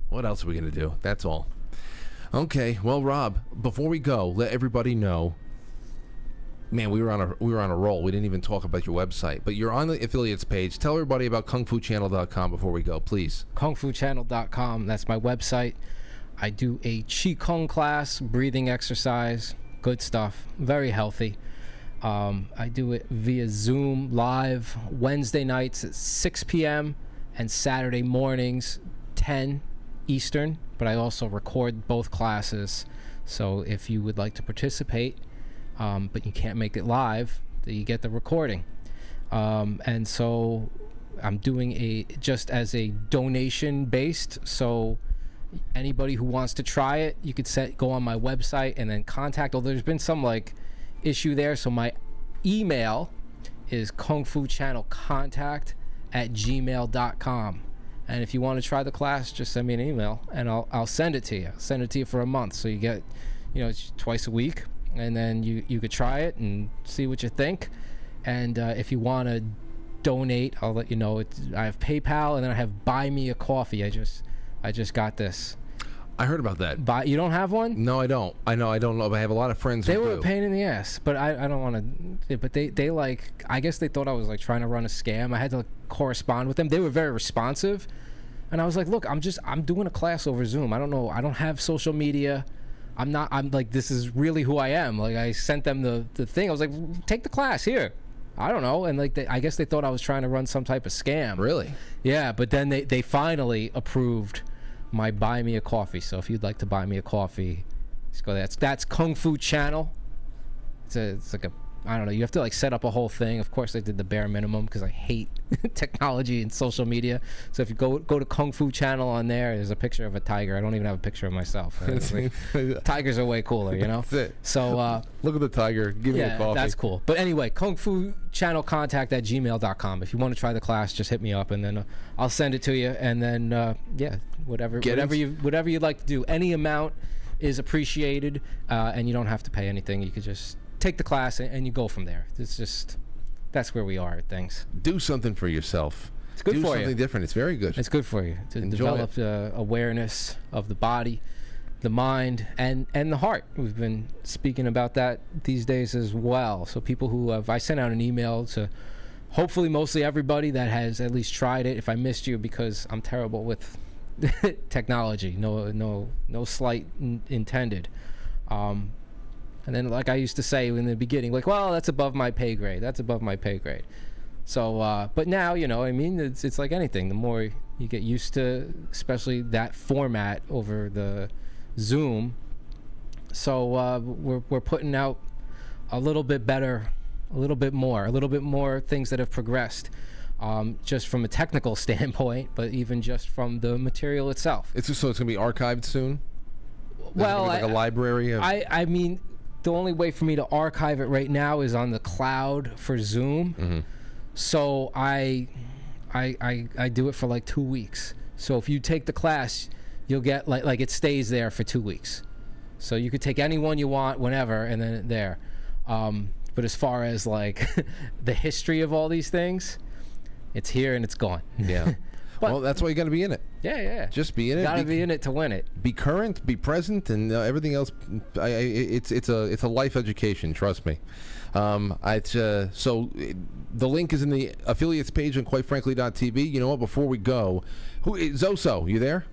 What else are we going to do? That's all. Okay. Well, Rob, before we go, let everybody know. Man, we were on a roll. We didn't even talk about your website, but you're on the affiliates page. Tell everybody about kungfuchannel.com before we go, please. kungfuchannel.com. That's my website. I do a Qigong class, breathing exercise. Good stuff. Very healthy. I do it via Zoom live Wednesday nights at 6 p.m. and Saturday mornings 10 Eastern. But I also record both classes. So if you would like to participate, but you can't make it live, you get the recording. And so I'm doing just as a donation based. So anybody who wants to try it, you could go on my website and then contact. Although there's been some issue there, so my email is kungfuchannelcontact@gmail.com. And if you want to try the class, just send me an email and I'll send it to you. Send it to you for a month, so you get, it's twice a week, and then you could try it and see what you think. And if you want to donate, I'll let you know. I have PayPal, and then I have Buy Me a Coffee. I just got this. I heard about that. You don't have one? No, I don't. I don't know, but I have a lot of friends who do. They were a pain in the ass, but I don't want to. But they I guess they thought I was trying to run a scam. I had to correspond with them. They were very responsive, and I was like, look, I'm doing a class over Zoom. I don't know. I don't have social media. I'm this is really who I am. I sent them the thing. I was like, take the class here. I don't know. And I guess they thought I was trying to run some type of scam. Really? Yeah, but then they finally approved my Buy Me a Coffee. So if you'd like to buy me a coffee, just go there. That's Kung Fu Channel. It's like I don't know, you have to set up a whole thing. Of course I did the bare minimum because I hate technology and social media. So if you go to Kung Fu Channel on there's a picture of a tiger. I don't even have a picture of myself. Tigers are way cooler, That's it. So look at the tiger. Give me a coffee. That's cool. But anyway, kungfuchannelcontact@gmail.com. If you want to try the class, just hit me up, and then I'll send it to you. And then whatever you'd like to do. Any amount is appreciated, and you don't have to pay anything. You could just take the class and you go from there. That's where we are at things. Do something for yourself. It's good for you. Do something different. It's very good. It's good for you to develop awareness of the body, the mind, and the heart. We've been speaking about that these days as well. So people who I sent out an email to hopefully mostly everybody that has at least tried it. If I missed you, because I'm terrible with technology. No slight intended. And then, like I used to say in the beginning, well, that's above my pay grade. That's above my pay grade. So, but now, it's like anything. The more you get used to, especially that format over the Zoom. So we're putting out a little bit better, a little bit more things that have progressed, just from a technical standpoint, but even just from the material itself. It's going to be archived soon? Well, a library of... I mean, the only way for me to archive it right now is on the cloud for Zoom. Mm-hmm. So I I do it for like 2 weeks. So if you take the class, you'll get like it stays there for 2 weeks. So you could take any one you want whenever, and then there. But as far as like the history of all these things, it's here and it's gone. Yeah. Well, that's why you got to be in it. Yeah. Just be in it. Got to be in it to win it. Be current, be present, and everything else. It's a life education. Trust me. So the link is in the affiliates page on quitefrankly.tv. You know what? Before we go, Zoso, you there?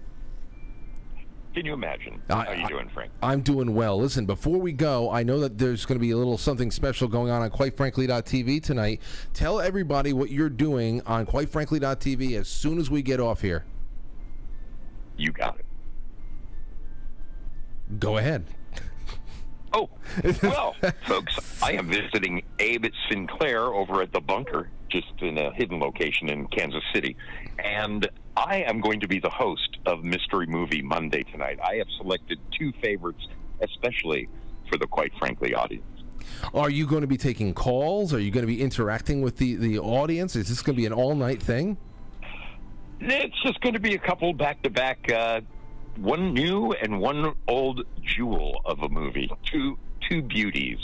Can you imagine? How are you doing, Frank? I'm doing well. Listen, before we go, I know that there's going to be a little something special going on quitefrankly.tv tonight. Tell everybody what you're doing on quitefrankly.tv as soon as we get off here. You got it. Go ahead. Oh, well, folks, I am visiting Abe Sinclair over at the Bunker, just in a hidden location in Kansas City. And I am going to be the host of Mystery Movie Monday tonight. I have selected 2 favorites, especially for the Quite Frankly audience. Are you going to be taking calls? Are you going to be interacting with the audience? Is this going to be an all-night thing? It's just going to be a couple back-to-back, one new and one old jewel of a movie. Two beauties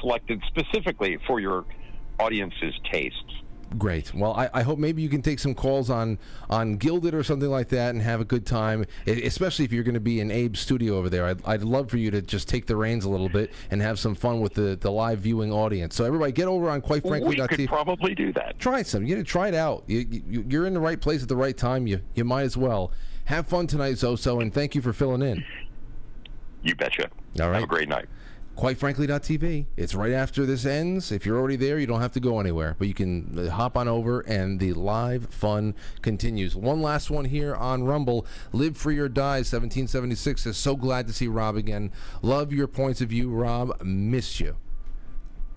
selected specifically for your audience's tastes. Great. Well, I hope maybe you can take some calls on Gilded or something like that and have a good time, especially if you're going to be in Abe's studio over there. I'd love for you to just take the reins a little bit and have some fun with the live viewing audience. So everybody get over on quitefrankly.tv. We could probably do that. Try some. Try it out. You're in the right place at the right time. You might as well. Have fun tonight, Zoso, and thank you for filling in. You betcha. All right. Have a great night. Quitefrankly.tv. It's right after this ends. If you're already there, you don't have to go anywhere, but you can hop on over and the live fun continues. One last one here on Rumble. Live Free or Die 1776 says, so glad to see Rob again. Love your points of view, Rob. Missed you.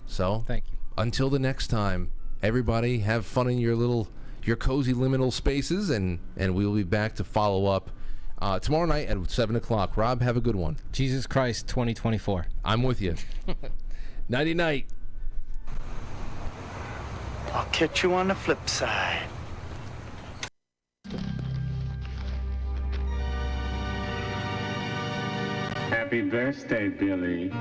So, thank you. Until the next time, everybody have fun in your cozy liminal spaces, and we will be back to follow up tomorrow night at 7 o'clock. Rob, have a good one. Jesus Christ 2024. I'm with you. Nighty-night. I'll catch you on the flip side. Happy birthday, Billy.